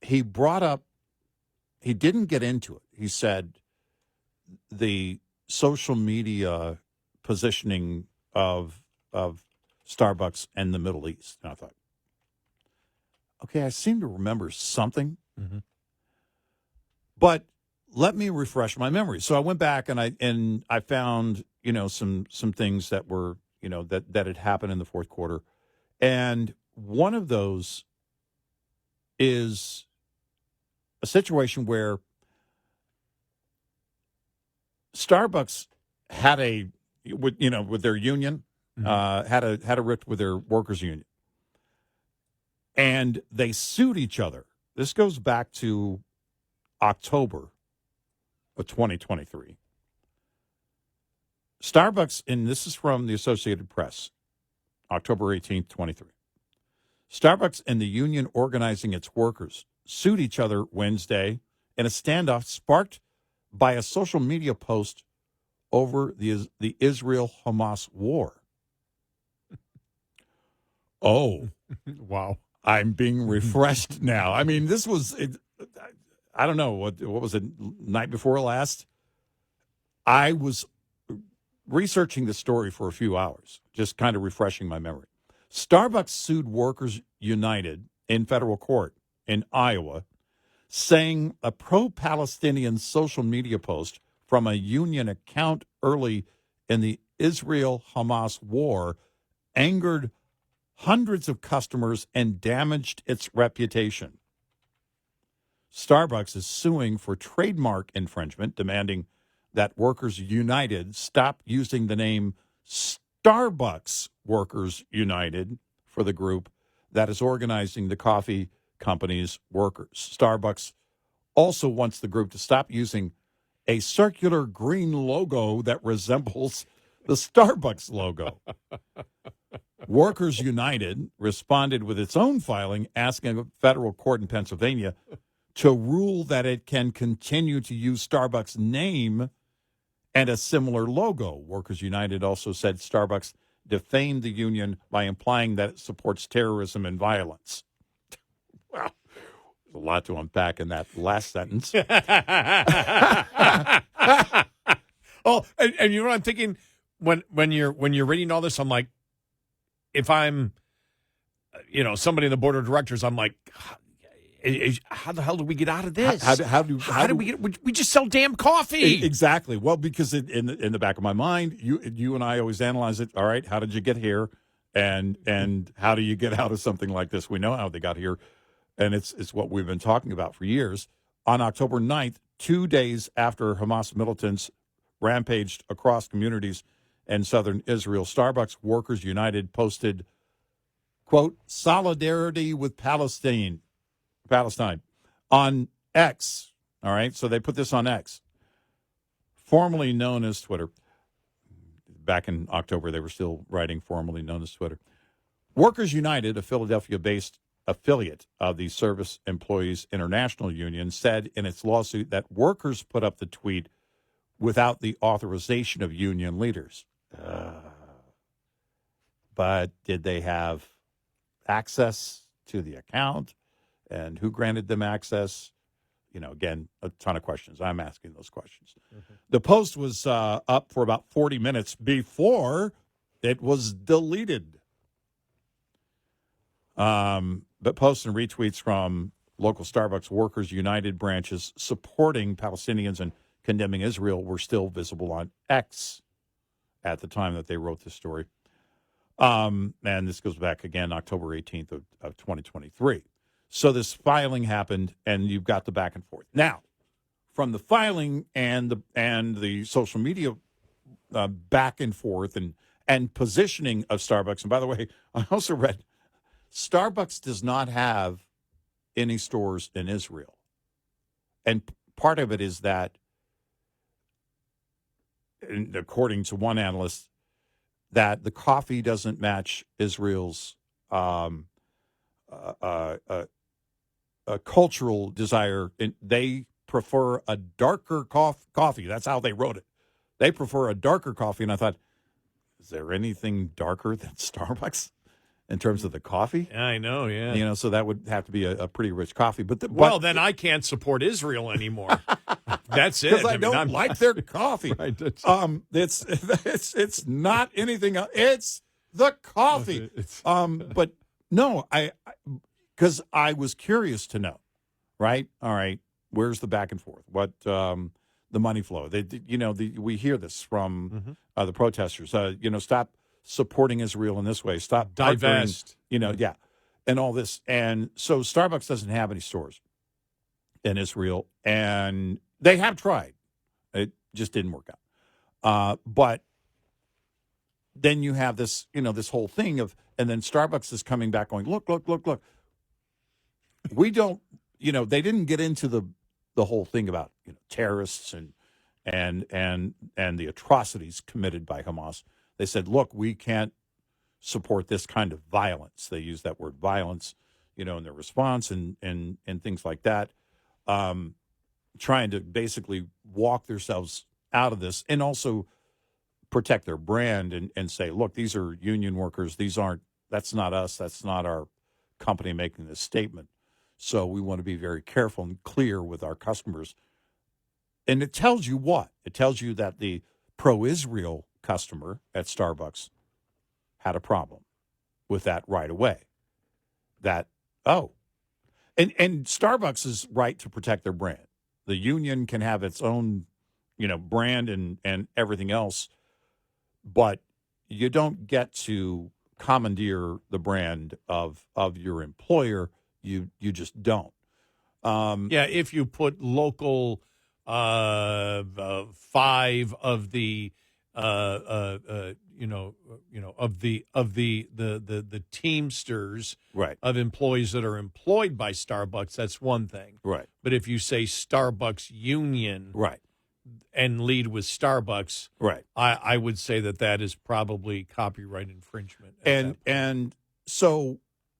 he brought up, he didn't get into it. He said the social media positioning of Starbucks and the Middle East. And I thought, okay, I seem to remember something, but let me refresh my memory. So I went back and I found, some things that were, that had happened in the fourth quarter. And one of those is a situation where Starbucks had with their union, had a rift with their workers' union, and they sued each other. This goes back to October of 2023. Starbucks, and this is from the Associated Press, October 18th, 23. Starbucks and the union organizing its workers sued each other Wednesday in a standoff sparked by a social media post over the Israel-Hamas war. Oh, wow. I'm being refreshed now. I mean, this was, I don't know, what was it, night before last? I was researching the story for a few hours, just kind of refreshing my memory. Starbucks sued Workers United in federal court in Iowa, saying a pro-Palestinian social media post from a union account early in the Israel-Hamas war angered hundreds of customers and damaged its reputation. Starbucks is suing for trademark infringement, demanding that Workers United stop using the name Starbucks Workers United for the group that is organizing the coffee company's workers. Starbucks also wants the group to stop using a circular green logo that resembles the Starbucks logo. Workers United responded with its own filing asking a federal court in Pennsylvania to rule that it can continue to use Starbucks' name and a similar logo. Workers United also said Starbucks defamed the union by implying that it supports terrorism and violence. Well, there's a lot to unpack in that last sentence. Oh, and you know what I'm thinking when you're reading all this, I'm like, if I'm, somebody in the board of directors, I'm like, how the hell do we get out of this? How do we get? We just sell damn coffee. Exactly. Well, because in the back of my mind, you and I always analyze it. All right, how did you get here, and how do you get out of something like this? We know how they got here, and it's what we've been talking about for years. On October 9th, 2 days after Hamas militants rampaged across communities in southern Israel, Starbucks Workers United posted, quote, solidarity with Palestine on X. All right, so they put this on X, formerly known as Twitter. Back in October, they were still writing formerly known as Twitter. Workers United, a Philadelphia-based affiliate of the Service Employees International Union, said in its lawsuit that workers put up the tweet without the authorization of union leaders. But did they have access to the account? And who granted them access? Again, a ton of questions. I'm asking those questions. Mm-hmm. The post was up for about 40 minutes before it was deleted. But posts and retweets from local Starbucks Workers United branches supporting Palestinians and condemning Israel were still visible on X at the time that they wrote this story. And this goes back again, October 18th of 2023. So this filing happened, and you've got the back and forth. Now, from the filing and the social media back and forth and positioning of Starbucks, and by the way, I also read Starbucks does not have any stores in Israel. And part of it is that, and according to one analyst, that the coffee doesn't match Israel's cultural desire. They prefer a darker coffee. That's how they wrote it. They prefer a darker coffee. And I thought, is there anything darker than Starbucks in terms of the coffee? Yeah, I know, yeah. So that would have to be a pretty rich coffee. But then I can't support Israel anymore. That's it. Because I don't like their coffee. Right. It's not anything else. It's the coffee. But no, because I was curious to know, right? All right, where's the back and forth? What the money flow? We hear this from the protesters. Stop supporting Israel in this way. Stop divest. And all this. And so Starbucks doesn't have any stores in Israel, and they have tried. It just didn't work out. But then you have this, this whole thing of, and then Starbucks is coming back going, look. We don't, they didn't get into the whole thing about terrorists and the atrocities committed by Hamas. They said, look, we can't support this kind of violence. They use that word violence, in their response and things like that. Trying to basically walk themselves out of this and also protect their brand and say, look, these are union workers. That's not us. That's not our company making this statement. So we want to be very careful and clear with our customers. And it tells you what? It tells you that the pro-Israel customer at Starbucks had a problem with that right away. And Starbucks is right to protect their brand. The union can have its own, brand and everything else, but you don't get to commandeer the brand of your employer. You just don't. If you put local 5 of the the Teamsters Right. of employees that are employed by Starbucks, that's one thing. Right. But if you say Starbucks union Right. and lead with Starbucks, Right. I would say that is probably copyright infringement. And so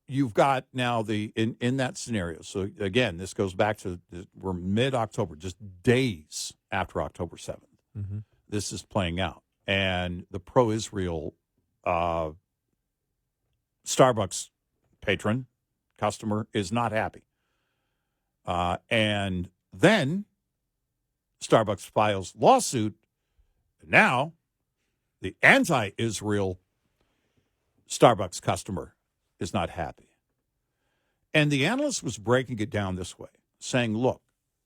you've got now in that scenario. So again, this goes back to we're mid-October, just days after October 7th. Mm-hmm. This is playing out, and the pro-Israel Starbucks patron customer is not happy, and then Starbucks files lawsuit. Now, the anti-Israel Starbucks customer is not happy. And the analyst was breaking it down this way, saying, look,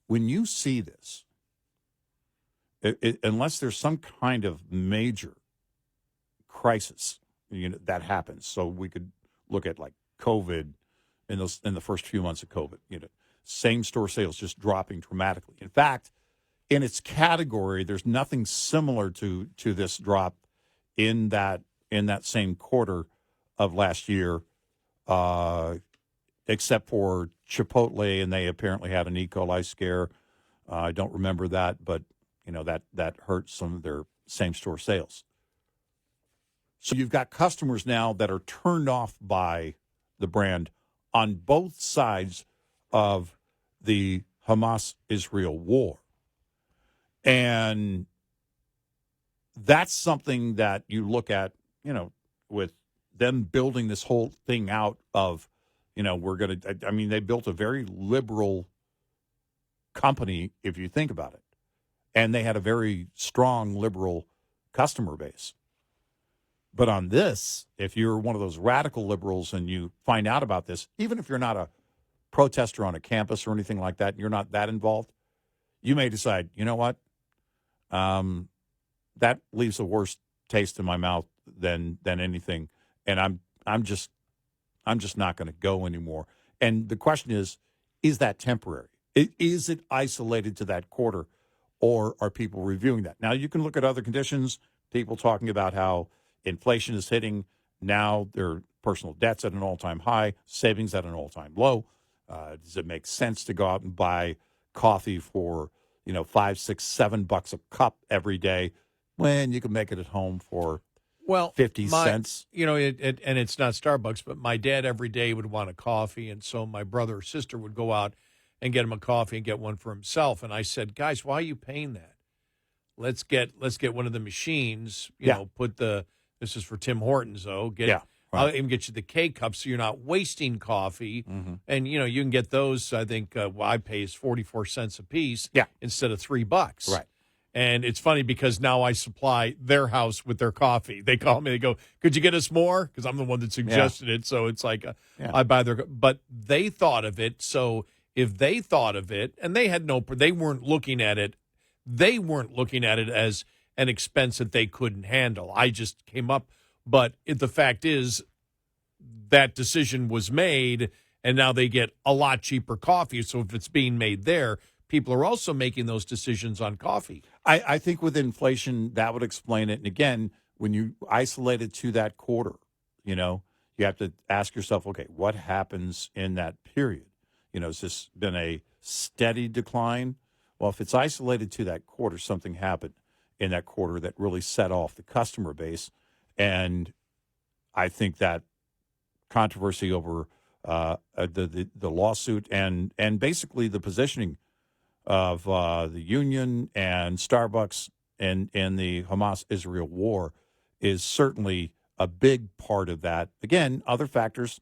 when you see this, unless there's some kind of major crisis, that happens. So we could look at like COVID in the first few months of COVID, same store sales just dropping dramatically. In fact, in its category, there's nothing similar to this drop in that same quarter of last year, except for Chipotle, and they apparently had an E. coli scare. I don't remember that, but that hurt some of their same-store sales. So you've got customers now that are turned off by the brand on both sides of the Hamas-Israel war. And that's something that you look at, with them building this whole thing out of, they built a very liberal company, if you think about it. And they had a very strong liberal customer base. But on this, if you're one of those radical liberals and you find out about this, even if you're not a protester on a campus or anything like that, and you're not that involved, you may decide, you know what? That leaves a worse taste in my mouth than anything, and I'm just not going to go anymore. And the question is that temporary? Is it isolated to that quarter, or are people reviewing that? Now, you can look at other conditions, people talking about how inflation is hitting. Now their personal debt's at an all-time high, savings at an all-time low. Does it make sense to go out and buy coffee for, $5, $6, $7 a cup every day when you can make it at home for 50 cents? And it's not Starbucks, but my dad every day would want a coffee, and so my brother or sister would go out and get him a coffee and get one for himself. And I said, guys, why are you paying that? Let's get one of the machines. This is for Tim Hortons though. Right. I'll even get you the K-cups so you're not wasting coffee. Mm-hmm. And, you can get those, I think, I pay is 44 cents a piece instead of $3. Right. And it's funny because now I supply their house with their coffee. They call me, they go, could you get us more? Because I'm the one that suggested it. So it's like I buy their, but they thought of it. So if they thought of it, and they weren't looking at it as an expense that they couldn't handle. I just came up. But the fact is that decision was made, and now they get a lot cheaper coffee. So if it's being made there, people are also making those decisions on coffee. I think with inflation, that would explain it. And again, when you isolate it to that quarter, you have to ask yourself, okay, what happens in that period? Has this been a steady decline? Well, if it's isolated to that quarter, something happened in that quarter that really set off the customer base. And I think that controversy over the lawsuit and basically the positioning of the union and Starbucks and the Hamas-Israel war is certainly a big part of that. Again, other factors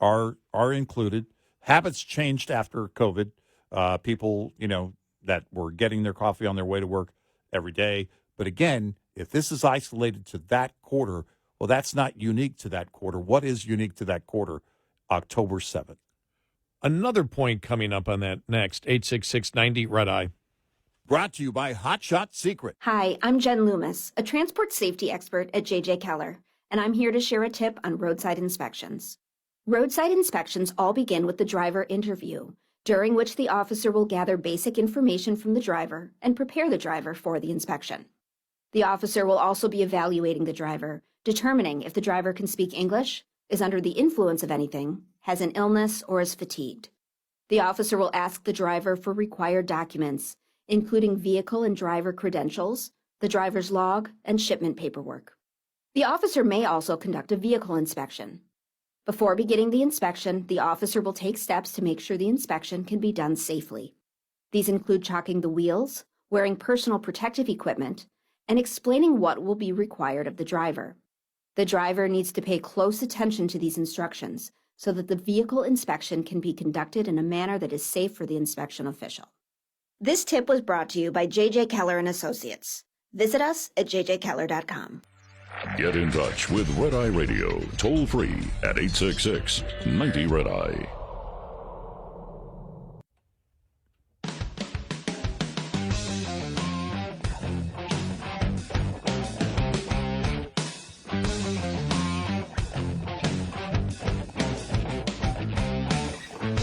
are included. Habits changed after COVID. People, that were getting their coffee on their way to work every day. But again, if this is isolated to that quarter, well, that's not unique to that quarter. What is unique to that quarter? October 7th. Another point coming up on that next, 866-90 Red Eye. Brought to you by Hot Shot Secret. Hi, I'm Jen Loomis, a transport safety expert at J.J. Keller, and I'm here to share a tip on roadside inspections. Roadside inspections all begin with the driver interview. during which the officer will gather basic information from the driver and prepare the driver for the inspection. The officer will also be evaluating the driver, determining if the driver can speak English, is under the influence of anything, has an illness, or is fatigued. The officer will ask the driver for required documents, including vehicle and driver credentials, the driver's log, and shipment paperwork. The officer may also conduct a vehicle inspection. Before beginning the inspection, the officer will take steps to make sure the inspection can be done safely. These include chalking the wheels, wearing personal protective equipment, and explaining what will be required of the driver. The driver needs to pay close attention to these instructions so that the vehicle inspection can be conducted in a manner that is safe for the inspection official. This tip was brought to you by J.J. Keller and Associates. Visit us at jjkeller.com. Get in touch with Red Eye Radio, toll free at 866-90-RED-EYE.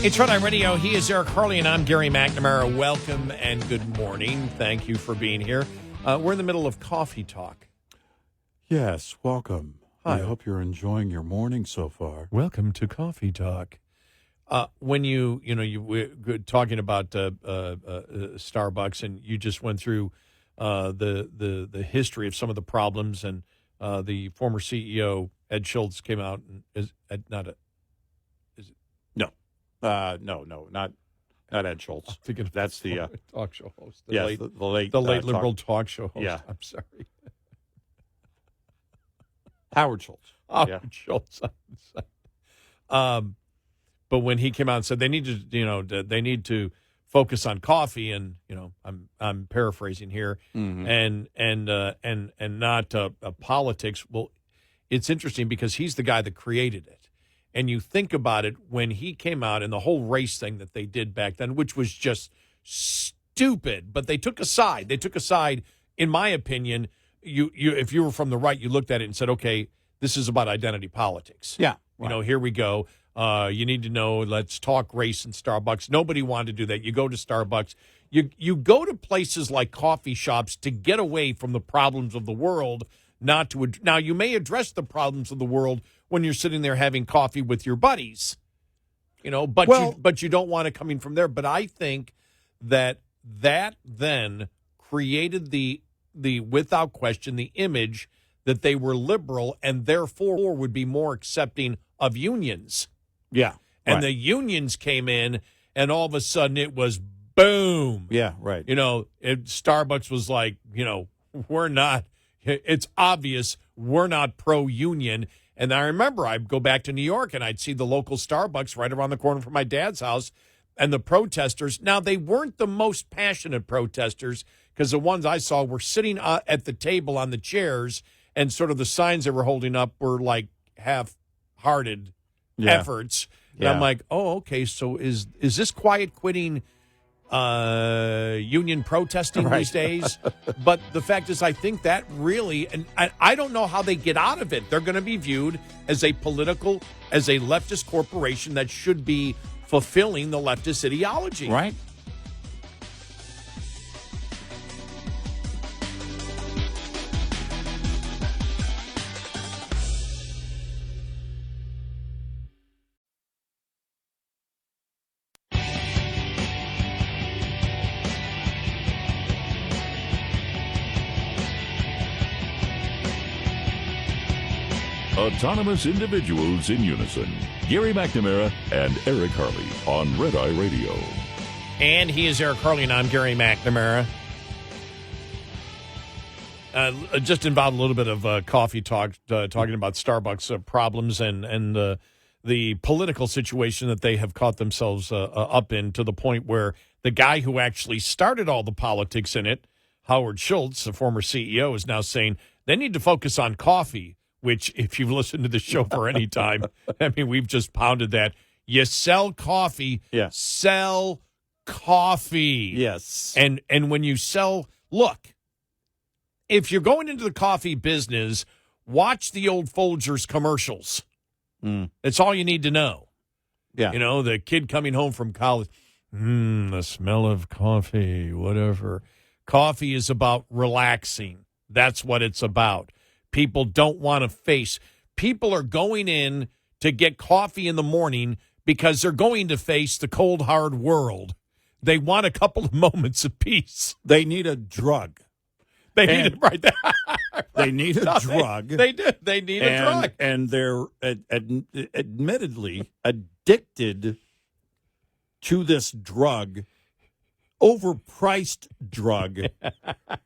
It's Red Eye Radio. He is Eric Harley, and I'm Gary McNamara. Welcome and good morning. Thank you for being here. We're in the middle of coffee talk. Yes, welcome. Hi. I hope you're enjoying your morning so far. Welcome to coffee talk. When you were talking about Starbucks, and you just went through the history of some of the problems, and the former CEO Ed Schultz came out and not Ed Schultz. That's the talk show host. The late liberal talk show host. Yeah. I'm sorry. Howard Schultz. Schultz. But when he came out and said they need to focus on coffee, and I'm paraphrasing here, and not politics. Well, it's interesting because he's the guy that created it. And you think about it, when he came out and the whole race thing that they did back then, which was just stupid, but they took a side. They took a side, in my opinion. If you were from the right, you looked at it and said, okay, this is about identity politics. Yeah. Right. Here we go. You need to know, let's talk race in Starbucks. Nobody wanted to do that. You go to Starbucks. You go to places like coffee shops to get away from the problems of the world, now you may address the problems of the world when you're sitting there having coffee with your buddies, but you don't want it coming from there. But I think that then created the without question, the image that they were liberal and therefore would be more accepting of unions. Yeah. And right. the unions came in, and all of a sudden it was boom. Yeah, right. Starbucks was like, we're not, it's obvious we're not pro-union. And I remember I'd go back to New York and I'd see the local Starbucks right around the corner from my dad's house, and the protesters. Now, they weren't the most passionate protesters, because the ones I saw were sitting at the table on the chairs, and sort of the signs they were holding up were like half-hearted efforts. And I'm like, oh, okay, so is this quiet quitting union protesting these days? But the fact is, I think that really, and I don't know how they get out of it. They're going to be viewed as a leftist corporation that should be fulfilling the leftist ideology. Right. Autonomous individuals in unison. Gary McNamara and Eric Harley on Red Eye Radio. And he is Eric Harley, and I'm Gary McNamara. Just involved a little bit of coffee talk, talking about Starbucks problems and the political situation that they have caught themselves up in, to the point where the guy who actually started all the politics in it, Howard Schultz, the former CEO, is now saying they need to focus on coffee, which, if you've listened to the show for any time, I mean, we've just pounded that. You sell coffee, sell coffee. Yes. And when you sell, look, if you're going into the coffee business, watch the old Folgers commercials. That's all you need to know. Yeah. The kid coming home from college. The smell of coffee, whatever. Coffee is about relaxing. That's what it's about. People don't want to face. People are going in to get coffee in the morning because they're going to face the cold, hard world. They want a couple of moments of peace. They need a drug. They need it right there. They need a drug. They do. They need a drug. And they're admittedly addicted to this drug, overpriced drug.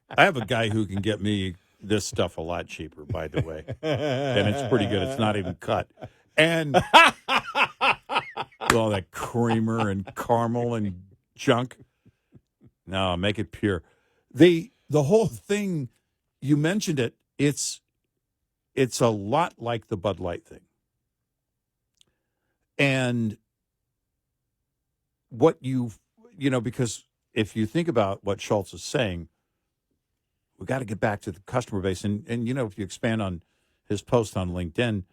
I have a guy who can get me this stuff a lot cheaper, by the way. And it's pretty good. It's not even cut. And all that creamer and caramel and junk. No, make it pure. The whole thing, you mentioned it, it's a lot like the Bud Light thing. And what because if you think about what Schultz is saying, we got to get back to the customer base. And if you expand on his post on LinkedIn,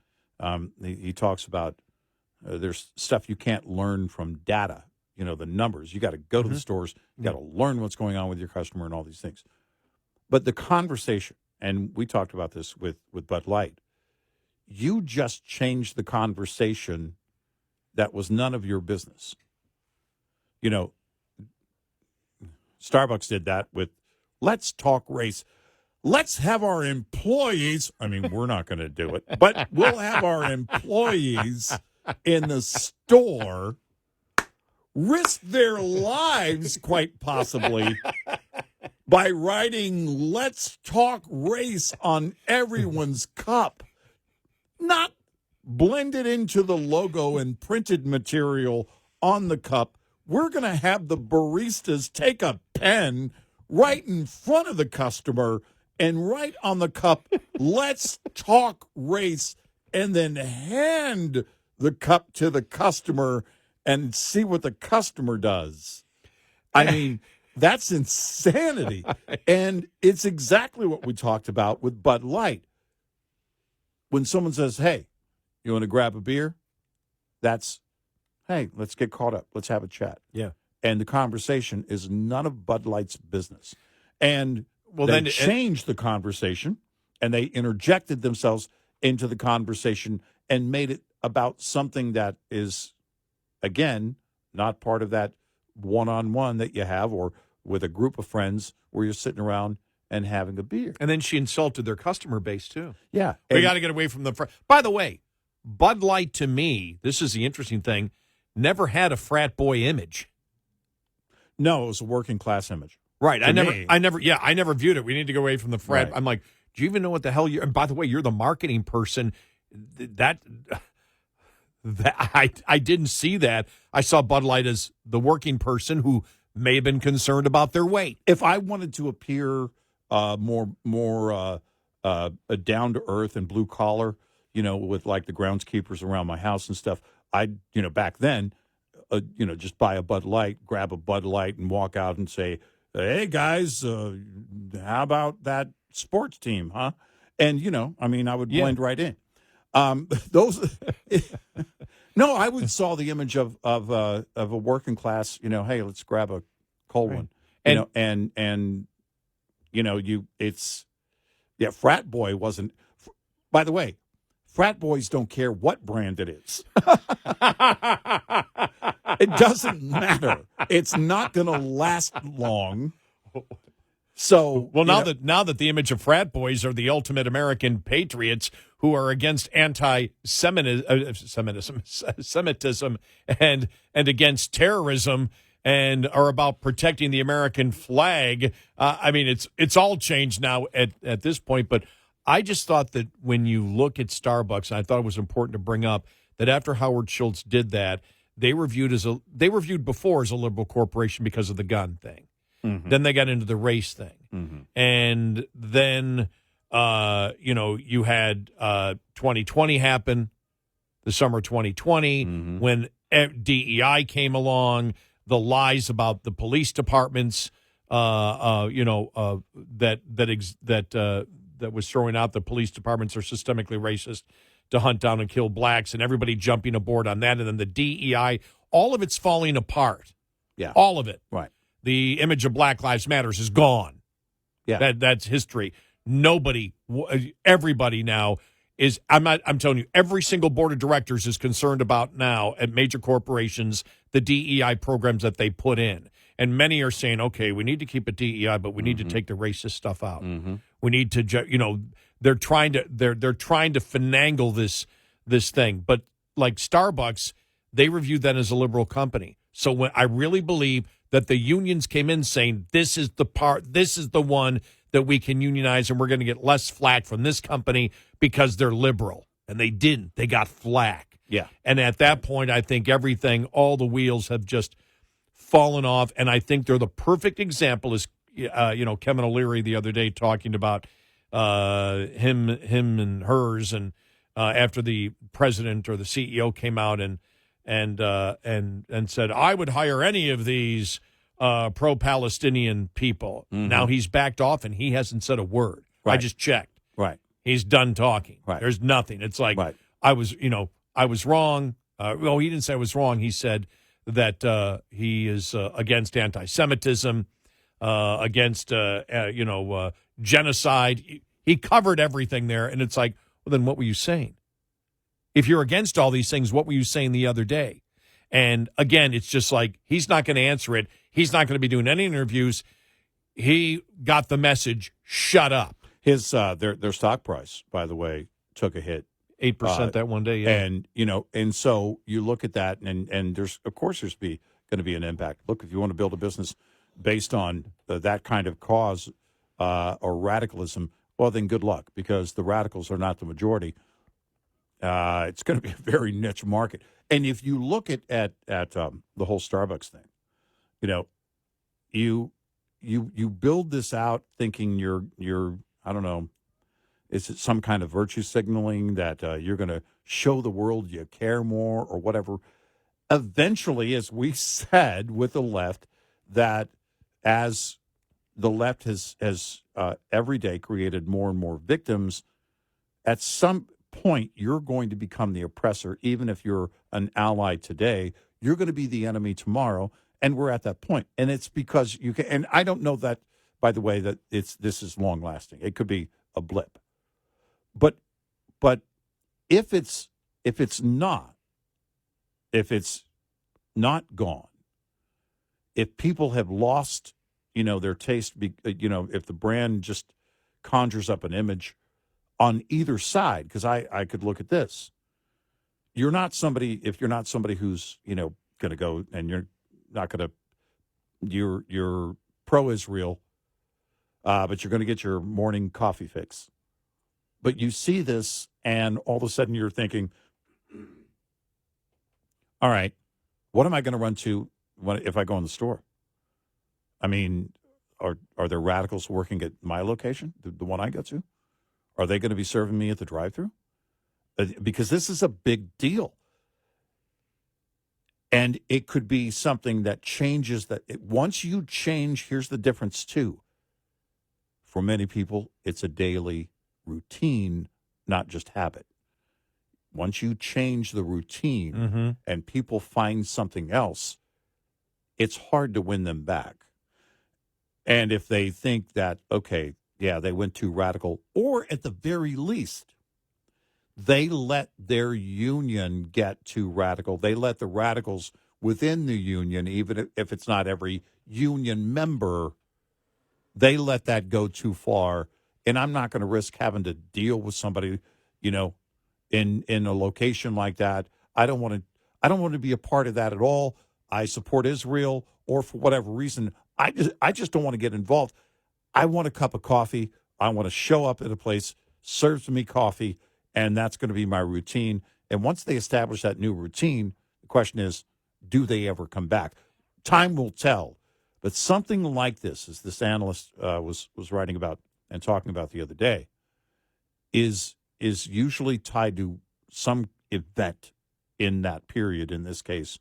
he talks about there's stuff you can't learn from data, the numbers. You got to go to the stores. You got to learn what's going on with your customer and all these things. But the conversation, and we talked about this with Bud Light, you just changed the conversation that was none of your business. Starbucks did that with, let's talk race. Let's have our employees, we're not going to do it, but we'll have our employees in the store risk their lives, quite possibly, by writing "Let's Talk Race" on everyone's cup, not blended into the logo and printed material on the cup. We're going to have the baristas take a pen right in front of the customer and write on the cup, "Let's talk race," and then hand the cup to the customer and see what the customer does. That's insanity. And it's exactly what we talked about with Bud Light. When someone says, "Hey, you want to grab a beer?" That's, "Hey, let's get caught up. Let's have a chat." Yeah. And the conversation is none of Bud Light's business. And they changed the conversation, and they interjected themselves into the conversation and made it about something that is, again, not part of that one-on-one that you have or with a group of friends where you're sitting around and having a beer. And then she insulted their customer base, too. Yeah. We got to get away from the By the way, Bud Light, to me, this is the interesting thing, never had a frat boy image. No, it was a working class image. Right. I never viewed it. We need to go away from the frat. Right. I'm like, do you even know what the hell you're? And by the way, you're the marketing person. I didn't see that. I saw Bud Light as the working person who may have been concerned about their weight. If I wanted to appear more down to earth and blue collar, with like the groundskeepers around my house and stuff, I'd back then, just buy a Bud Light, grab a Bud Light, and walk out and say, "Hey guys, how about that sports team, huh?" And I would blend right in. Those. No, I would saw the image of a working class. Hey, let's grab a cold one. Frat boy wasn't. By the way, frat boys don't care what brand it is. It doesn't matter. It's not going to last long. So, now that the image of frat boys are the ultimate American patriots who are against anti-Semitism and against terrorism and are about protecting the American flag, it's all changed now at this point. But I just thought that when you look at Starbucks, and I thought it was important to bring up that after Howard Schultz did that, they were viewed before as a liberal corporation because of the gun thing. Mm-hmm. Then they got into the race thing. Mm-hmm. And then, you had 2020 happen, the summer 2020, mm-hmm. when DEI came along, the lies about the police departments, that was throwing out the police departments are systemically racist to hunt down and kill blacks, and everybody jumping aboard on that. And then the DEI, all of it's falling apart. Yeah. All of it. Right. The image of Black Lives Matters is gone. Yeah. That's history. Everybody now is, I'm telling you, every single board of directors is concerned about now at major corporations, the DEI programs that they put in. And many are saying, okay, we need to keep it DEI, but we need to take the racist stuff out. We need to, they're trying to finagle this thing. But like Starbucks, they reviewed that as a liberal company. So when I really believe that the unions came in saying, this is the one that we can unionize, and we're going to get less flack from this company because they're liberal. And they didn't. They got flack. Yeah. And at that point, I think all the wheels have just fallen off. And I think they're the perfect example, as Kevin O'Leary the other day talking about him and hers, and after the president or the CEO came out and said, I would hire any of these pro-Palestinian people. Now he's backed off and he hasn't said a word. Right. I just checked. Right. He's done talking. Right. There's nothing. It's like, I was wrong. Well, he didn't say I was wrong. He said that he is against anti-Semitism, against genocide. He covered everything there, and it's like, well, then what were you saying? If you're against all these things, what were you saying the other day? And again, it's just like, he's not going to answer it. He's not going to be doing any interviews. He got the message. Shut up. His their stock price, by the way, took a hit. 8% that one day, yeah. And so you look at that, and there's going to be an impact. Look, if you want to build a business based on that kind of cause or radicalism, well, then good luck, because the radicals are not the majority. It's going to be a very niche market. And if you look at the whole Starbucks thing, you build this out thinking you're I don't know, is it some kind of virtue signaling that you're going to show the world you care more or whatever? Eventually, as we said with the left, that as the left has every day created more and more victims, at some point you're going to become the oppressor. Even if you're an ally today, you're going to be the enemy tomorrow, and we're at that point. And it's because you can. And I don't know that, by the way, that this is long lasting. It could be a blip, but if it's not gone, if people have lost their taste, if the brand just conjures up an image on either side, because I could look at this. If you're not somebody who's going to go, and you're pro-Israel, but you're going to get your morning coffee fix. But you see this, and all of a sudden you're thinking, all right, what am I going to run to if I go in the store? I mean, are there radicals working at my location, the one I go to? Are they going to be serving me at the drive-thru? Because this is a big deal. And it could be something that changes once you change, here's the difference too. For many people, it's a daily routine, not just habit. Once you change the routine and people find something else, it's hard to win them back. And if they think that, okay, yeah, they went too radical, or at the very least, they let their union get too radical. They let the radicals within the union, even if it's not every union member, they let that go too far. And I'm not going to risk having to deal with somebody, in a location like that. I don't want to be a part of that at all. I support Israel, or for whatever reason, I just don't want to get involved. I want a cup of coffee. I want to show up at a place, serves me coffee, and that's going to be my routine. And once they establish that new routine, the question is, do they ever come back? Time will tell. But something like this, as this analyst was writing about and talking about the other day, is usually tied to some event in that period. In this case,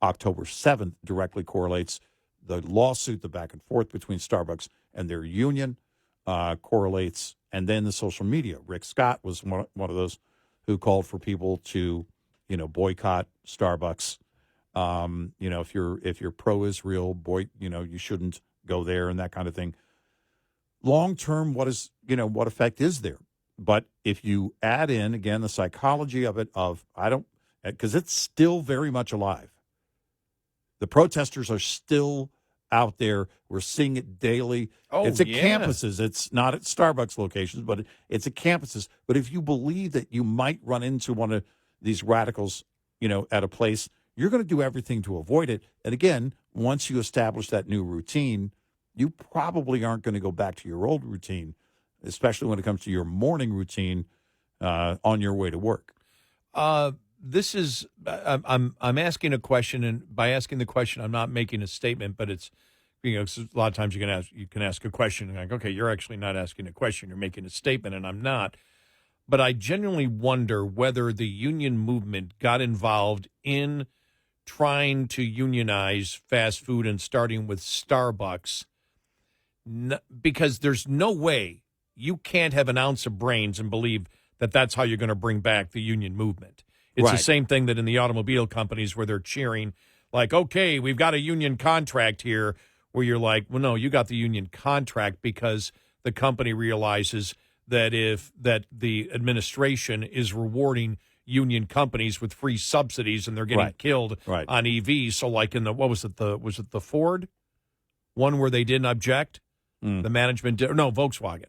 October 7th directly correlates. The lawsuit, the back and forth between Starbucks and their union correlates. And then the social media. Rick Scott was one of those who called for people to, boycott Starbucks. If you're pro-Israel, boy, you shouldn't go there and that kind of thing. Long term, what effect is there? But if you add in again the psychology of it, because it's still very much alive. The protesters are still out there. We're seeing it daily. It's at campuses. It's not at Starbucks locations, but it's at campuses. But if you believe that you might run into one of these radicals, at a place, you're going to do everything to avoid it. And again, once you establish that new routine, you probably aren't going to go back to your old routine, especially when it comes to your morning routine on your way to work. This is I'm asking a question, and by asking the question, I'm not making a statement, but it's 'cause a lot of times you can ask a question and like, okay, you're actually not asking a question, you're making a statement, and I'm not. But I genuinely wonder whether the union movement got involved in trying to unionize fast food and starting with Starbucks, because there's no way you can't have an ounce of brains and believe that that's how you're going to bring back the union movement. It's Right. the same thing that in the automobile companies where they're cheering, like, okay, we've got a union contract here, where you're like, well, no, you got the union contract because the company realizes that the administration is rewarding union companies with free subsidies and they're getting killed on EVs. So like in was it the Ford one where they didn't object? The management did, no, Volkswagen,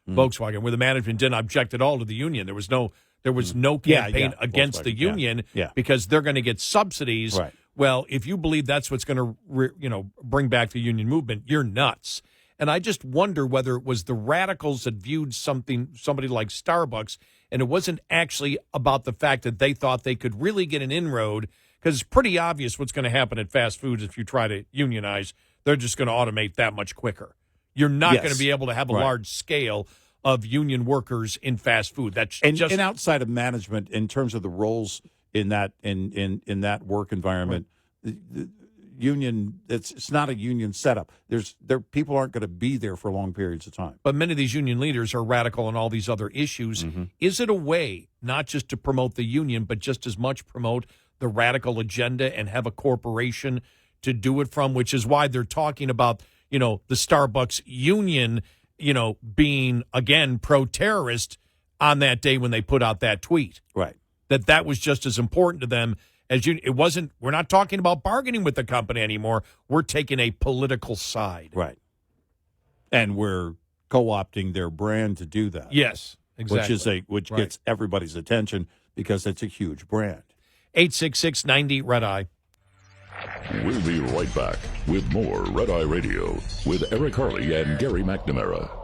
where the management didn't object at all to the union. There was no campaign against Volkswagen, the union yeah. because they're going to get subsidies. Right. Well, if you believe that's what's going to bring back the union movement, you're nuts. And I just wonder whether it was the radicals that viewed somebody like Starbucks, and it wasn't actually about the fact that they thought they could really get an inroad, because it's pretty obvious what's going to happen at fast foods if you try to unionize. They're just going to automate that much quicker. You're not going to be able to have a large scale of union workers in fast food. That's and outside of management, in terms of the roles in that in that work environment, the union, it's not a union setup. People aren't going to be there for long periods of time. But many of these union leaders are radical on all these other issues. Mm-hmm. Is it a way not just to promote the union, but just as much promote the radical agenda and have a corporation to do it from? Which is why they're talking about the Starbucks union being, again, pro-terrorist on that day when they put out that tweet. Right. That was just as important to them as you. It wasn't. We're not talking about bargaining with the company anymore. We're taking a political side. Right. And we're co-opting their brand to do that. Yes, exactly. Which gets everybody's attention because it's a huge brand. 866-90 Red Eye. We'll be right back with more Red Eye Radio with Eric Harley and Gary McNamara.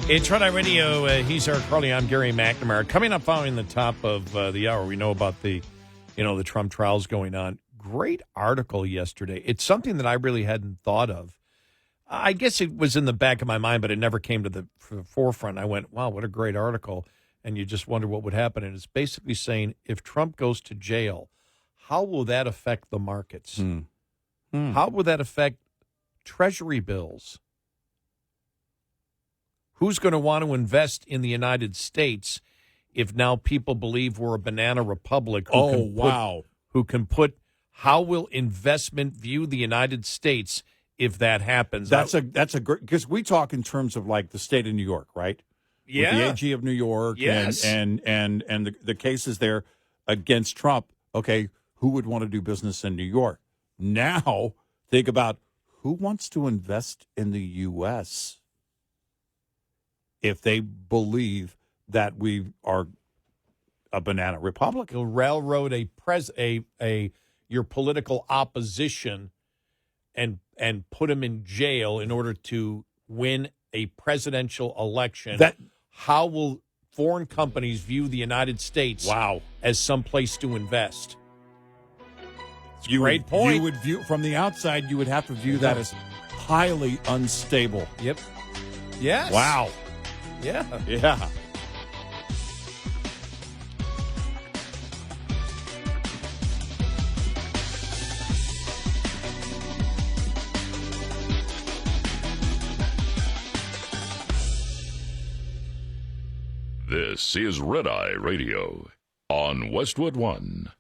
It's Red Eye Radio. He's Eric Harley. I'm Gary McNamara. Coming up following the top of the hour, we know about the Trump trials going on. Great article yesterday. It's something that I really hadn't thought of. I guess it was in the back of my mind, but it never came to the forefront. I went, wow, what a great article. And you just wonder what would happen. And it's basically saying, if Trump goes to jail, how will that affect the markets? How will that affect Treasury bills? Who's going to want to invest in the United States if now people believe we're a banana republic? Who can put? How will investment view the United States if that happens? That's a great, because we talk in terms of like the state of New York, right? Yeah, with the AG of New York, yes, and the cases there against Trump. Okay, who would want to do business in New York? Now think about who wants to invest in the U.S. if they believe that we are a banana republic. You'll railroad your political opposition and put him in jail in order to win a presidential election. How will foreign companies view the United States as some place to invest? Great point. You would view from the outside, you would have to view that as highly unstable. Yep. Yes. Wow. Yeah. Yeah. This is Red Eye Radio on Westwood One.